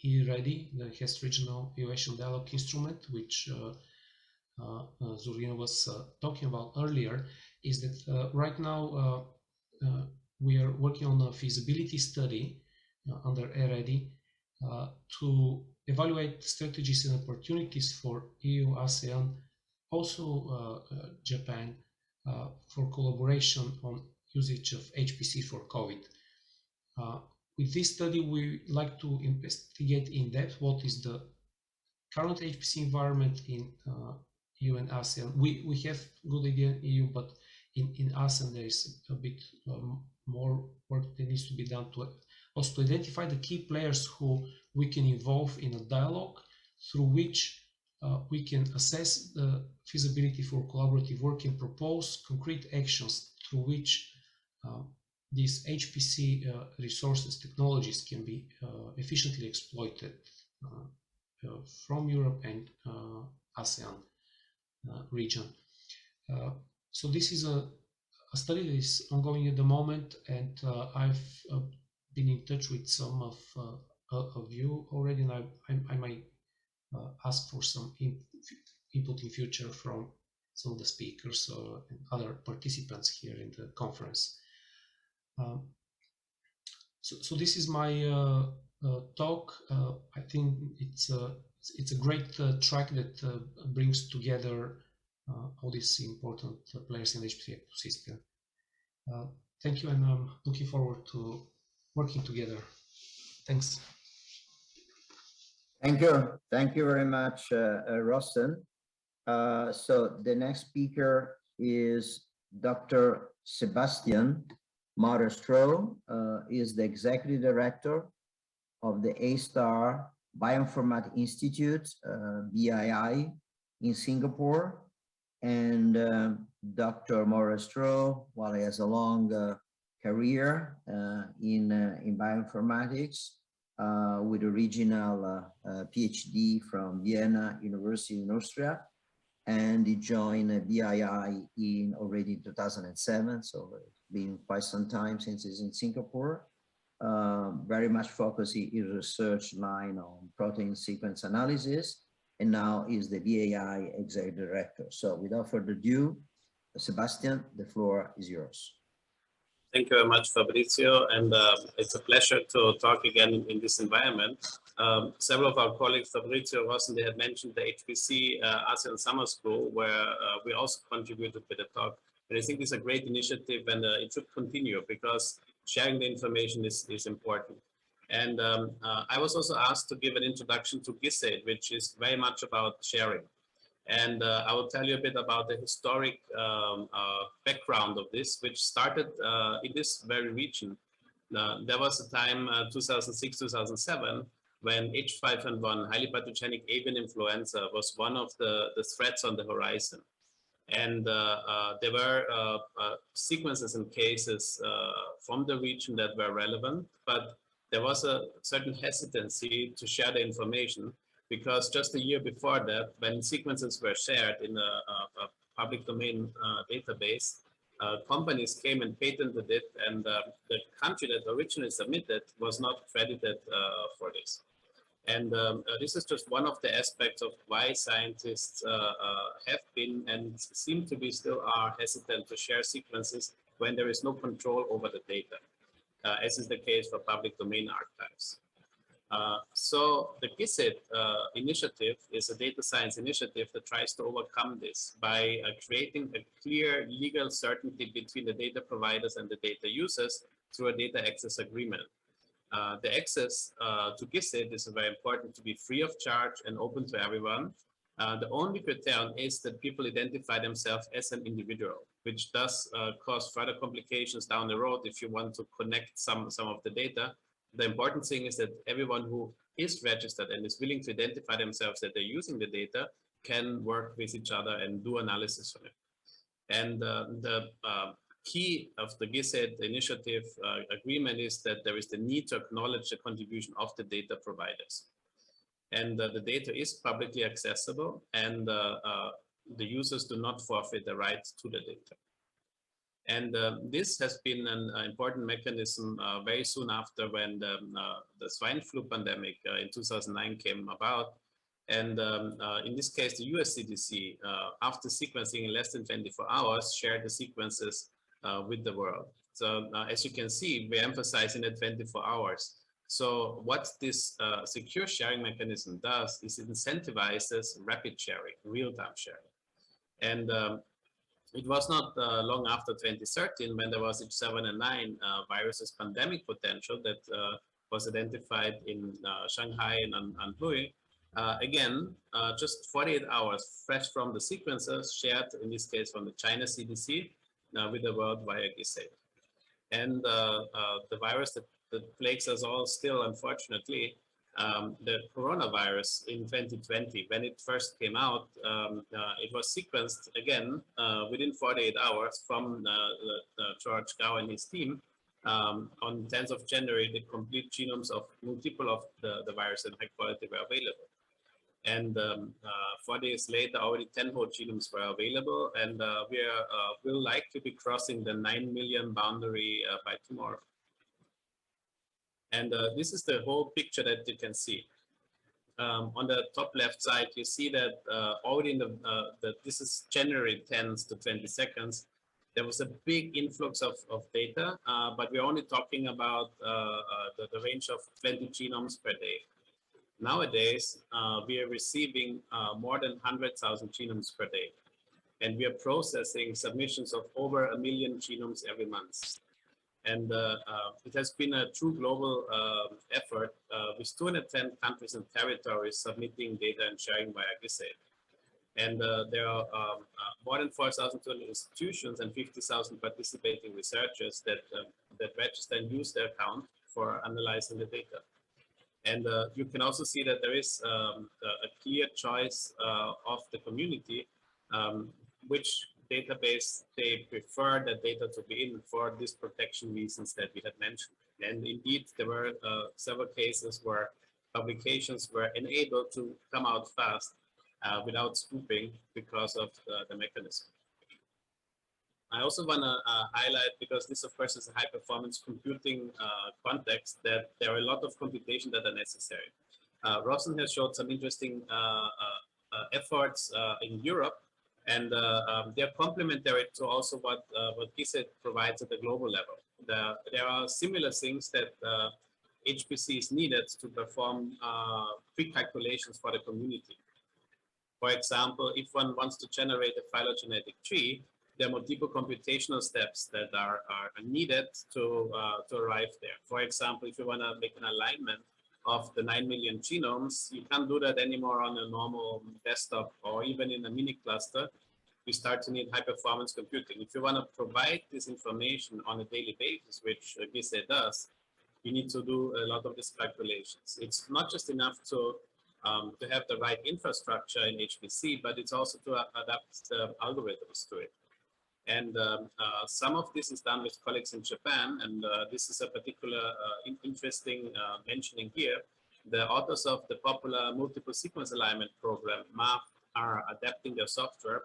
E-Ready, the HEST Regional Evaluation Dialogue Instrument, which Zurina was talking about earlier, is that right now we are working on a feasibility study under E-Ready to evaluate strategies and opportunities for EU, ASEAN, also Japan, for collaboration on usage of HPC for COVID. With this study, we like to investigate in depth what is the current HPC environment in EU and ASEAN. We have good idea in EU, but in ASEAN there is a bit more work that needs to be done to also to identify the key players who we can involve in a dialogue through which we can assess the feasibility for collaborative work and propose concrete actions through which these HPC resources, technologies can be efficiently exploited from Europe and ASEAN region. So this is a study that is ongoing at the moment, and I've been in touch with some of you already, and I might ask for some input in future from some of the speakers and other participants here in the conference. So this is my talk. I think it's a great track that brings together all these important players in the HPC ecosystem. Thank you, and I'm looking forward to working together. Thanks. Thank you very much, Rossen. So the next speaker is Dr. Sebastian Maurer-Stroh, is the Executive Director of the A-Star Bioinformatics Institute, BII, in Singapore. And Dr. Maurer-Stroh, while he has a long career in bioinformatics, with original PhD from Vienna University in Austria, and he joined BII already in 2007, so it's been quite some time since he's in Singapore. Very much focusing his research line on protein sequence analysis, and now is the BII Executive Director. So without further ado, Sebastian, the floor is yours. Thank you very much, Fabrizio, and it's a pleasure to talk again in this environment. Several of our colleagues, Fabrizio, Rossen, they had mentioned the HPC ASEAN Summer School, where we also contributed with a talk. And I think it's a great initiative, and it should continue because sharing the information is important. And I was also asked to give an introduction to GISAID, which is very much about sharing. And I will tell you a bit about the historic background of this, which started in this very region. There was a time, 2006, 2007, when H5N1, highly pathogenic avian influenza, was one of the threats on the horizon. And there were sequences and cases from the region that were relevant, but there was a certain hesitancy to share the information, because just a year before that, when sequences were shared in a public domain database, companies came and patented it, and the country that originally submitted was not credited for this. And this is just one of the aspects of why scientists have been and seem to be still are hesitant to share sequences when there is no control over the data, as is the case for public domain archives. So the GISAID initiative is a data science initiative that tries to overcome this by creating a clear legal certainty between the data providers and the data users through a data access agreement. The access to GISAID is very important to be free of charge and open to everyone. The only criterion is that people identify themselves as an individual, which does cause further complications down the road if you want to connect some of the data. The important thing is that everyone who is registered and is willing to identify themselves that they're using the data can work with each other and do analysis on it. And the key of the GISAID initiative agreement is that there is the need to acknowledge the contribution of the data providers. And the data is publicly accessible, and the users do not forfeit the right to the data. And this has been an important mechanism very soon after when the swine flu pandemic in 2009 came about. And in this case, the US CDC, after sequencing in less than 24 hours, shared the sequences with the world. So as you can see, we emphasize in the 24 hours. So what this secure sharing mechanism does is it incentivizes rapid sharing, real-time sharing. And it was not long after 2013 when there was H7N9 viruses pandemic potential that was identified in Shanghai and Anhui. Again, just 48 hours fresh from the sequences shared, in this case from the China CDC, with the world via GISAID. And the virus that plagues us all still, unfortunately, the coronavirus in 2020, when it first came out, it was sequenced again within 48 hours from George Gao and his team. On 10th of January, the complete genomes of multiple of the virus and high quality were available. And 4 days later, already 10 whole genomes were available, and we will likely be crossing the 9 million boundary by tomorrow. And this is the whole picture that you can see. On the top left side, you see that already in this is January 10th to 22nd, there was a big influx of data, but we're only talking about the range of 20 genomes per day. Nowadays, we are receiving more than 100,000 genomes per day, and we are processing submissions of over 1 million genomes every month. And it has been a true global effort with 210 countries and territories submitting data and sharing via GISAID. And there are more than 4,200 institutions and 50,000 participating researchers that register and use their account for analyzing the data. And you can also see that there is a clear choice of the community which database they prefer the data to be in for these protection reasons that we had mentioned. And indeed, there were several cases where publications were enabled to come out fast without scooping because of the mechanism. I also want to highlight, because this of course is a high performance computing context, that there are a lot of computation that are necessary. Rosen has showed some interesting efforts in Europe, and they're complementary to also what GISAID provides at the global level. There are similar things that HPC is needed to perform pre-calculations for the community. For example, if one wants to generate a phylogenetic tree, there are multiple computational steps that are needed to arrive there. For example, if you want to make an alignment of the 9 million genomes, you can't do that anymore on a normal desktop or even in a mini cluster. You start to need high performance computing. If you want to provide this information on a daily basis, which GISAID does, you need to do a lot of these calculations. It's not just enough to have the right infrastructure in HPC, but it's also to adapt the algorithms to it. And some of this is done with colleagues in Japan, and this is a particular interesting mentioning here. The authors of the popular multiple sequence alignment program, MAP, are adapting their software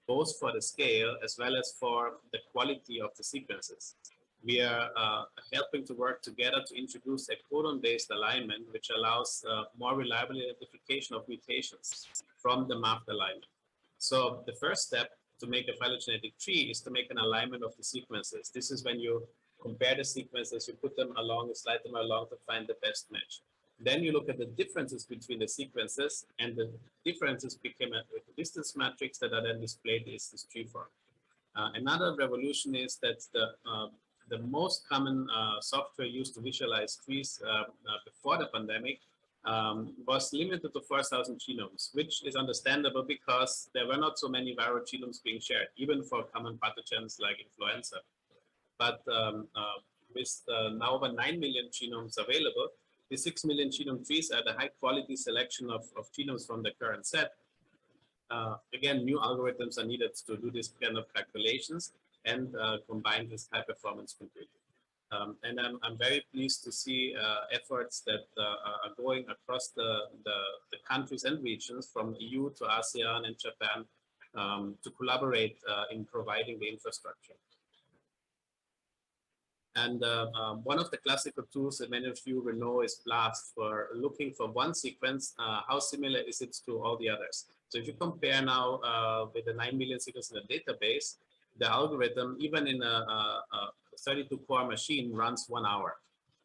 both for the scale as well as for the quality of the sequences. We are helping to work together to introduce a codon-based alignment, which allows more reliable identification of mutations from the mapped alignment. So the first step to make a phylogenetic tree is to make an alignment of the sequences. This is when you compare the sequences, you put them along, you slide them along to find the best match. Then you look at the differences between the sequences, and the differences became a distance matrix that are then displayed as this tree form. Another revolution is that the most common software used to visualize trees before the pandemic was limited to 4,000 genomes, which is understandable because there were not so many viral genomes being shared, even for common pathogens like influenza. But with now over 9 million genomes available, the 6 million genome trees are the high quality selection of genomes from the current set. Again, new algorithms are needed to do this kind of calculations and combine with high performance computing. And I'm very pleased to see efforts that are going across the countries and regions from EU to ASEAN and Japan to collaborate in providing the infrastructure. And one of the classical tools that many of you will know is BLAST, for looking for one sequence, how similar is it to all the others. So if you compare now with the 9 million sequences in the database, the algorithm, even in a 32-core machine, runs 1 hour.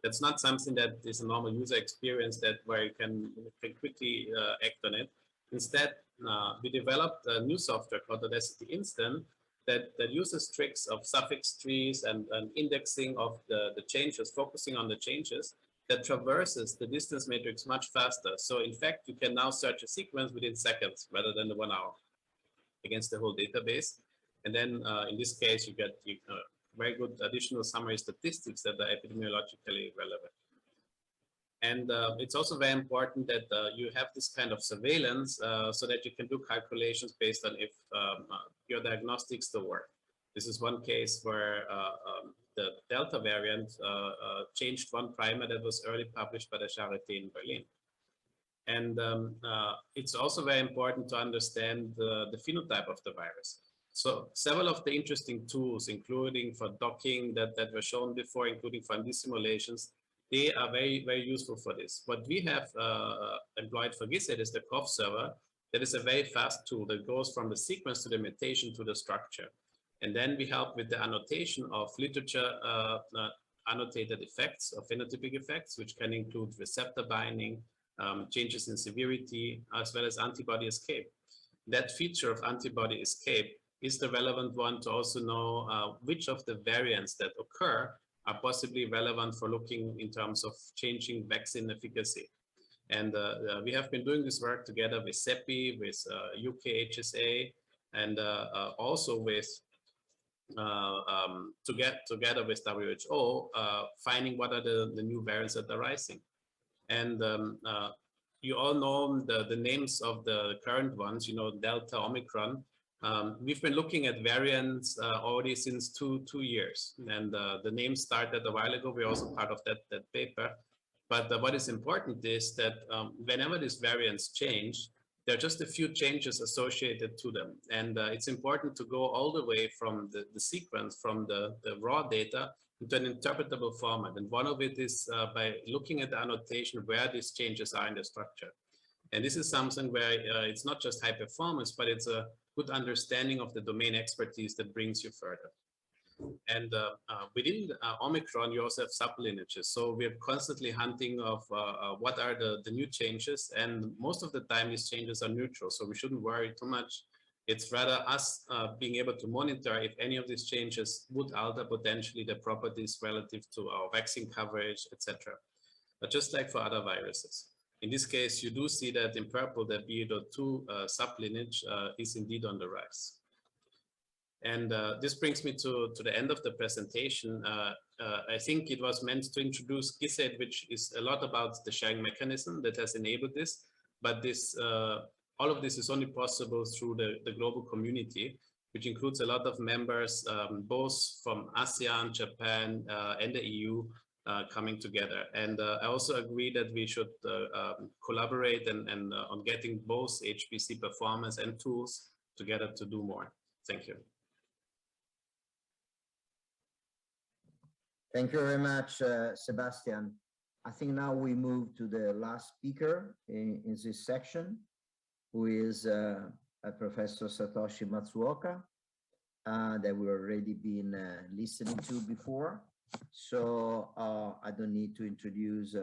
That's not something that is a normal user experience where you can quickly act on it. Instead, we developed a new software called Audacity Instant that uses tricks of suffix trees and indexing of the changes, focusing on the changes, that traverses the distance matrix much faster. So in fact, you can now search a sequence within seconds rather than the 1 hour against the whole database. And then in this case, you get very good additional summary statistics that are epidemiologically relevant. And it's also very important that you have this kind of surveillance so that you can do calculations based on if your diagnostics still work. This is one case where the Delta variant changed one primer that was early published by the Charité in Berlin. And it's also very important to understand the phenotype of the virus. So several of the interesting tools, including for docking that were shown before, including for simulations, they are very, very useful for this. What we have employed for GISET is the Prof server. That is a very fast tool that goes from the sequence to the mutation to the structure. And then we help with the annotation of literature annotated effects or phenotypic effects, which can include receptor binding, changes in severity, as well as antibody escape. That feature of antibody escape is the relevant one to also know which of the variants that occur are possibly relevant for looking in terms of changing vaccine efficacy. And we have been doing this work together with CEPI, with UK HSA, and also with together with WHO, finding what are the new variants that are rising. And you all know the names of the current ones, you know, Delta, Omicron. We've been looking at variants already since two years, and the names started a while ago. We're also part of that paper. But what is important is that whenever these variants change, there are just a few changes associated to them. And it's important to go all the way from the sequence, from the raw data into an interpretable format. And one of it is by looking at the annotation where these changes are in the structure. And this is something where it's not just high performance, but it's a good understanding of the domain expertise that brings you further. And within Omicron, you also have sublineages. So we're constantly hunting of what are the new changes. And most of the time, these changes are neutral. So we shouldn't worry too much. It's rather us being able to monitor if any of these changes would alter potentially the properties relative to our vaccine coverage, etc. But just like for other viruses. In this case, you do see that in purple, the BA.2 sublineage is indeed on the rise. And this brings me to the end of the presentation. I think it was meant to introduce GISET, which is a lot about the sharing mechanism that has enabled this. But this, all of this is only possible through the global community, which includes a lot of members, both from ASEAN, Japan, and the EU, coming together. And I also agree that we should collaborate and on getting both HPC performance and tools together to do more. Thank you. Thank you very much, Sebastian. I think now we move to the last speaker in this section, who is Professor Satoshi Matsuoka, that we've already been listening to before. So I don't need to introduce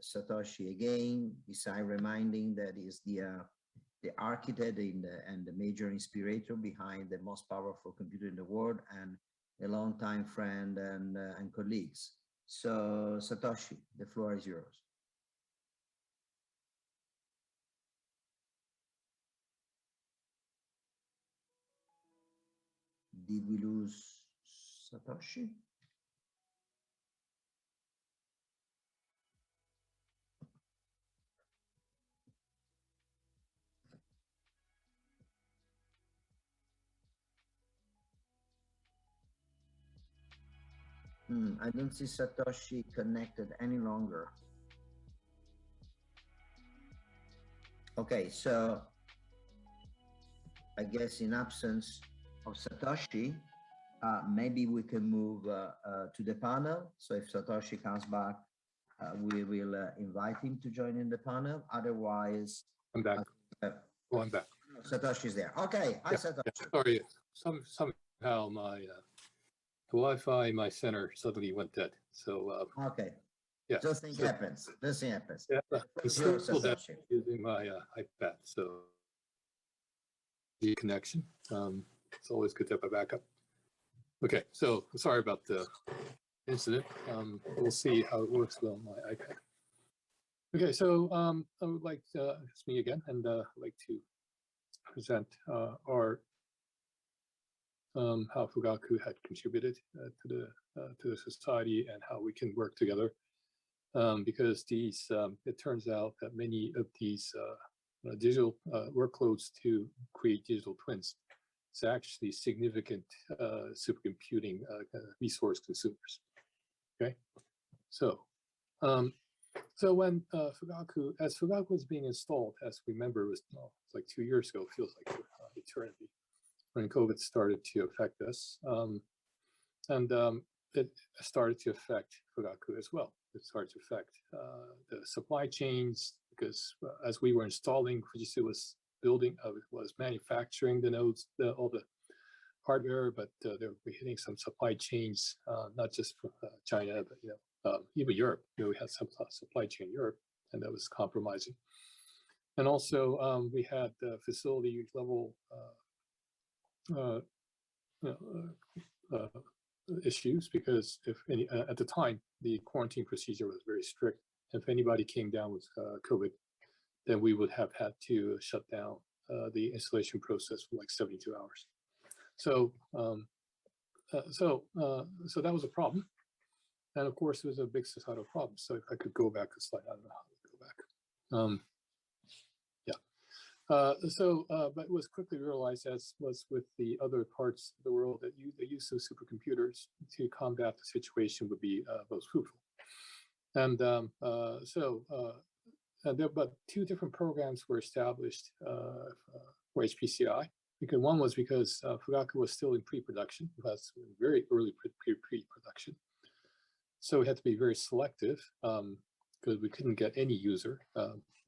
Satoshi again, besides reminding that he's the architect and the major inspirator behind the most powerful computer in the world, and a longtime friend and colleagues. So Satoshi, the floor is yours. Did we lose Satoshi? I don't see Satoshi connected any longer. Okay, so I guess in absence of Satoshi, maybe we can move to the panel. So if Satoshi comes back, we will invite him to join in the panel. Otherwise, I'm back. I'm back. Satoshi's there. Okay, hi Satoshi. Yeah, sorry, somehow my Wi-Fi in my center suddenly went dead. So okay, yeah, this thing happens. This thing happens. Yeah, I'm still Satoshi. using my iPad, so the connection. It's always good to have a backup. Okay, so sorry about the incident. We'll see how it works on my iPad. Okay, so I would like to, it's me again, and I'd like to present our how Fugaku had contributed to the society and how we can work together, because these it turns out that many of these digital workloads to create digital twins is actually significant supercomputing resource consumers. Okay, so so when Fugaku, as Fugaku was being installed, as we remember, it was it's like 2 years ago, feels like eternity, when COVID started to affect us. it started to affect Fugaku as well. It started to affect the supply chains because as we were installing, Fujitsu was manufacturing the nodes, all the hardware, but they were hitting some supply chains, not just from China, but even Europe. We had some supply chain in Europe, and that was compromising. And also we had facility level issues because if any at the time the quarantine procedure was very strict. If anybody came down with COVID, then we would have had to shut down the installation process for like 72 hours. So so that was a problem, and of course it was a big societal problem. So if I could go back a slide, I don't know how to go back. But it was quickly realized, as was with the other parts of the world, that the use of supercomputers to combat the situation would be most fruitful. And but two different programs were established for HPCI. Because one was because Fugaku was still in pre-production, that's very early pre-production. So we had to be very selective because we couldn't get any user.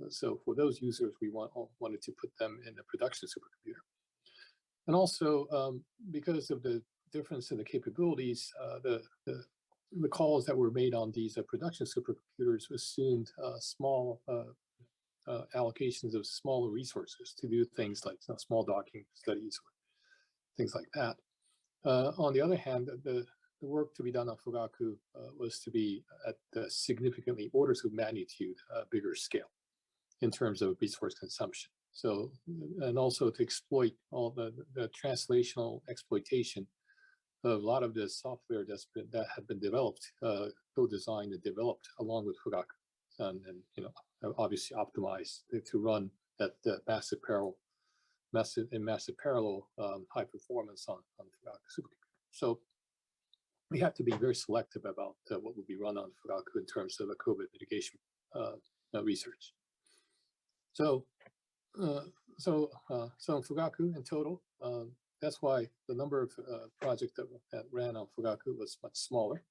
So for those users, we wanted to put them in a production supercomputer. And also because of the difference in the capabilities, the calls that were made on these production supercomputers assumed small allocations of smaller resources to do things like small docking studies or things like that. On the other hand, the work to be done on Fugaku was to be at significantly orders of magnitude bigger scale in terms of resource consumption. So, and also to exploit all the translational exploitation of a lot of the software that had been developed, co-designed and developed along with Fugaku, and obviously optimized to run at massive parallel high performance on Fugaku supercomputer. So we have to be very selective about what will be run on Fugaku in terms of the COVID mitigation research. So on Fugaku in total, that's why the number of projects that ran on Fugaku was much smaller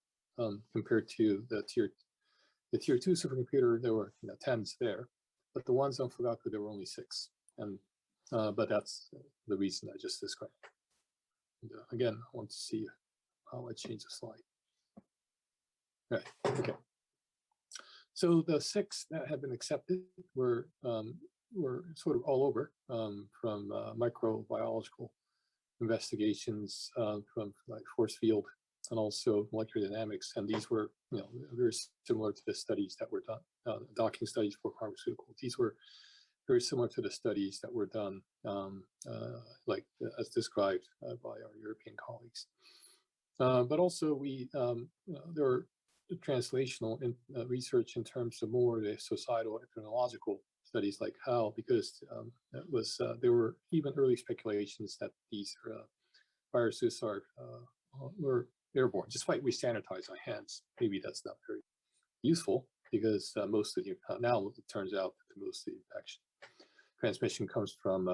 compared to the tier 2 supercomputer. There were tens there, but the ones on Fugaku there were only 6. And but that's the reason I just described. And, again, I want to see how I change the slide. Right. Okay. So the 6 that had been accepted were sort of all over, from microbiological investigations, from like force field, and also molecular dynamics. And these were, very similar to the studies that were done, docking studies for pharmaceuticals. These were very similar to the studies that were done, like as described by our European colleagues. But also there were translational research in terms of more the societal epidemiological studies, like how, because there were even early speculations that these viruses were airborne, despite we sanitize our hands. Maybe that's not very useful because most of the now it turns out that most of the infection transmission comes from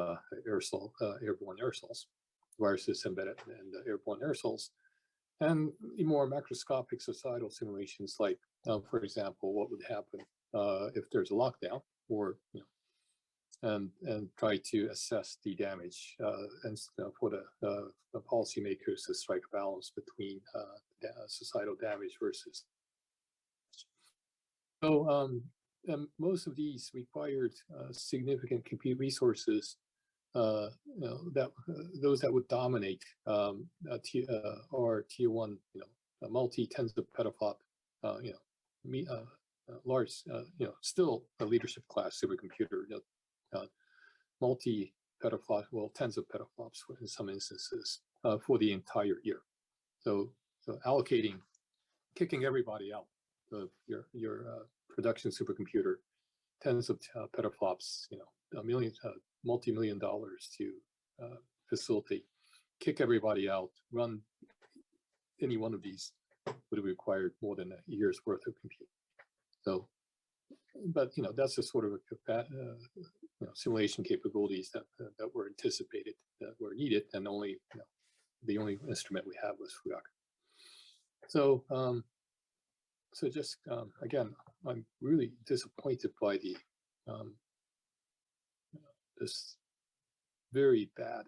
airborne aerosols, viruses embedded in the airborne aerosols. And more macroscopic societal simulations, like, for example, what would happen if there's a lockdown, or and try to assess the damage and for the policymakers to strike a balance between societal damage versus. So most of these required significant compute resources. Those that would dominate are tier 1, multi tens of petaflop, large, still a leadership class supercomputer, multi petaflop, well, tens of petaflops in some instances for the entire year. So kicking everybody out of your production supercomputer, tens of petaflops, multi-million dollars to facilitate, kick everybody out, run any one of these would have required more than a year's worth of compute. So, but that's a sort of simulation capabilities that were anticipated, that were needed, and only the only instrument we have was Fugaku. So, just again, I'm really disappointed by the this very bad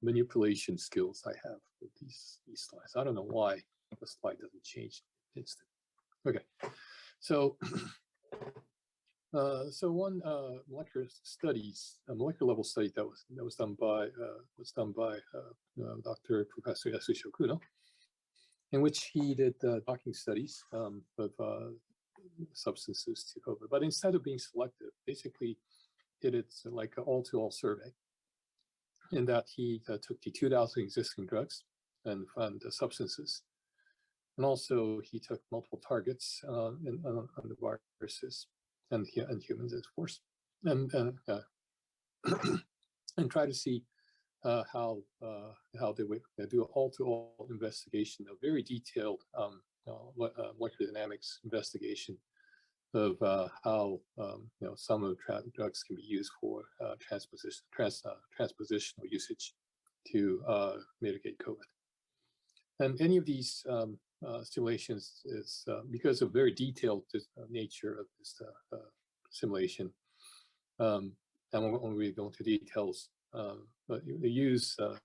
manipulation skills I have with these slides. I don't know why the slide doesn't change instant. Okay, so so one molecular level study that was done by Dr. Professor Yasushi Okuno, in which he did docking studies of substances to COVID. But instead of being selective, basically it's like an all-to-all survey, in that he took the 2,000 existing drugs and found the substances. And also he took multiple targets on the viruses and humans, of course, and and try to see how they would do an all-to-all investigation, a very detailed molecular dynamics investigation of how some of the drugs can be used for transpositional usage to mitigate COVID. And any of these simulations is because of very detailed nature of this simulation. And when we go into details, but they use, of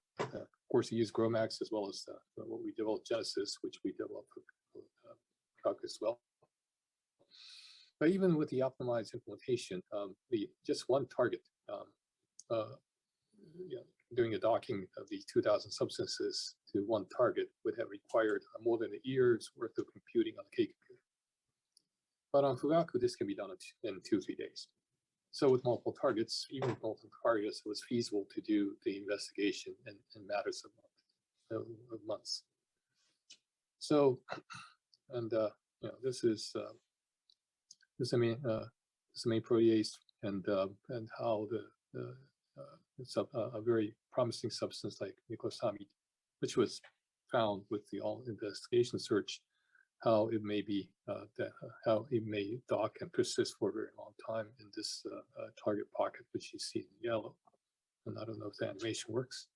course, they use GROMACS as well as what we developed, Genesis, which we developed for Fugaku as well. But even with the optimized implementation, just one target, doing a docking of these 2,000 substances to one target would have required more than a year's worth of computing on the K computer. But on Fugaku, this can be done in 2-3 days. So with multiple targets, even with multiple targets, it was feasible to do the investigation in matters of months. So, and this is the main protease, and how it's a very promising substance like nicosamide, which was found with the all investigation search, how it may be how it may dock and persist for a very long time in this target pocket, which you see in yellow. And I don't know if the animation works,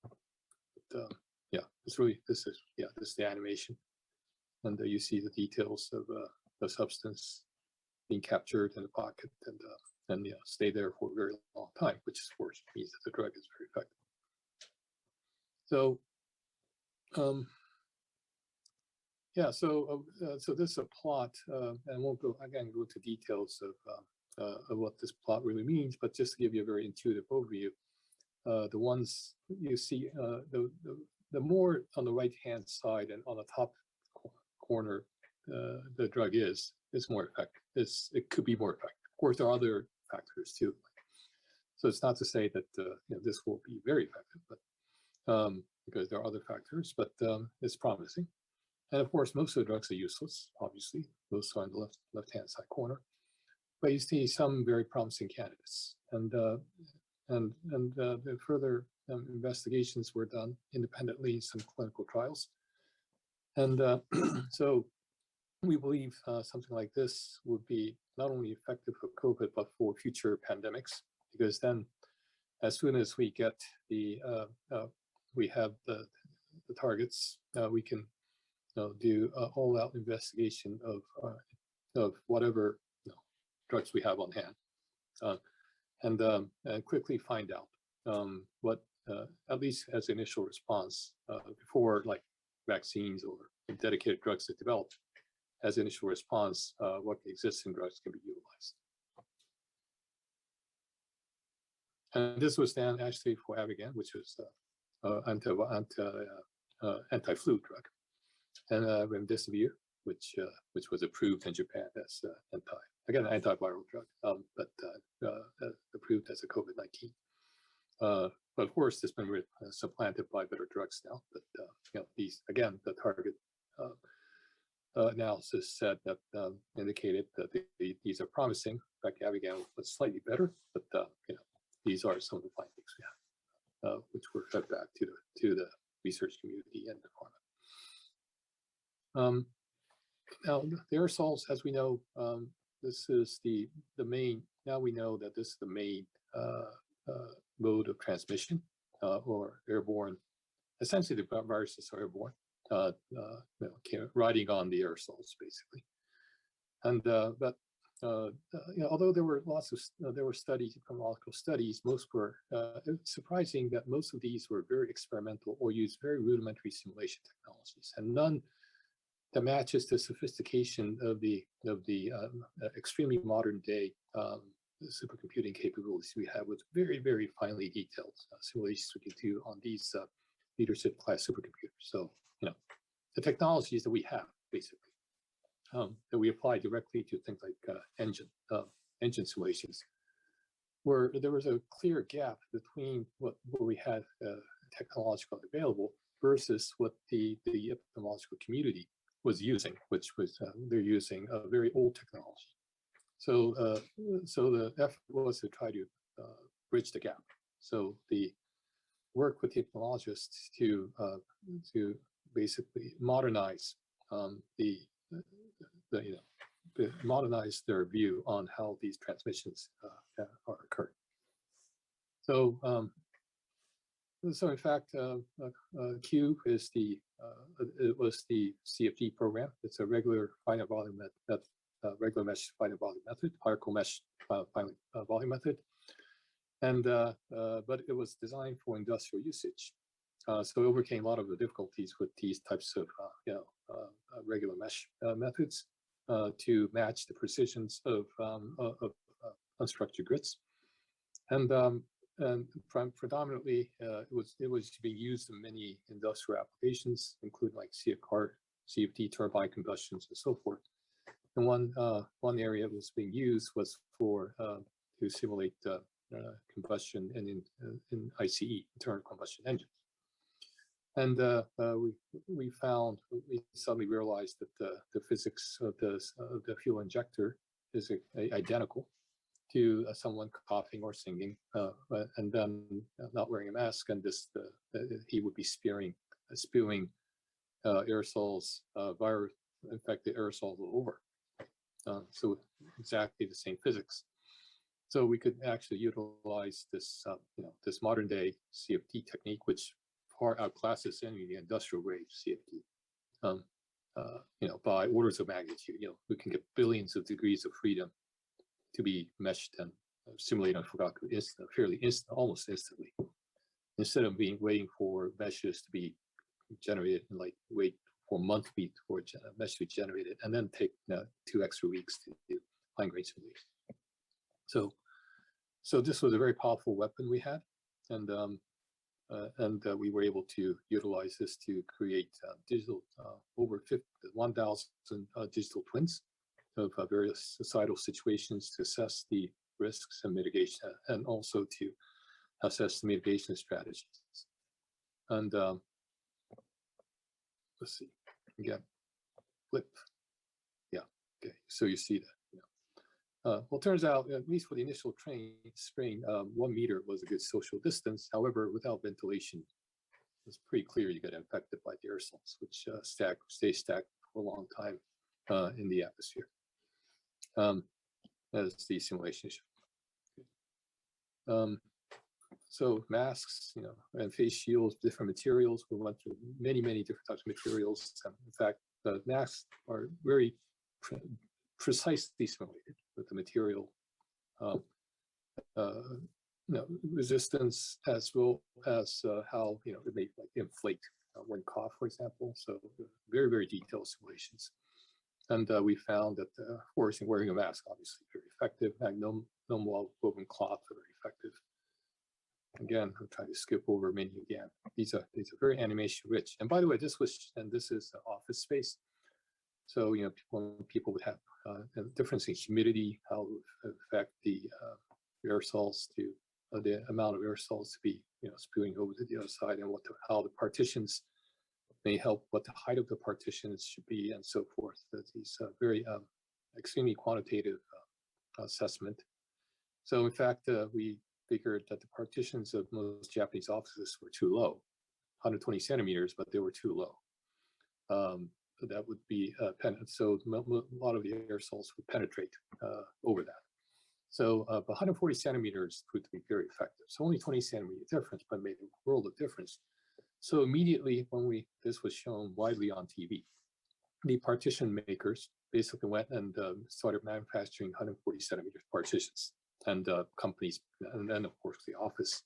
but yeah, this is the animation, and you see the details of the substance being captured in the pocket and stay there for a very long time, which of course means that the drug is very effective. So yeah, so this is a plot, and I won't go into details of what this plot really means, but just to give you a very intuitive overview, the ones you see, the more on the right-hand side and on the top corner the drug is more effective. It could be more effective. Of course, there are other factors too. So it's not to say that this will be very effective, but because there are other factors, but it's promising. And of course, most of the drugs are useless, obviously. Those are on the left-hand side corner. But you see some very promising candidates. And the further investigations were done independently in some clinical trials. And so we believe something like this would be not only effective for COVID, but for future pandemics, because then as soon as we get we have the targets, we can do all-out investigation of whatever drugs we have on hand, and quickly find out what, at least as initial response, before like vaccines or dedicated drugs are developed, as initial response, what existing drugs can be utilized. And this was then actually for Avigan, which was anti-flu drug, and remdesivir, which was approved in Japan as antiviral drug, but approved as a COVID-19. But of course, it's been supplanted by better drugs now. But these, again, the target analysis said that indicated that these are promising. In fact, Avigan was slightly better, but these are some of the findings we have, which were fed back to the research community and the pharma. Now, the aerosols, as we know, this is the main. Now we know that this is the main mode of transmission, or airborne. Essentially, the viruses are airborne. riding on the aerosols basically. And although there were lots of studies, epidemiological studies, most were it's surprising that most of these were very experimental or used very rudimentary simulation technologies, and none that matches the sophistication of the extremely modern day supercomputing capabilities we have with very, very finely detailed simulations we can do on these leadership class supercomputers. So, the technologies that we have basically that we apply directly to things like engine simulations, where there was a clear gap between what we had technologically available versus what the epidemiological community was using, which was they're using a very old technology. So the effort was to try to bridge the gap. So the work with the epidemiologists to basically modernize modernize their view on how these transmissions are occurring. So so in fact, Q is it was the CFD program. It's a regular finite volume regular mesh finite volume method, hierarchical mesh finite volume method, and but it was designed for industrial usage. So it overcame a lot of the difficulties with these types of regular mesh methods to match the precisions of unstructured grids, and predominantly it was being used in many industrial applications, including like CFD turbine combustions and so forth. And one area it was being used was for to simulate combustion in ICE, internal combustion engines. And we suddenly realized that the physics of the fuel injector is identical to someone coughing or singing, and then not wearing a mask, and he would be spewing aerosols, virus-infected aerosols all over. So exactly the same physics. So we could actually utilize this, this modern day CFD technique, which far outclasses any of the industrial grade CFD, by orders of magnitude. We can get billions of degrees of freedom to be meshed and simulated on Fugaku almost instantly, instead of waiting for meshes to be generated and wait for a month for a mesh to be generated and then take 2 extra weeks to do fine grained simulation. So this was a very powerful weapon we had, and we were able to utilize this to create digital over 1,000 digital twins of various societal situations to assess the risks and mitigation, and also to assess the mitigation strategies. And let's see, again, flip. Yeah, okay, so you see that. Well, it turns out, at least for the initial strain, 1 meter was a good social distance. However, without ventilation, it's pretty clear you get infected by the aerosols, which stay stacked for a long time in the atmosphere, as the simulation showed. So masks, and face shields, different materials. We went through many different types of materials. In fact, the masks are very precisely simulated with the material resistance, as well as how it may inflate when cough, for example. So very detailed simulations, and we found that of course, wearing a mask obviously very effective. Non-woven cloth are very effective. Again, I'm trying to skip over many again. These are very animation rich. And by the way, this is office space. So people would have a difference in humidity, how it would affect the aerosols to the amount of aerosols to be spewing over to the other side, and how the partitions may help, what the height of the partitions should be, and so forth. These very extremely quantitative assessment. So in fact, we figured that the partitions of most Japanese offices were too low, 120 centimeters, but they were too low. That would be so a lot of the aerosols would penetrate over that. So 140 centimeters proved to be very effective. So only 20 centimeter difference, but made a world of difference So immediately when this was shown widely on TV, the partition makers basically went and started manufacturing 140 centimeter partitions, and companies, and then of course the offices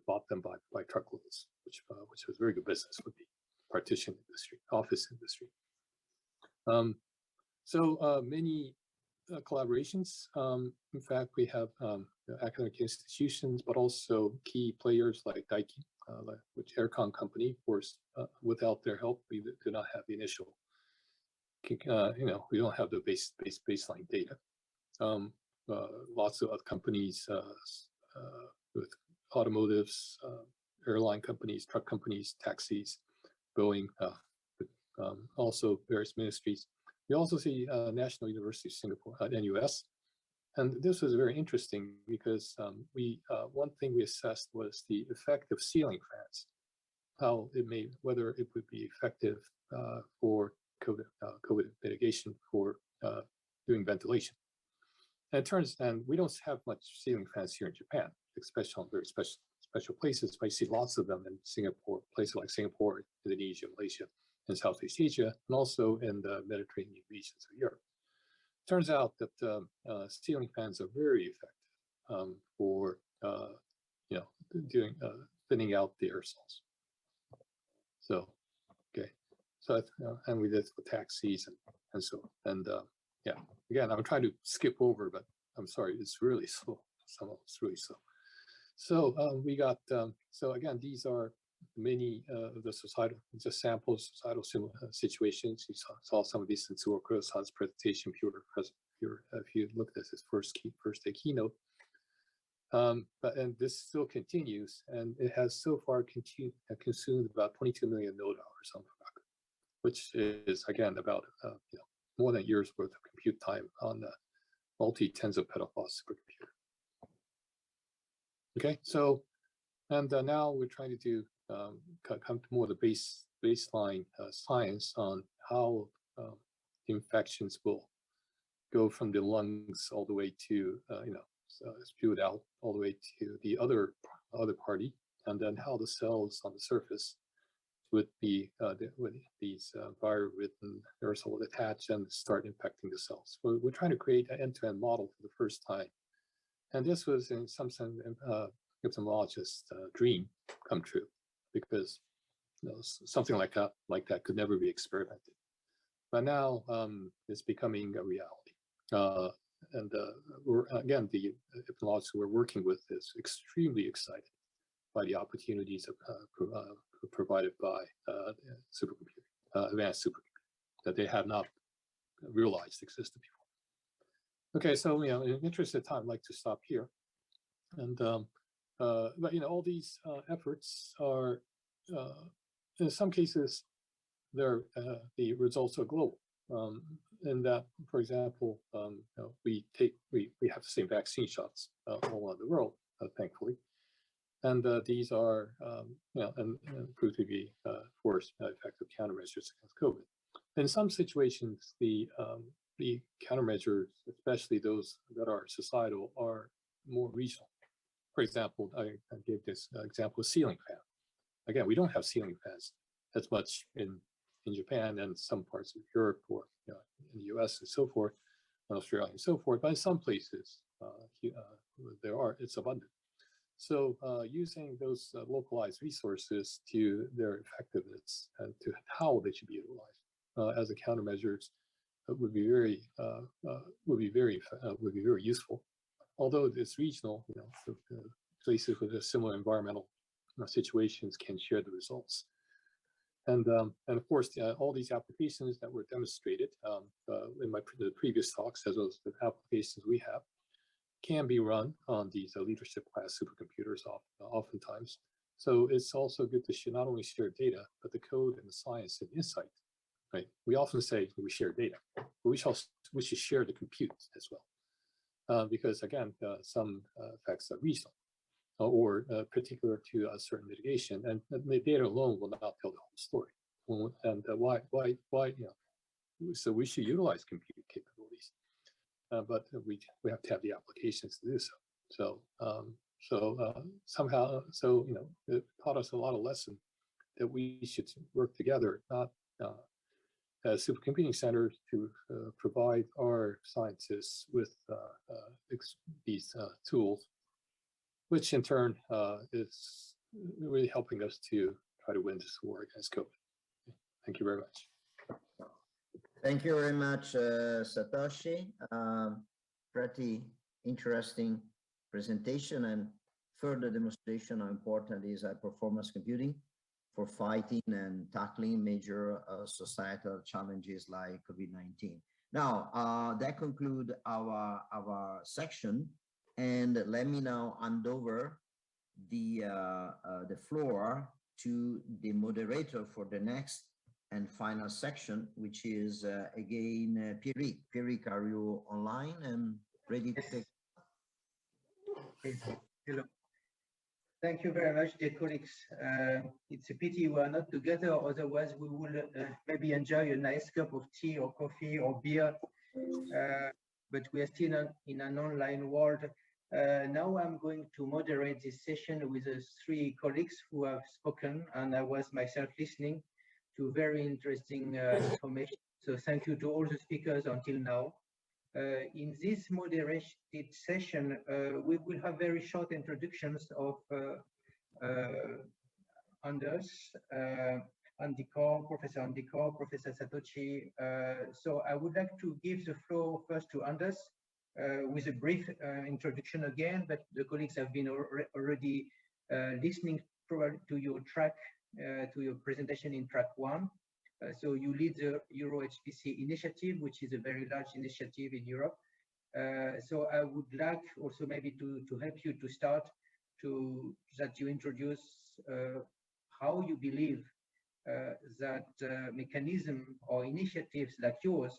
bought them by truckloads, which was very good business with the partition industry, office industry. So many collaborations. In fact, we have academic institutions, but also key players like RIKEN, which ERCON company. Of course, without their help, we do not have the initial. We don't have the baseline data. Lots of other companies with automotives, airline companies, truck companies, taxis, Boeing, also various ministries. We also see National University of Singapore, NUS, and this was very interesting because one thing we assessed was the effect of ceiling fans, whether it would be effective for COVID mitigation for doing ventilation. And we don't have much ceiling fans here in Japan, especially on very special places. But I see lots of them in Singapore, places like Singapore, Indonesia, Malaysia, and Southeast Asia, and also in the Mediterranean regions of Europe. Turns out that ceiling fans are very effective for doing thinning out the aerosols. So okay, so and we did this with taxis and so on. And yeah, again, I'm trying to skip over, but I'm sorry, it's really slow. It's really slow. So we got so again, these are many of the societal, just samples, societal situations. You saw some of these in Matsuoka's presentation. If you looked at his first day keynote, and this still continues, and it has so far consumed about 22 million node hours on Fugaku, which is again about more than a year's worth of compute time on the multi-tens of petaflops supercomputer. Okay, so and now we're trying to do come to more of the baseline science on how infections will go from the lungs all the way to spewed out all the way to the other party, and then how the cells on the surface would be with these viral-ridden aerosol attach and start infecting the cells. So we're trying to create an end-to-end model for the first time, and this was in some sense epidemiologist's dream come true, because something like that could never be experimented. But now it's becoming a reality. And again, the epidemiologists we're working with is extremely excited by the opportunities provided by supercomputing, advanced supercomputing, that they have not realized existed before. Okay, so in the interest of time, I'd like to stop here. And but all these efforts are, in some cases, the results are global. In that, for example, we have the same vaccine shots all over the world, thankfully, and these are and proved to be, of course, effective countermeasures against COVID. In some situations, the countermeasures, especially those that are societal, are more regional. For example, I gave this example of ceiling fan. Again, we don't have ceiling fans as much in Japan and some parts of Europe, or in the US and so forth, Australia and so forth, but in some places it's abundant. So using those localized resources to their effectiveness and to how they should be utilized as a countermeasures would be very useful. Although it's regional, places with a similar environmental situations can share the results. And of course, all these applications that were demonstrated in the previous talks, as well as the applications we have, can be run on these leadership class supercomputers oftentimes. So it's also good to not only share data, but the code and the science and insight. Right? We often say we share data, but we should share the compute as well, because again, some effects are regional or particular to a certain mitigation, and the data alone will not tell the whole story. And why so we should utilize compute capabilities, but we have to have the applications to do so. So So somehow, so it taught us a lot of lesson that we should work together, not as supercomputing centers, to provide our scientists with these tools, which in turn is really helping us to try to win this war against COVID. Thank you very much. Thank you very much, Satoshi. Pretty interesting presentation and further demonstration how important is high-performance computing for fighting and tackling major societal challenges like COVID-19. Now, that concludes our section, and let me now hand over the floor to the moderator for the next and final section, which is again Pierrick. Pierrick, are you online and ready to take? Hello. Thank you very much, dear colleagues. It's a pity we are not together, otherwise we will maybe enjoy a nice cup of tea or coffee or beer, but we are still in an online world. Now I'm going to moderate this session with the three colleagues who have spoken, and I was myself listening to very interesting information. So thank you to all the speakers until now. In this moderated session, we will have very short introductions of Anders, Igor, Professor Igor, Professor Satoshi. So I would like to give the floor first to Anders with a brief introduction again, but the colleagues have been already listening probably to your track, to your presentation in track 1. So you lead the EuroHPC initiative, which is a very large initiative in Europe. So I would like also maybe to help you to start that you introduce how you believe that mechanism or initiatives like yours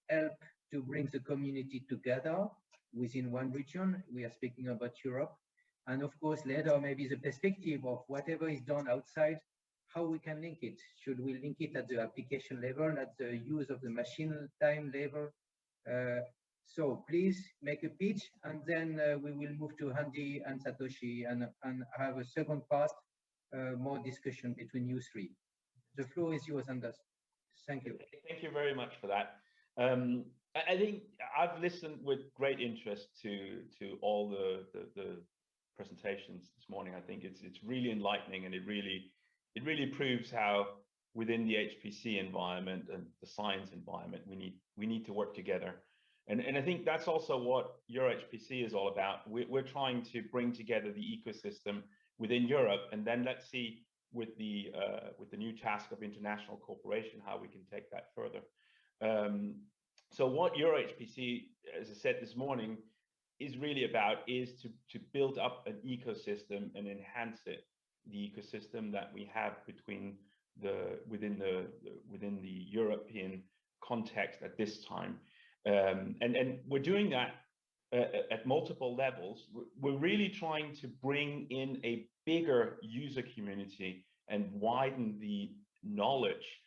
help to bring the community together within one region. We are speaking about Europe. And of course, later maybe the perspective of whatever is done outside, how we can link it. Should we link it at the application level, at the use of the machine time level? So please make a pitch, and then we will move to Andy and Satoshi and have a second part, more discussion between you three. The floor is yours, Anders. Thank you. Thank you very much for that. I think I've listened with great interest to all the presentations this morning. I think it's really enlightening, and it really proves how within the HPC environment and the science environment we need to work together. And I think that's also what EuroHPC is all about. We're trying to bring together the ecosystem within Europe, and then let's see with the new task of international cooperation how we can take that further. So what EuroHPC, as I said this morning, is really about is to build up an ecosystem and enhance it, the ecosystem that we have within the European context at this time. And we're doing that at multiple levels. We're really trying to bring in a bigger user community and widen the knowledge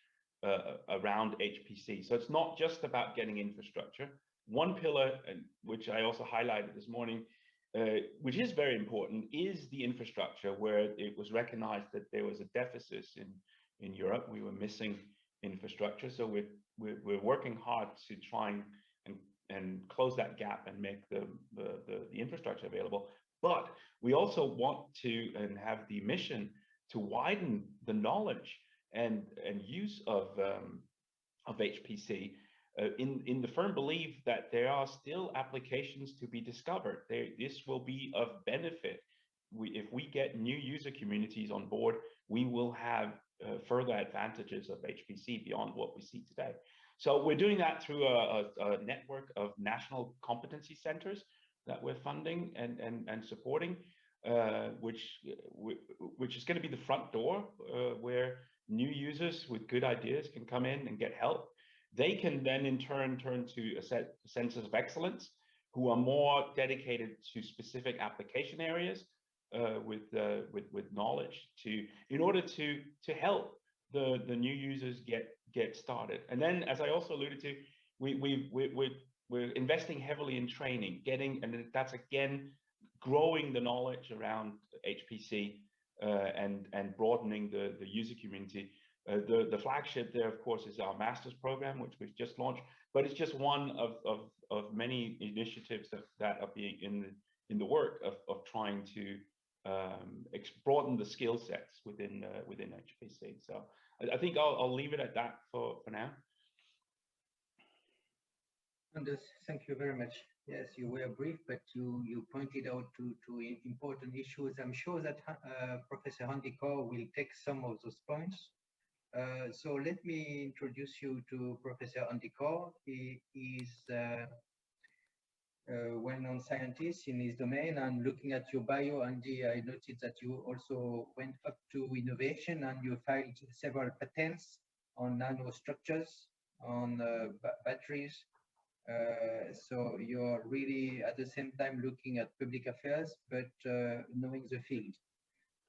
around HPC. So it's not just about getting infrastructure. One pillar, which I also highlighted this morning, which is very important, is the infrastructure, where it was recognized that there was a deficit in Europe. We were missing infrastructure. So we're working hard to try and close that gap and make the infrastructure available. But we also want to and have the mission to widen the knowledge and use of HPC in the firm belief that there are still applications to be discovered. This will be of benefit. If we get new user communities on board, we will have further advantages of HPC beyond what we see today. So we're doing that through a network of national competency centers that we're funding and supporting, which is going to be the front door where new users with good ideas can come in and get help. They can then in turn to a set of centers of excellence who are more dedicated to specific application areas with knowledge in order to help the new users get started. And then, as I also alluded to, we're investing heavily in training, and that's again growing the knowledge around HPC and broadening the user community. The flagship there, of course, is our master's program, which we've just launched, but it's just one of many initiatives that are being in the work of trying to broaden the skill sets within HPC. So I think I'll leave it at that for now. Anders, thank you very much. Yes, you were brief, but you pointed out two important issues. I'm sure that Professor Handikor will take some of those points. So let me introduce you to Professor Handikor. He is a well-known scientist in his domain, and looking at your bio, Andy, I noticed that you also went up to innovation and you filed several patents on nanostructures, on batteries. So you're really at the same time looking at public affairs, but knowing the field.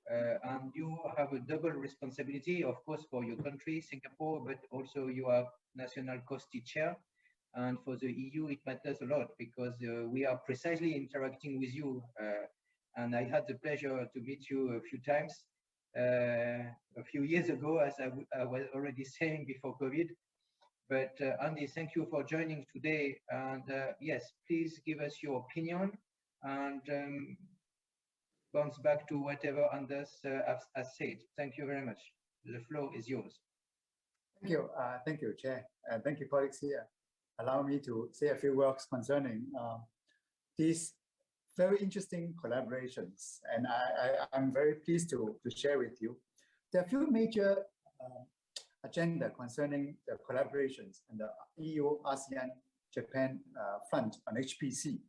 And you have a double responsibility, of course, for your country, Singapore, but also you are National COSTI Chair. And for the EU, it matters a lot because we are precisely interacting with you. And I had the pleasure to meet you a few times, a few years ago, as I was already saying before COVID. But Andy, thank you for joining today. And yes, please give us your opinion and bounce back to whatever Anders has said. Thank you very much. The floor is yours. Thank you, Chair. And thank you, colleagues here. Allow me to say a few words concerning these very interesting collaborations. And I'm very pleased to share with you. There are a few major agenda concerning the collaborations and the EU-ASEAN-Japan front on HPC.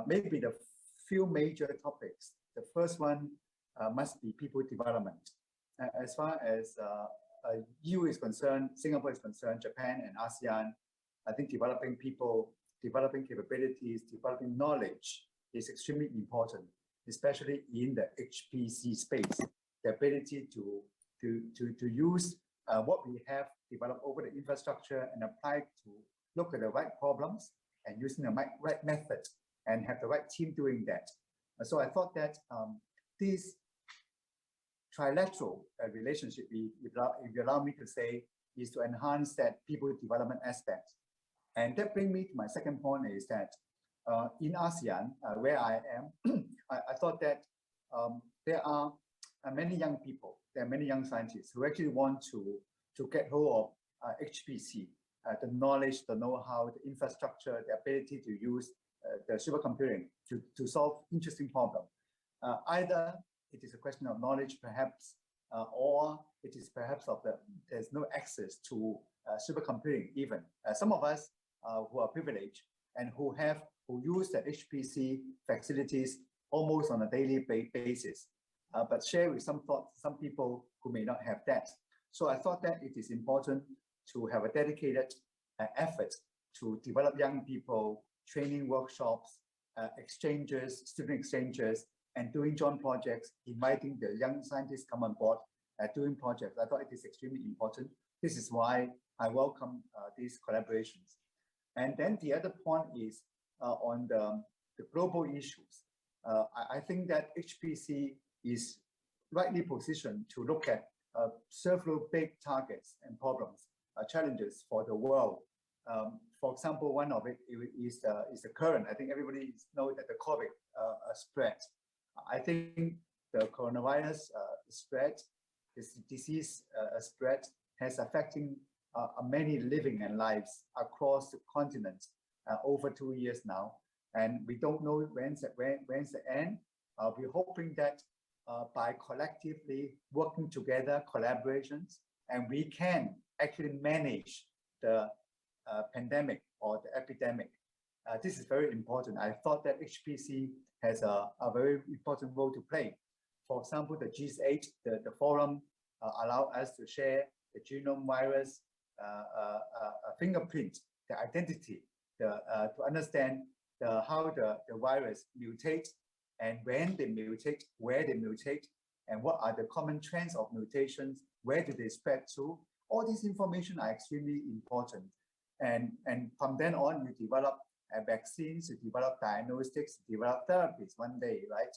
Maybe the few major topics. The first one must be people development. As far as EU is concerned, Singapore is concerned, Japan and ASEAN, I think developing people, developing capabilities, developing knowledge is extremely important, especially in the HPC space. The ability to use what we have developed over the infrastructure and apply to look at the right problems and using the right method and have the right team doing that. So I thought that this trilateral relationship, if you allow me to say, is to enhance that people development aspect. And that brings me to my second point is that in ASEAN, where I am, I thought that there are many young people, there are many young scientists who actually want to get hold of HPC, the knowledge, the know-how, the infrastructure, the ability to use the supercomputing to solve interesting problems. Either it is a question of knowledge, perhaps, or it is perhaps there's no access to supercomputing even. Some of us who are privileged and who use the HPC facilities almost on a daily basis, but share with some people who may not have that. So I thought that it is important to have a dedicated effort to develop young people, training workshops, exchanges, student exchanges, and doing joint projects, inviting the young scientists come on board, doing projects. I thought it is extremely important. This is why I welcome these collaborations. And then the other point is on the global issues. I think that HPC is rightly positioned to look at several big targets and problems, challenges for the world. For example, one of it is the current. I think everybody knows that the COVID spread. I think the coronavirus spread, this disease spread has affecting many living and lives across the continent over 2 years now. And we don't know when's the end. We're hoping that by collectively working together, collaborations, and we can actually manage the pandemic or the epidemic. This is very important. I thought that HPC has a very important role to play. For example, the G8, the forum allow us to share the genome virus fingerprint, the identity, to understand how the virus mutates and when they mutate, where they mutate, and what are the common trends of mutations, where do they spread to. All this information are extremely important. And from then on, we develop vaccines, to develop diagnostics, to develop therapies one day, right?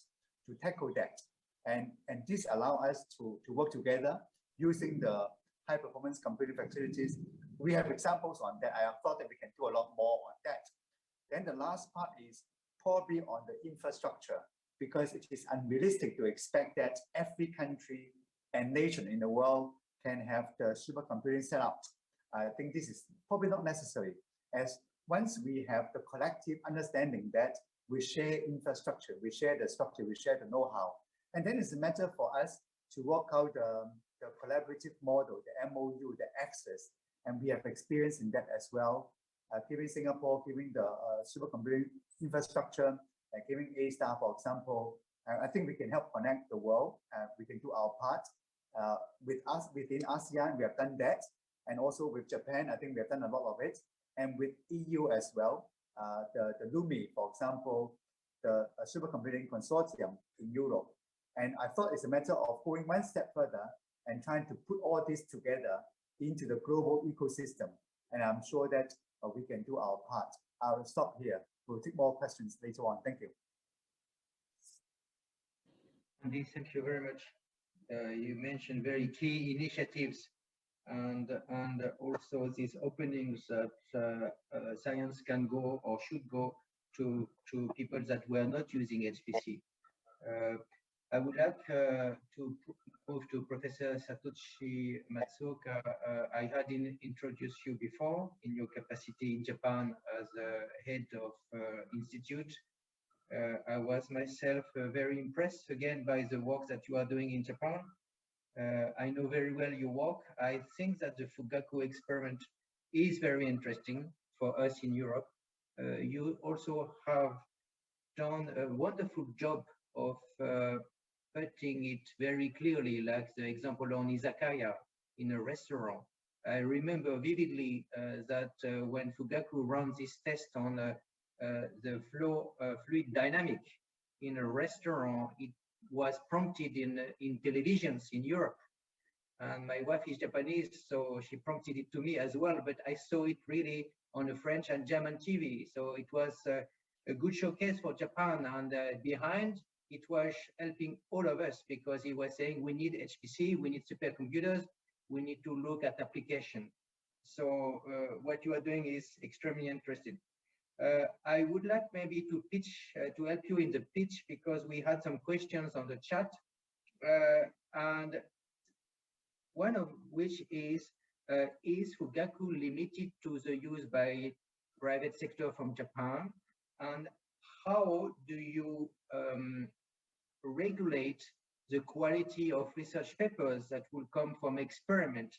To tackle that. And this allows us to work together using the high performance computing facilities. We have examples on that. I thought that we can do a lot more on that. Then the last part is probably on the infrastructure, because it is unrealistic to expect that every country and nation in the world can have the supercomputing set up. I think this is probably not necessary, as once we have the collective understanding that we share infrastructure, we share the structure, we share the know-how, and then it's a matter for us to work out the collaborative model, the MOU, the access, and we have experience in that as well. Giving Singapore, giving the supercomputing infrastructure, and giving A-Star, for example, I think we can help connect the world. We can do our part. With us within ASEAN, we have done that, and also with Japan, I think we have done a lot of it, and with EU as well. The LUMI, for example, the supercomputing consortium in Europe. And I thought it's a matter of going one step further and trying to put all this together into the global ecosystem. And I'm sure that we can do our part. I'll stop here. We'll take more questions later on. Thank you. Andy, thank you very much. You mentioned very key initiatives and also these openings that science can go or should go to people that were not using HPC. I would like to move to Professor Satoshi Matsuoka. I had introduced you before in your capacity in Japan as head of institute. I was myself very impressed again by the work that you are doing in Japan. I know very well your work. I think that the Fugaku experiment is very interesting for us in Europe. You also have done a wonderful job of putting it very clearly, like the example on izakaya in a restaurant. I remember vividly that when Fugaku ran this test on the fluid dynamic in a restaurant, it was prompted in televisions in Europe. And my wife is Japanese, so she prompted it to me as well, but I saw it really on the French and German TV. So it was a good showcase for Japan, and behind it was helping all of us, because he was saying we need HPC, we need supercomputers, we need to look at application. So what you are doing is extremely interesting. I would like maybe to pitch, to help you in the pitch, because we had some questions on the chat, and one of which is Fugaku limited to the use by private sector from Japan? And how do you regulate the quality of research papers that will come from experiment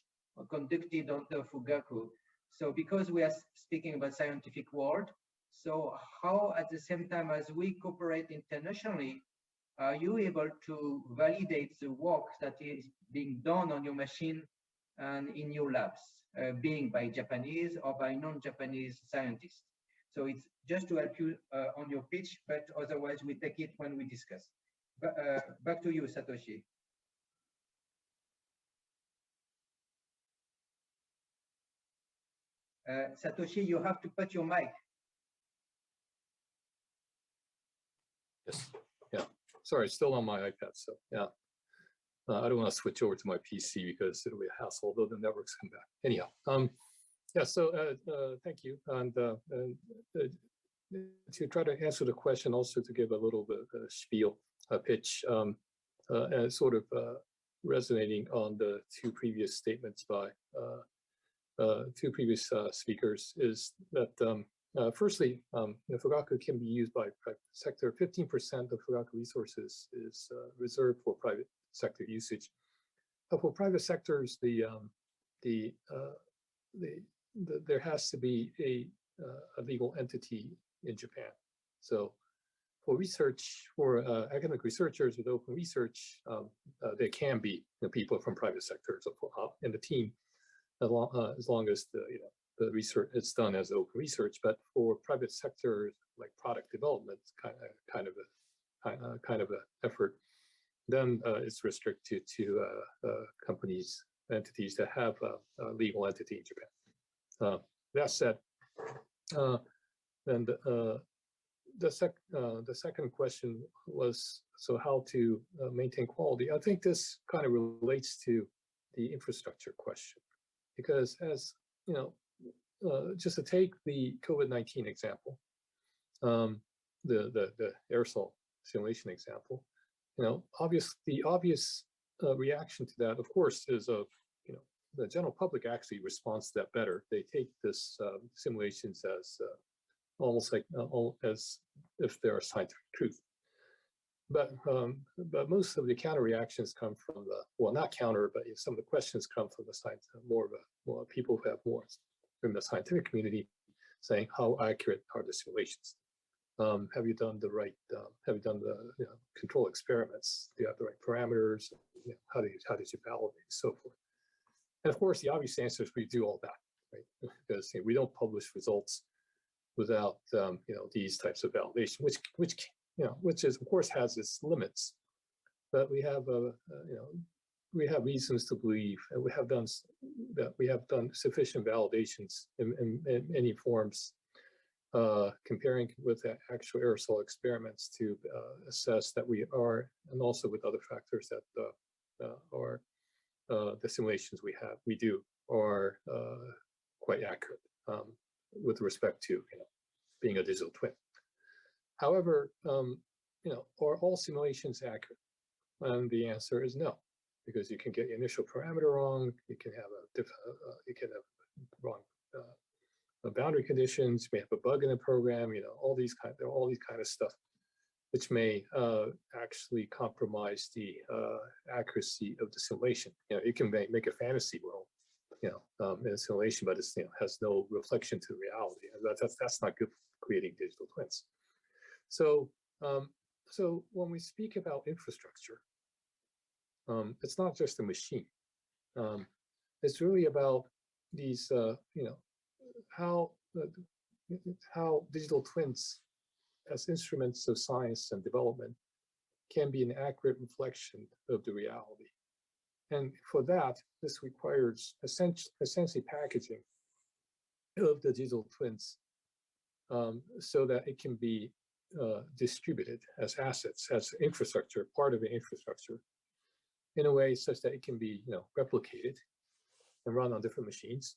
conducted under Fugaku? So because we are speaking about scientific world, so how at the same time as we cooperate internationally, are you able to validate the work that is being done on your machine and in your labs, being by Japanese or by non-Japanese scientists? So it's just to help you on your pitch, but otherwise we take it when we discuss. Back to you, Satoshi. Satoshi, you have to put your mic. Yes, yeah. Sorry, it's still on my iPad, so yeah. I don't want to switch over to my PC because it'll be a hassle, although the networks come back. Anyhow, yeah, so thank you. And to try to answer the question, also to give a little bit of a spiel, a pitch, and sort of resonating on the two previous statements by two previous speakers, is that firstly, Fugaku can be used by private sector. 15% of Fugaku resources is reserved for private sector usage. For private sectors, there has to be a legal entity in Japan. So for research, for academic researchers with open research, there can be people from private sectors in the team, as long as the research is done as open research. But for private sectors like product development, kind of an effort, then it's restricted to companies, entities that have a legal entity in Japan. That said, And the second question was, so how to maintain quality? I think this kind of relates to the infrastructure question, because as you know, just to take the COVID-19 example, the aerosol simulation example, you know, the obvious reaction to that, of course, is the general public actually responds to that better. They take this simulations as almost like as if they're scientific truth. But most of the counter reactions come from the, well, not counter, but some of the questions come from the science, more people who have more from the scientific community saying, how accurate are the simulations? Have you done the right, have you done the control experiments? Do you have the right parameters? How did you validate, and so forth? And of course, the obvious answer is we do all that, right? Because we don't publish results without these types of validation, which is of course has its limits, but we have we have reasons to believe, and we have done sufficient validations in many forms, comparing with the actual aerosol experiments to assess that we are, and also with other factors that are the simulations we do are quite accurate with respect to being a digital twin. However, are all simulations accurate? And the answer is no, because you can get your initial parameter wrong. You can have wrong boundary conditions. You may have a bug in the program. All these kind of stuff, which may actually compromise the accuracy of the simulation. You can make a fantasy world, in a simulation, but it has no reflection to reality. That's not good for creating digital twins. So when we speak about infrastructure, it's not just a machine. It's really about these, how digital twins as instruments of science and development can be an accurate reflection of the reality. And for that, this requires essentially packaging of the digital twins so that it can be distributed as assets, as infrastructure, part of the infrastructure, in a way such that it can be replicated and run on different machines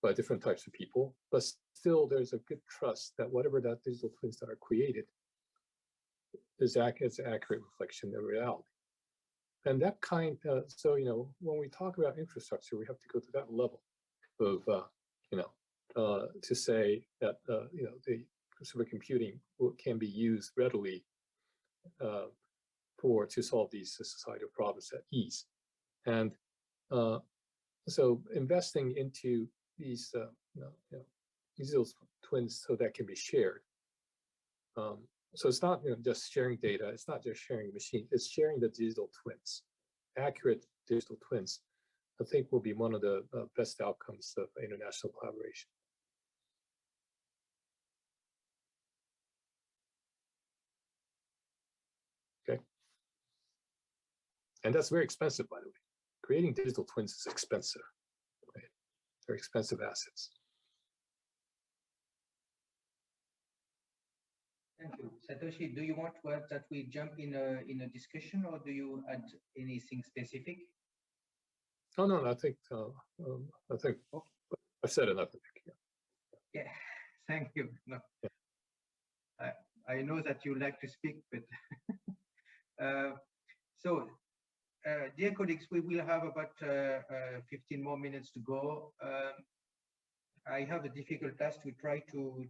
by different types of people, but still there's a good trust that whatever that digital twins that are created is an accurate reflection of reality. And that so when we talk about infrastructure, we have to go to that level of to say that the supercomputing can be used readily to solve these societal problems at ease. And so investing into these digital twins so that can be shared. So it's not just sharing data, it's not just sharing a machine, it's sharing the digital twins. Accurate digital twins, I think, will be one of the best outcomes of international collaboration. Okay. And that's very expensive, by the way. Creating digital twins is expensive. Right? They're expensive assets. Thank you. Satoshi, do you want that we jump in a discussion, or do you add anything specific? Oh no, I think I've said enough. Yeah, thank you. No. Yeah. I know that you like to speak, but so dear colleagues, we will have about 15 more minutes to go. I have a difficult task to try to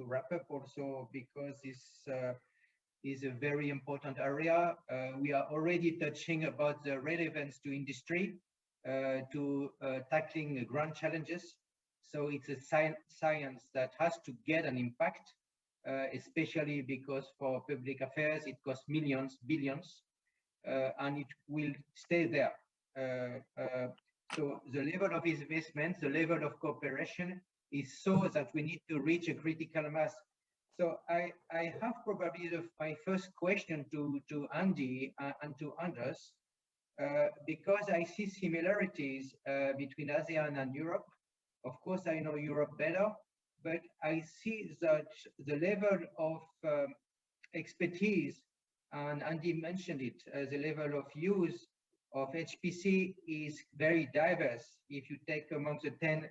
wrap up also, because this is a very important area. We are already touching about the relevance to industry, to tackling grand challenges. So it's a science that has to get an impact, especially because for public affairs, it costs millions, billions, and it will stay there. So the level of investment, the level of cooperation is so that we need to reach a critical mass. So I have probably my first question to Andy and to Anders, because I see similarities between ASEAN and Europe. Of course, I know Europe better, but I see that the level of expertise, and Andy mentioned it, the level of use of HPC is very diverse. If you take among the 10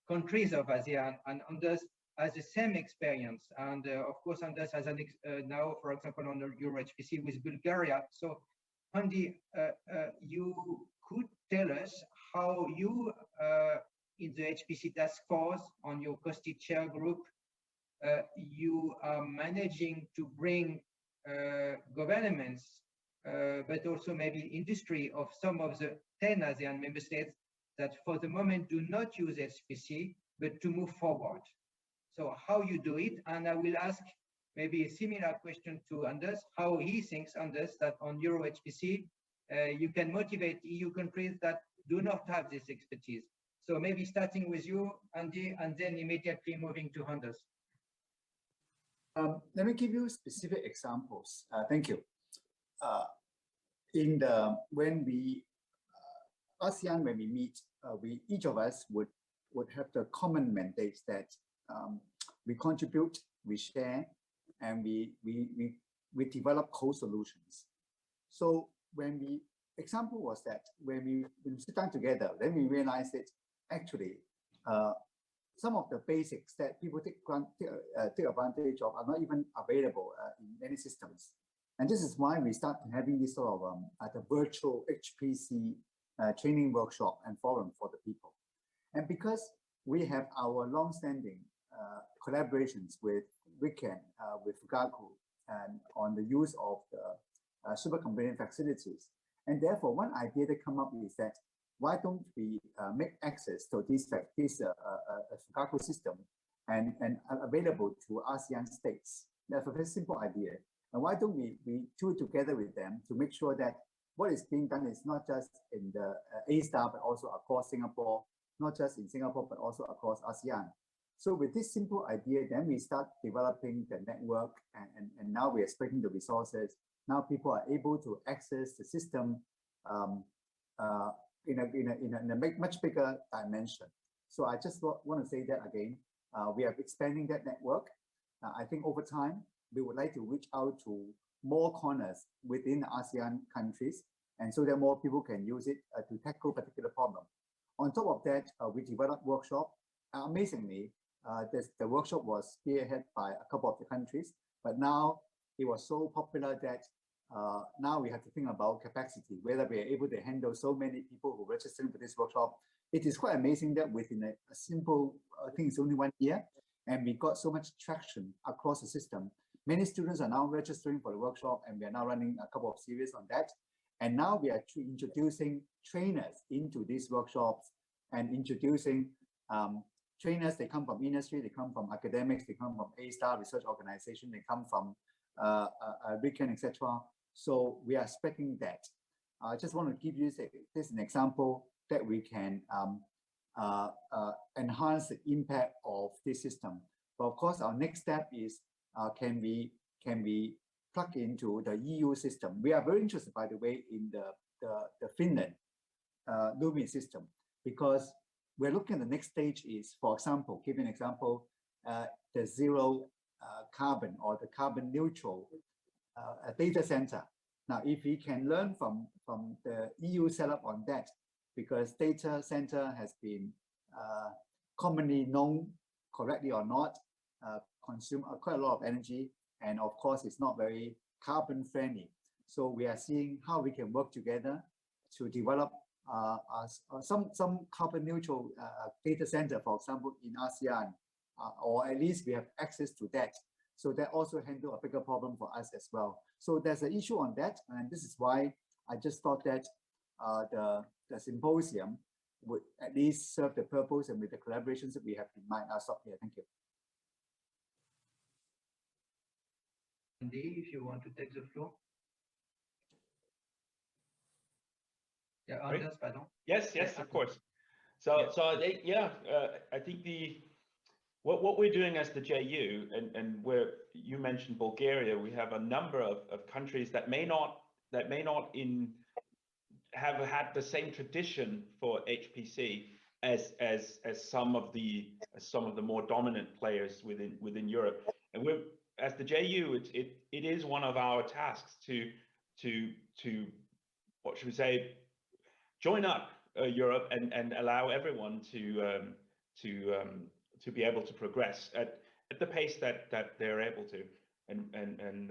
countries of ASEAN, and Anders has the same experience. And of course, Anders has now, for example, on the EuroHPC with Bulgaria. So Andy, you could tell us how you, in the HPC task force on your COSTI chair group, you are managing to bring governments, but also maybe industry of some of the 10 ASEAN member states that for the moment do not use HPC, but to move forward. So how you do it, and I will ask maybe a similar question to Anders, how he thinks, Anders, that on EuroHPC, you can motivate EU countries that do not have this expertise. So maybe starting with you, Andy, and then immediately moving to Anders. Let me give you specific examples. Thank you. When we ASEAN, when we meet, each of us would have the common mandate that we contribute, we share, and we develop co-solutions. So example was that when we sit down together, then we realized that actually some of the basics that people take advantage of are not even available in many systems. And this is why we start having this sort of the virtual HPC training workshop and forum for the people. And because we have our long-standing collaborations with RIKEN, with Fugaku, and on the use of the supercomputing facilities. And therefore, one idea that come up is that why don't we make access to this Fugaku system and available to ASEAN states? That's a very simple idea. And why don't we do it together with them to make sure that what is being done is not just in the A-star, but also across Singapore, not just in Singapore, but also across ASEAN. So with this simple idea, then we start developing the network, and now we are spreading the resources. Now people are able to access the system in a much bigger dimension. So I just want to say that again, we are expanding that network. I think over time, we would like to reach out to more corners within the ASEAN countries, and so that more people can use it to tackle particular problem. On top of that, we developed workshop. Amazingly, the workshop was spearheaded by a couple of the countries, but now it was so popular that now we have to think about capacity, whether we are able to handle so many people who register for this workshop. It is quite amazing that within a simple, I think it's only 1 year, and we got so much traction across the system. Many students are now registering for the workshop, and we are now running a couple of series on that. And now we are introducing trainers into these workshops and introducing trainers. They come from industry, they come from academics, they come from A-star research organization, they come from RIKEN, etc. So we are expecting that. I just want to give you this an example that we can enhance the impact of this system. But of course, our next step is can we plug into the EU system? We are very interested, by the way, in the Finland Lumi system, because we're looking at the next stage is, for example, give an example, the zero carbon or the carbon neutral data center. Now, if we can learn from the EU setup on that, because data center has been commonly known, correctly or not, consume quite a lot of energy, and of course, it's not very carbon friendly. So we are seeing how we can work together to develop some carbon neutral data center, for example, in ASEAN, or at least we have access to that. So that also handle a bigger problem for us as well. So there's an issue on that, and this is why I just thought that the symposium would at least serve the purpose, and with the collaborations that we have in mind. I'll stop here. Thank you. Andy, if you want to take the floor. Yeah, Anders, pardon. Yes, of course. So I think what we're doing as the JU, and where you mentioned Bulgaria, we have a number of countries that may not have had the same tradition for HPC as some of the more dominant players within Europe. And we're, as the JU, it is one of our tasks to what should we say, join up Europe and allow everyone to be able to progress at the pace that they're able to. And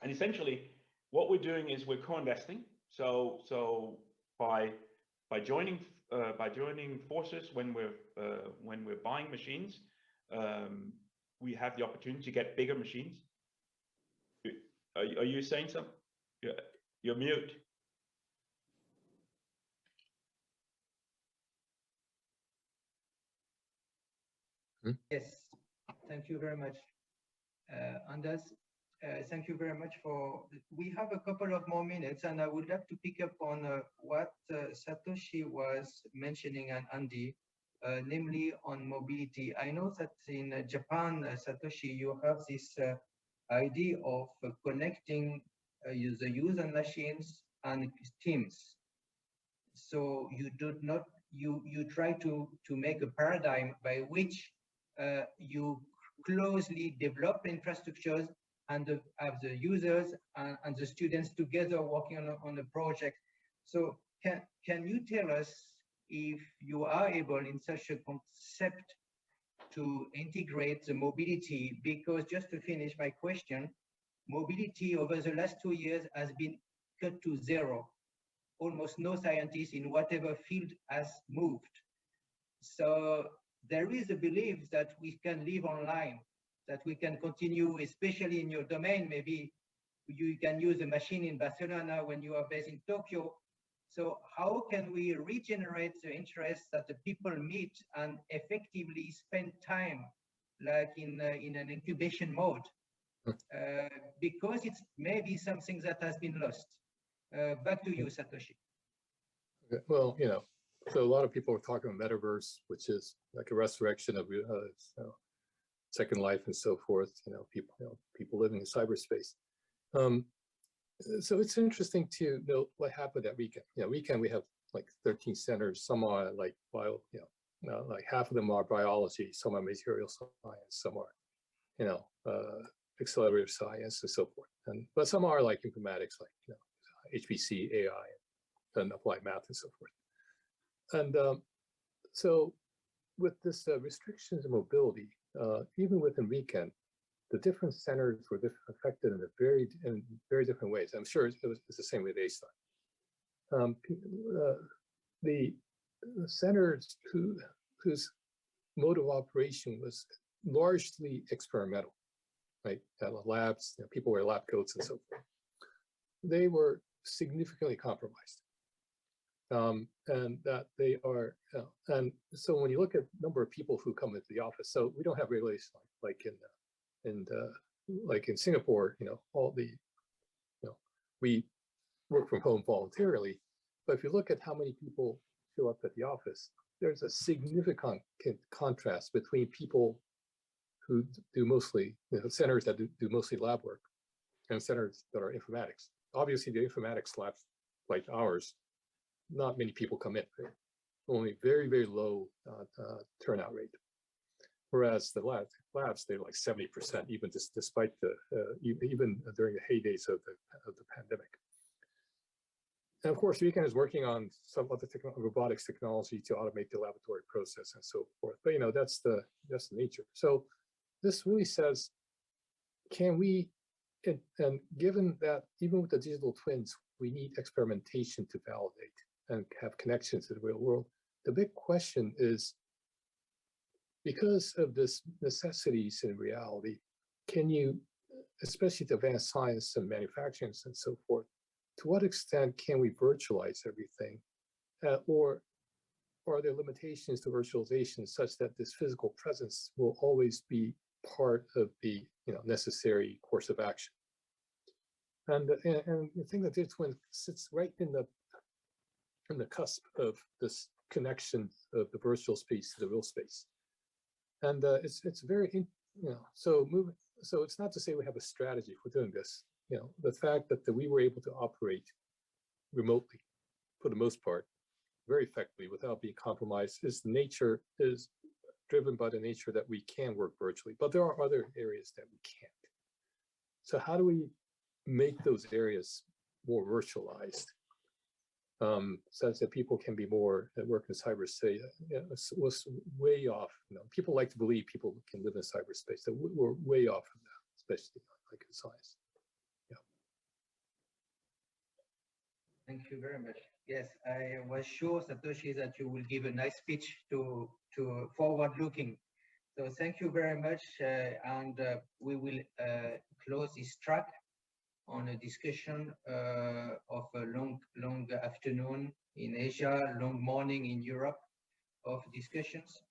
essentially, what we're doing is we're co-investing. So by joining forces when we're buying machines, we have the opportunity to get bigger machines. Are you saying something? You're mute. Yes, thank you very much, Anders. Thank you very much for. We have a couple of more minutes, and I would like to pick up on what Satoshi was mentioning and Andy, namely on mobility. I know that in Japan, Satoshi, you have this idea of connecting the user machines and teams. So you do not you try to make a paradigm by which you closely develop infrastructures and have the users and the students together working on a project. So can you tell us if you are able in such a concept to integrate the mobility? Because just to finish my question, mobility over the last 2 years has been cut to zero. Almost no scientist in whatever field has moved. So there is a belief that we can live online, that we can continue, especially in your domain. Maybe you can use a machine in Barcelona when you are based in Tokyo. So how can we regenerate the interest that the people meet and effectively spend time, like in an incubation mode? Because it's maybe something that has been lost. Back to you, Satoshi. Well, so a lot of people are talking about metaverse, which is like a resurrection of Second Life and so forth. People living in cyberspace. So it's interesting to note what happened at RIKEN. RIKEN, we have like 13 centers. Some are like like half of them are biology, some are material science, some are accelerative science and so forth. But some are like informatics, like HPC, AI, and applied math and so forth. And so with this restrictions of mobility, even within RIKEN, the different centers were affected in very different ways. I'm sure it's the same with ASEAN. The centers whose mode of operation was largely experimental, right? Labs, people wear lab coats and so forth. They were significantly compromised. And that they are, and so when you look at the number of people who come into the office, so we don't have regulations like in Singapore, all the, we work from home voluntarily, but if you look at how many people show up at the office, there's a significant contrast between people who do mostly, centers that do mostly lab work and centers that are informatics. Obviously, the informatics labs like ours, not many people come in, only very, very low turnout rate. Whereas the labs, they're like 70%, even despite even during the heydays of the pandemic. And of course, RIKEN is working on some other robotics technology to automate the laboratory process and so forth. But that's the nature. So this really says, can we, and given that even with the digital twins, we need experimentation to validate and have connections to the real world. The big question is, because of this necessities in reality, can you, especially to advanced science and manufacturing and so forth, to what extent can we virtualize everything? Or are there limitations to virtualization such that this physical presence will always be part of the necessary course of action? And the thing that digital twin sits right in the cusp of this connection of the virtual space to the real space. And it's very, so it's not to say we have a strategy for doing this. The fact that we were able to operate remotely for the most part very effectively without being compromised is driven by the nature that we can work virtually, but there are other areas that we can't. So how do we make those areas more virtualized, such that people can be more at work in cyberspace? Was way off. People like to believe people can live in cyberspace. So we're way off of that, especially like in science. Thank you very much. Yes, I was sure, Satoshi, that you will give a nice speech to forward-looking. So thank you very much, and we will close this track on a discussion of a long afternoon in Asia, long morning in Europe of discussions.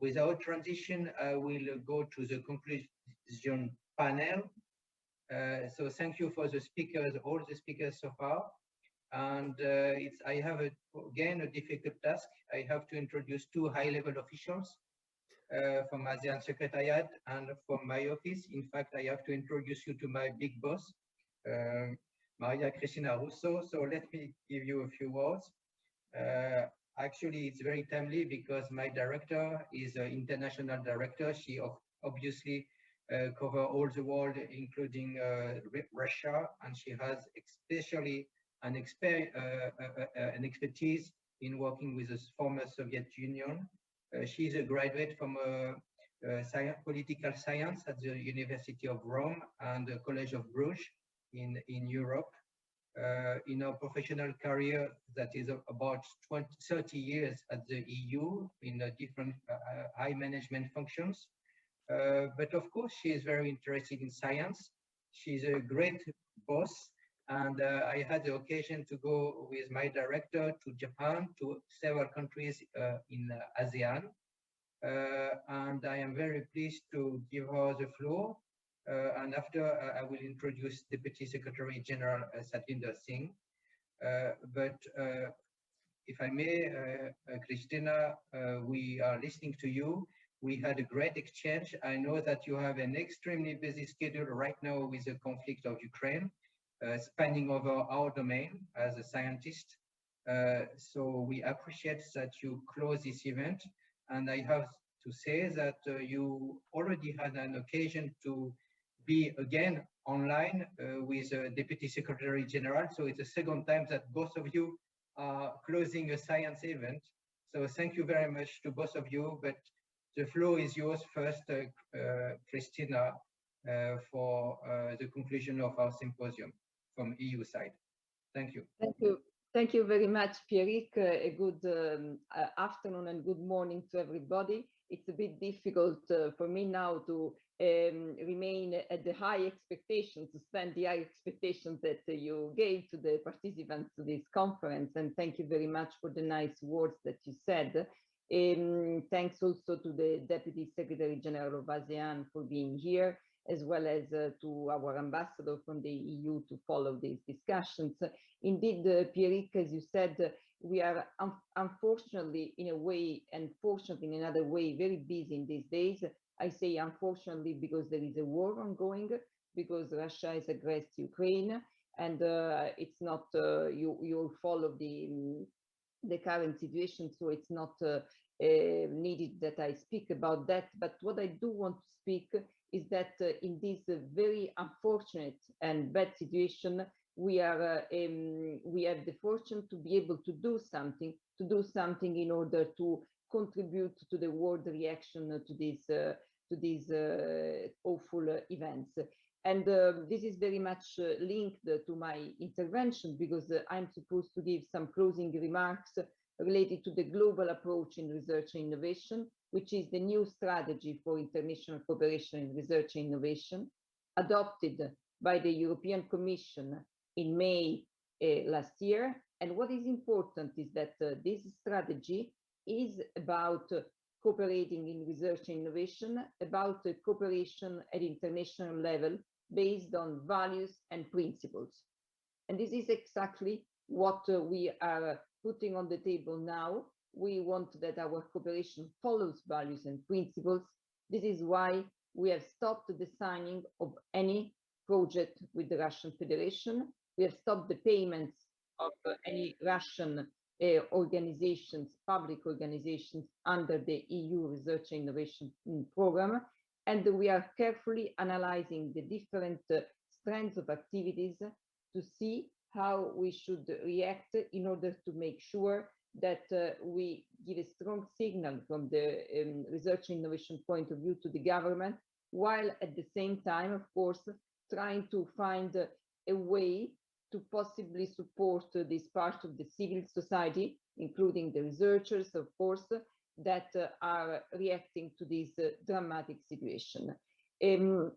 Without transition, I will go to the conclusion panel. So thank you for the speakers, all the speakers so far. And I have, again, a difficult task. I have to introduce two high-level officials from ASEAN Secretariat and from my office. In fact, I have to introduce you to my big boss, Maria Cristina Russo. So let me give you a few words. Actually, it's very timely because my director is an international director. She obviously covers all the world, including Russia, and she has especially an expertise in working with the former Soviet Union. She's a graduate from political science at the University of Rome and the College of Bruges in Europe. In her professional career, that is about 30 years at the EU in different high management functions. But of course, she is very interested in science. She's a great boss. And I had the occasion to go with my director to Japan, to several countries in ASEAN. And I am very pleased to give her the floor. And after, I will introduce Deputy Secretary General Satinder Singh. But if I may, Christina, we are listening to you. We had a great exchange. I know that you have an extremely busy schedule right now with the conflict of Ukraine. Spanning over our domain as a scientist. So we appreciate that you close this event. And I have to say that you already had an occasion to be again online with Deputy Secretary General. So it's the second time that both of you are closing a science event. So thank you very much to both of you, but the floor is yours first, Christina, for the conclusion of our symposium from EU side. Thank you. Thank you. Thank you very much, Pierrick. A good afternoon and good morning to everybody. It's a bit difficult for me now to remain at the high expectations, to stand the high expectations that you gave to the participants to this conference. And thank you very much for the nice words that you said. Thanks also to the Deputy Secretary General of ASEAN for being here, as well as to our ambassador from the EU to follow these discussions. Indeed, Pierrick, as you said, we are unfortunately in a way, and fortunately in another way, very busy in these days. I say unfortunately because there is a war ongoing, because Russia has aggressed Ukraine, and it's not, you follow the current situation, so it's not needed that I speak about that. But what I do want to speak is that in this very unfortunate and bad situation, we have the fortune to be able to do something in order to contribute to the world reaction to these awful events. And this is very much linked to my intervention, because I'm supposed to give some closing remarks related to the global approach in research and innovation, which is the new strategy for international cooperation in research and innovation, adopted by the European Commission in May last year. And what is important is that this strategy is about cooperating in research and innovation, about cooperation at international level based on values and principles. And this is exactly what we are putting on the table now. We want that our cooperation follows values and principles. This is why we have stopped the signing of any project with the Russian Federation. We have stopped the payments of any Russian organizations, public organizations under the EU Research and Innovation Program. And we are carefully analyzing the different strands of activities to see how we should react in order to make sure that we give a strong signal from the research and innovation point of view to the government, while at the same time, of course, trying to find a way to possibly support this part of the civil society, including the researchers, of course, that are reacting to this dramatic situation. And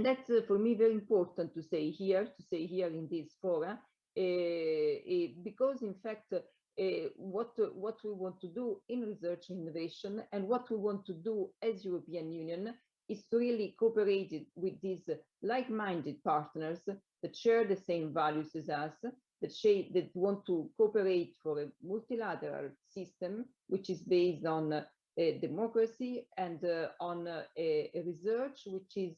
that's for me very important to say here in this forum, because in fact, what we want to do in research and innovation and what we want to do as European Union is to really cooperate with these like-minded partners that share the same values as us, that want to cooperate for a multilateral system, which is based on democracy and on a research which is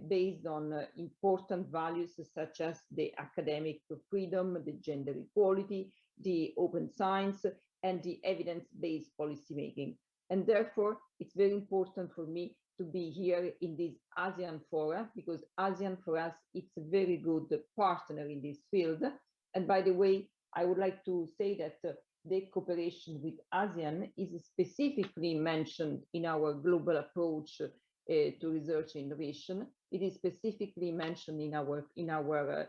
based on important values such as the academic freedom, the gender equality, the open science, and the evidence-based policymaking. And therefore, it's very important for me to be here in this ASEAN forum, because ASEAN for us, it's a very good partner in this field. And by the way, I would like to say that the cooperation with ASEAN is specifically mentioned in our global approach to research and innovation. It is specifically mentioned in our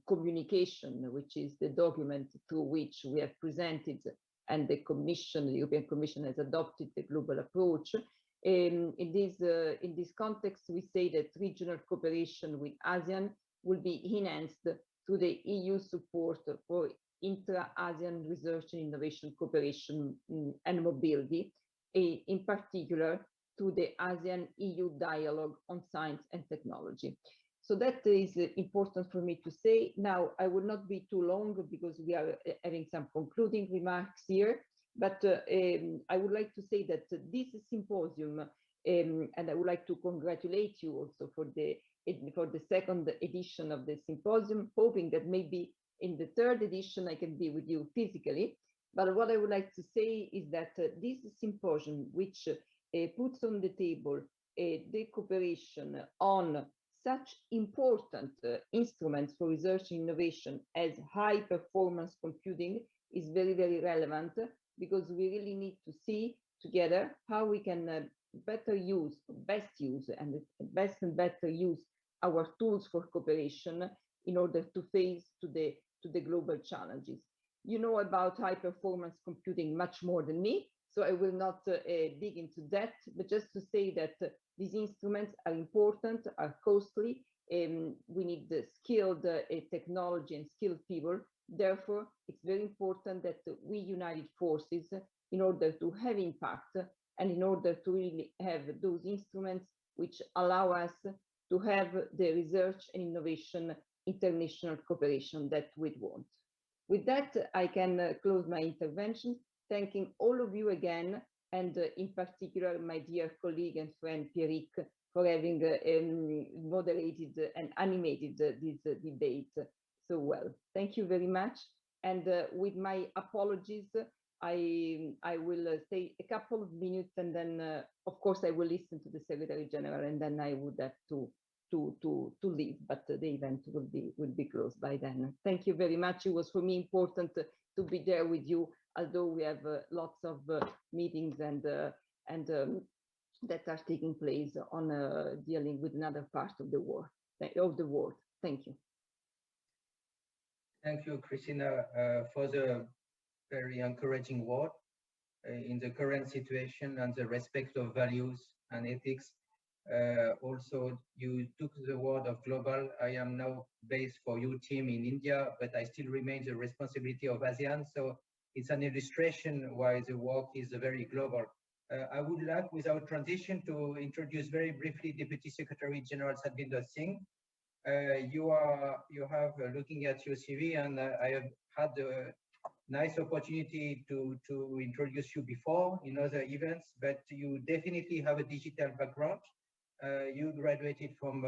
communication, which is the document through which we have presented, and the European Commission has adopted the global approach. In this context, we say that regional cooperation with ASEAN will be enhanced through the EU support for intra-ASEAN research and innovation cooperation and mobility, in particular through the ASEAN-EU dialogue on science and technology. So that is important for me to say. Now, I will not be too long because we are having some concluding remarks here, but I would like to say that this symposium, and I would like to congratulate you also for the second edition of the symposium, hoping that maybe in the third edition I can be with you physically. But what I would like to say is that this symposium, which puts on the table the cooperation on such important instruments for research and innovation as high performance computing, is very, very relevant, because we really need to see together how we can best use our tools for cooperation in order to face to the global challenges. You know about high performance computing much more than me, so I will not dig into that, but just to say that these instruments are important, are costly, we need the skilled technology and skilled people. Therefore, it's very important that we united forces in order to have impact and in order to really have those instruments which allow us to have the research and innovation international cooperation that we want. With that, I can close my intervention, thanking all of you again, and in particular my dear colleague and friend Pierrick for having moderated and animated this debate so well. Thank you very much. And with my apologies, I will stay a couple of minutes, and then of course I will listen to the Secretary General, and then I would have to leave, but the event will be closed by then. Thank you very much. It was for me important to be there with you, although we have lots of meetings and that are taking place on dealing with another part of the world. Thank you. Thank you, Christina, for the very encouraging word in the current situation and the respect of values and ethics. Also, you took the word of global. I am now based for your team in India, but I still remain the responsibility of ASEAN. So it's an illustration why the work is very global. I would like, without transition, to introduce very briefly Deputy Secretary General Satvinder Singh. You have looking at your CV, and I have had the nice opportunity to introduce you before in other events, but you definitely have a digital background. You graduated from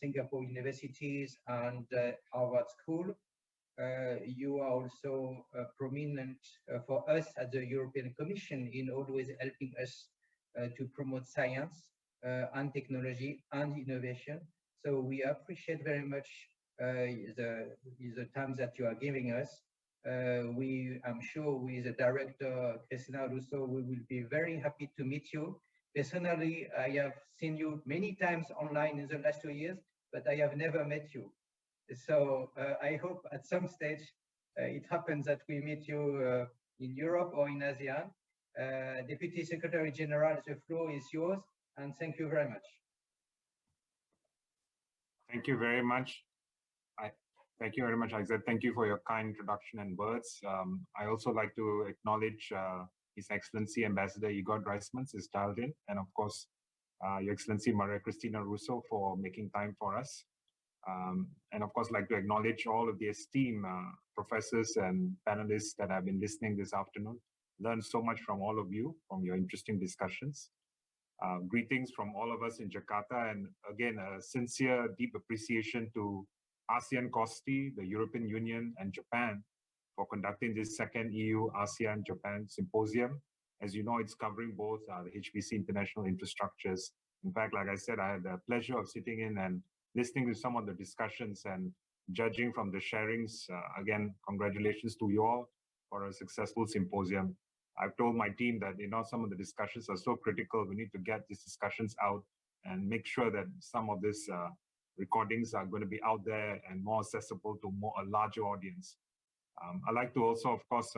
Singapore universities and Harvard School. You are also prominent for us at the European Commission in always helping us to promote science and technology and innovation. So we appreciate very much the time that you are giving us. I'm sure with the director, Cristina Russo, we will be very happy to meet you. Personally, I have seen you many times online in the last 2 years, but I have never met you. So I hope at some stage it happens that we meet you in Europe or in ASEAN. Deputy Secretary General, the floor is yours, and thank you very much. Thank you very much. Thank you very much, Isaac. Thank you for your kind introduction and words. I also like to acknowledge His Excellency Ambassador Igor Driesmans is dialed in, and of course, Your Excellency Maria Cristina Russo for making time for us. And of course, like to acknowledge all of the esteemed professors and panelists that have been listening this afternoon. Learned so much from all of you, from your interesting discussions. Greetings from all of us in Jakarta, and again, a sincere, deep appreciation to ASEAN COSTI, the European Union, and Japan for conducting this second EU-ASEAN-Japan Symposium. As you know, it's covering both the HPC international infrastructures. In fact, like I said, I had the pleasure of sitting in and listening to some of the discussions and judging from the sharings. Again, congratulations to you all for a successful symposium. I've told my team that, you know, some of the discussions are so critical. We need to get these discussions out and make sure that some of these recordings are going to be out there and more accessible to a larger audience. I'd like to also, of course,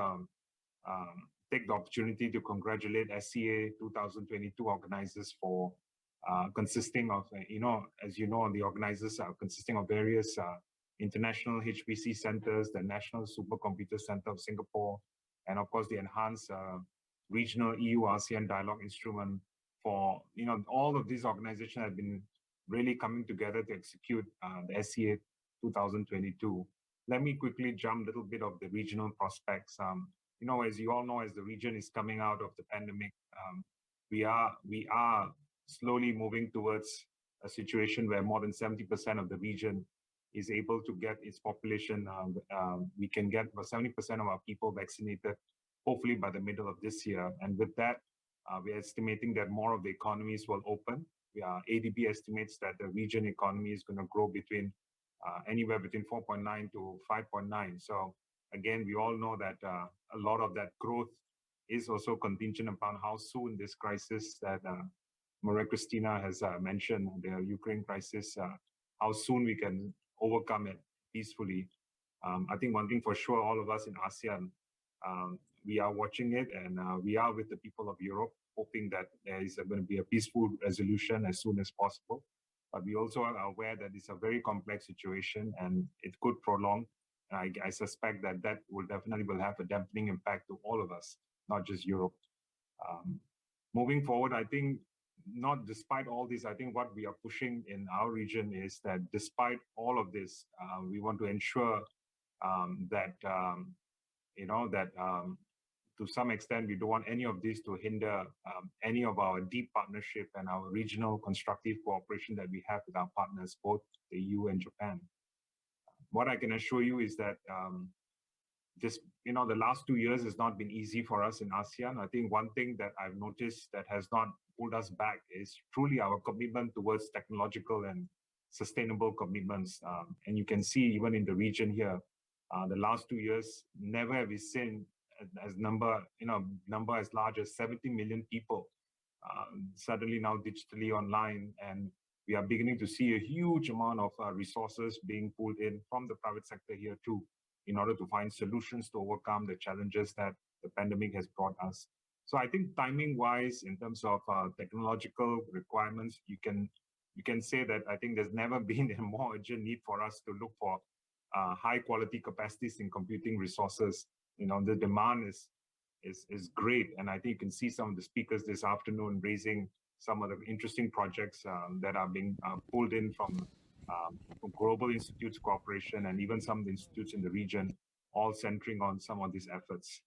take the opportunity to congratulate SCA 2022 organizers for consisting of, as you know, the organizers are consisting of various international HPC centers, the National Supercomputer Center of Singapore, and of course the enhanced regional EU-ASEAN dialogue instrument. For all of these organizations have been really coming together to execute the SCA 2022. Let me quickly jump a little bit of the regional prospects. As you all know, as the region is coming out of the pandemic, we are slowly moving towards a situation where more than 70% of the region is able to get its population. We can get about 70% of our people vaccinated, hopefully by the middle of this year. And with that, we're estimating that more of the economies will open. ADB estimates that the region economy is going to grow between anywhere between 4.9 to 5.9. So again, we all know that a lot of that growth is also contingent upon how soon this crisis that Maria Cristina has mentioned, the Ukraine crisis, how soon we can overcome it peacefully. I think one thing for sure, all of us in ASEAN, we are watching it, and we are with the people of Europe, hoping that there is going to be a peaceful resolution as soon as possible. But we also are aware that it's a very complex situation and it could prolong. I suspect that that will definitely have a dampening impact to all of us, not just Europe. Moving forward, I think despite all this, I think what we are pushing in our region is that despite all of this, we want to ensure that to some extent, we don't want any of this to hinder any of our deep partnership and our regional constructive cooperation that we have with our partners, both the EU and Japan. What I can assure you is that the last 2 years has not been easy for us in ASEAN. I think one thing that I've noticed that has not pulled us back is truly our commitment towards technological and sustainable commitments. And you can see even in the region here, the last 2 years, never have we seen number as large as 70 million people suddenly now digitally online, and we are beginning to see a huge amount of resources being pulled in from the private sector here too, in order to find solutions to overcome the challenges that the pandemic has brought us. So I think timing-wise, in terms of technological requirements, you can say that I think there's never been a more urgent need for us to look for high-quality capacities in computing resources. The demand is great, and I think you can see some of the speakers this afternoon raising some of the interesting projects that are being pulled in from global institutes cooperation and even some of the institutes in the region, all centering on some of these efforts.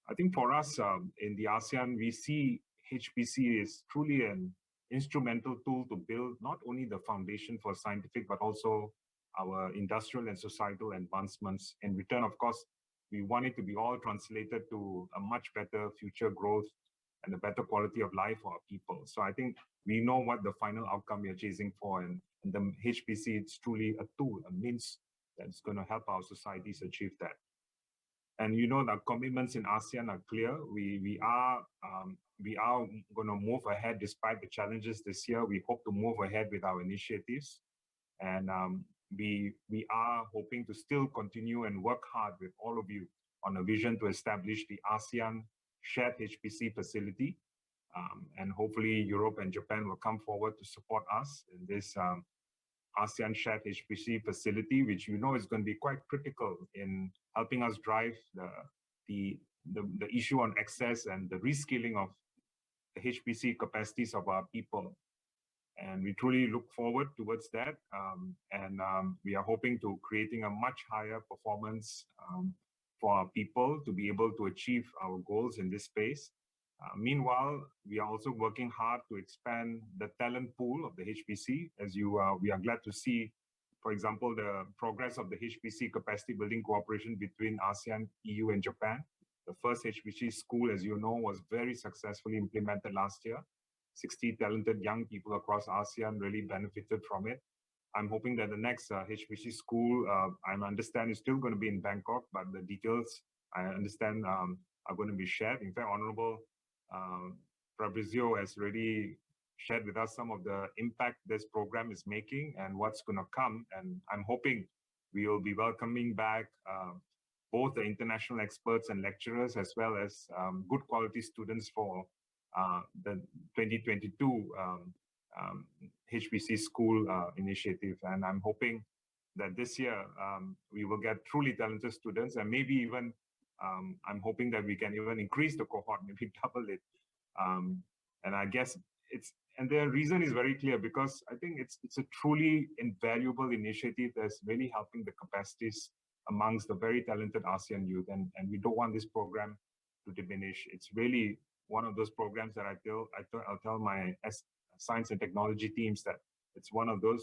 I think for us in the ASEAN, we see HPC is truly an instrumental tool to build not only the foundation for scientific, but also our industrial and societal advancements. In return, of course, we want it to be all translated to a much better future growth and a better quality of life for our people. So I think we know what the final outcome we are chasing for, and the HPC is truly a tool, a means that's going to help our societies achieve that. And you know, the commitments in ASEAN are clear. We are going to move ahead despite the challenges this year. We hope to move ahead with our initiatives, and we are hoping to still continue and work hard with all of you on a vision to establish the ASEAN shared HPC facility. And hopefully Europe and Japan will come forward to support us in this ASEAN shared HPC facility, which you know is going to be quite critical in helping us drive the issue on access and the reskilling of the HPC capacities of our people. And we truly look forward towards that. We are hoping to creating a much higher performance for our people to be able to achieve our goals in this space. Meanwhile, we are also working hard to expand the talent pool of the HPC. We are glad to see, for example, the progress of the HPC capacity building cooperation between ASEAN, EU, and Japan. The first HPC school, as you know, was very successfully implemented last year. 60 talented young people across ASEAN really benefited from it. I'm hoping that the next HPC school, I understand, is still going to be in Bangkok, but the details, I understand, are going to be shared. In fact, Honorable Fabrizio has already shared with us some of the impact this program is making and what's going to come. And I'm hoping we will be welcoming back both the international experts and lecturers, as well as good quality students for the 2022 HPC school initiative. And I'm hoping that this year we will get truly talented students, and maybe even I'm hoping that we can even increase the cohort, maybe double it. And I guess and the reason is very clear, because I think it's a truly invaluable initiative that's really helping the capacities amongst the very talented ASEAN youth, and we don't want this program to diminish. It's really one of those programs that I'll tell my science and technology teams that it's one of the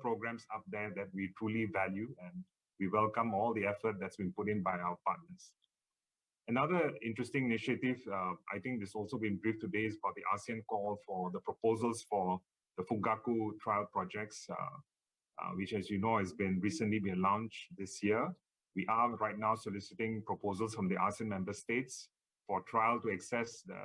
programs up there that we truly value, and we welcome all the effort that's been put in by our partners. Another interesting initiative, I think this also been briefed today, is about the ASEAN call for the proposals for the Fugaku trial projects, which, as you know, has recently been launched this year. We are right now soliciting proposals from the ASEAN member states for trial to access the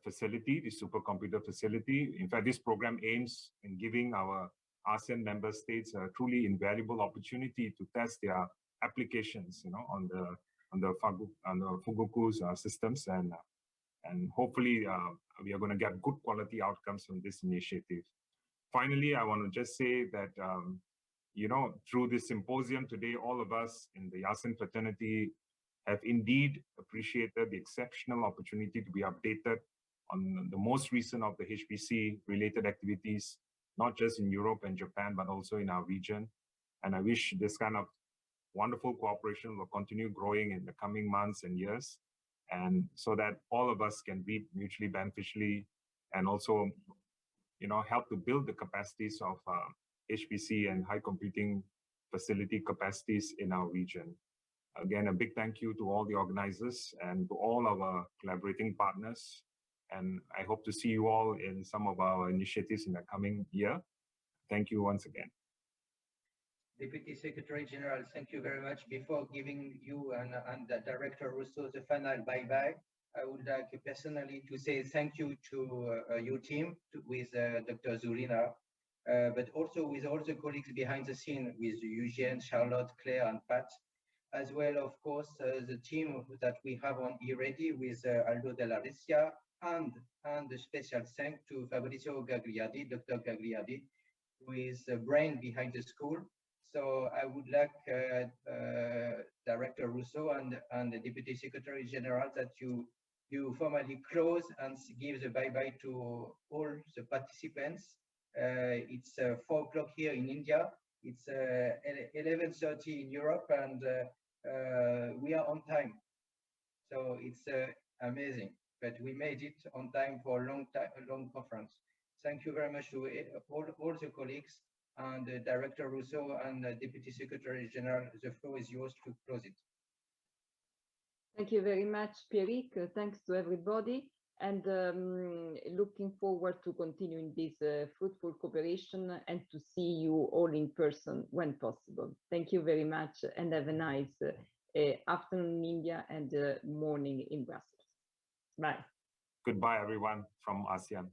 facility, the supercomputer facility. In fact, this program aims in giving our ASEAN member states a truly invaluable opportunity to test their applications, on the Fugaku's systems, and hopefully we are going to get good quality outcomes from this initiative. Finally, I want to just say that through this symposium today, all of us in the ASEAN fraternity have indeed appreciated the exceptional opportunity to be updated on the most recent of the HPC related activities, not just in Europe and Japan, but also in our region. And I wish this kind of wonderful cooperation will continue growing in the coming months and years, and so that all of us can reap mutually beneficially, and also, help to build the capacities of HPC and high computing facility capacities in our region. Again, a big thank you to all the organizers and to all our collaborating partners. And I hope to see you all in some of our initiatives in the coming year. Thank you once again. Deputy Secretary General, thank you very much. Before giving you and Director Russo the final bye-bye, I would like personally to say thank you to your team, with Dr. Zurina, but also with all the colleagues behind the scene, with Eugene, Charlotte, Claire, and Pat, as well, of course, the team that we have on eReady with Aldo Della Ricia, and a special thanks to Fabrizio Gagliardi, Dr. Gagliardi, who is the brain behind the school. So I would like Director Russo and the Deputy Secretary General that you formally close and give the bye-bye to all the participants. It's 4 o'clock here in India. It's 11:30 in Europe, and we are on time. So it's amazing, but we made it on time for a long conference. Thank you very much to all the colleagues, And Director Rousseau and Deputy Secretary General, the floor is yours to close it. Thank you very much, Pierrick. Thanks to everybody, and looking forward to continuing this fruitful cooperation and to see you all in person when possible. Thank you very much, and have a nice afternoon in India and morning in Brussels. Bye. Goodbye, everyone from ASEAN.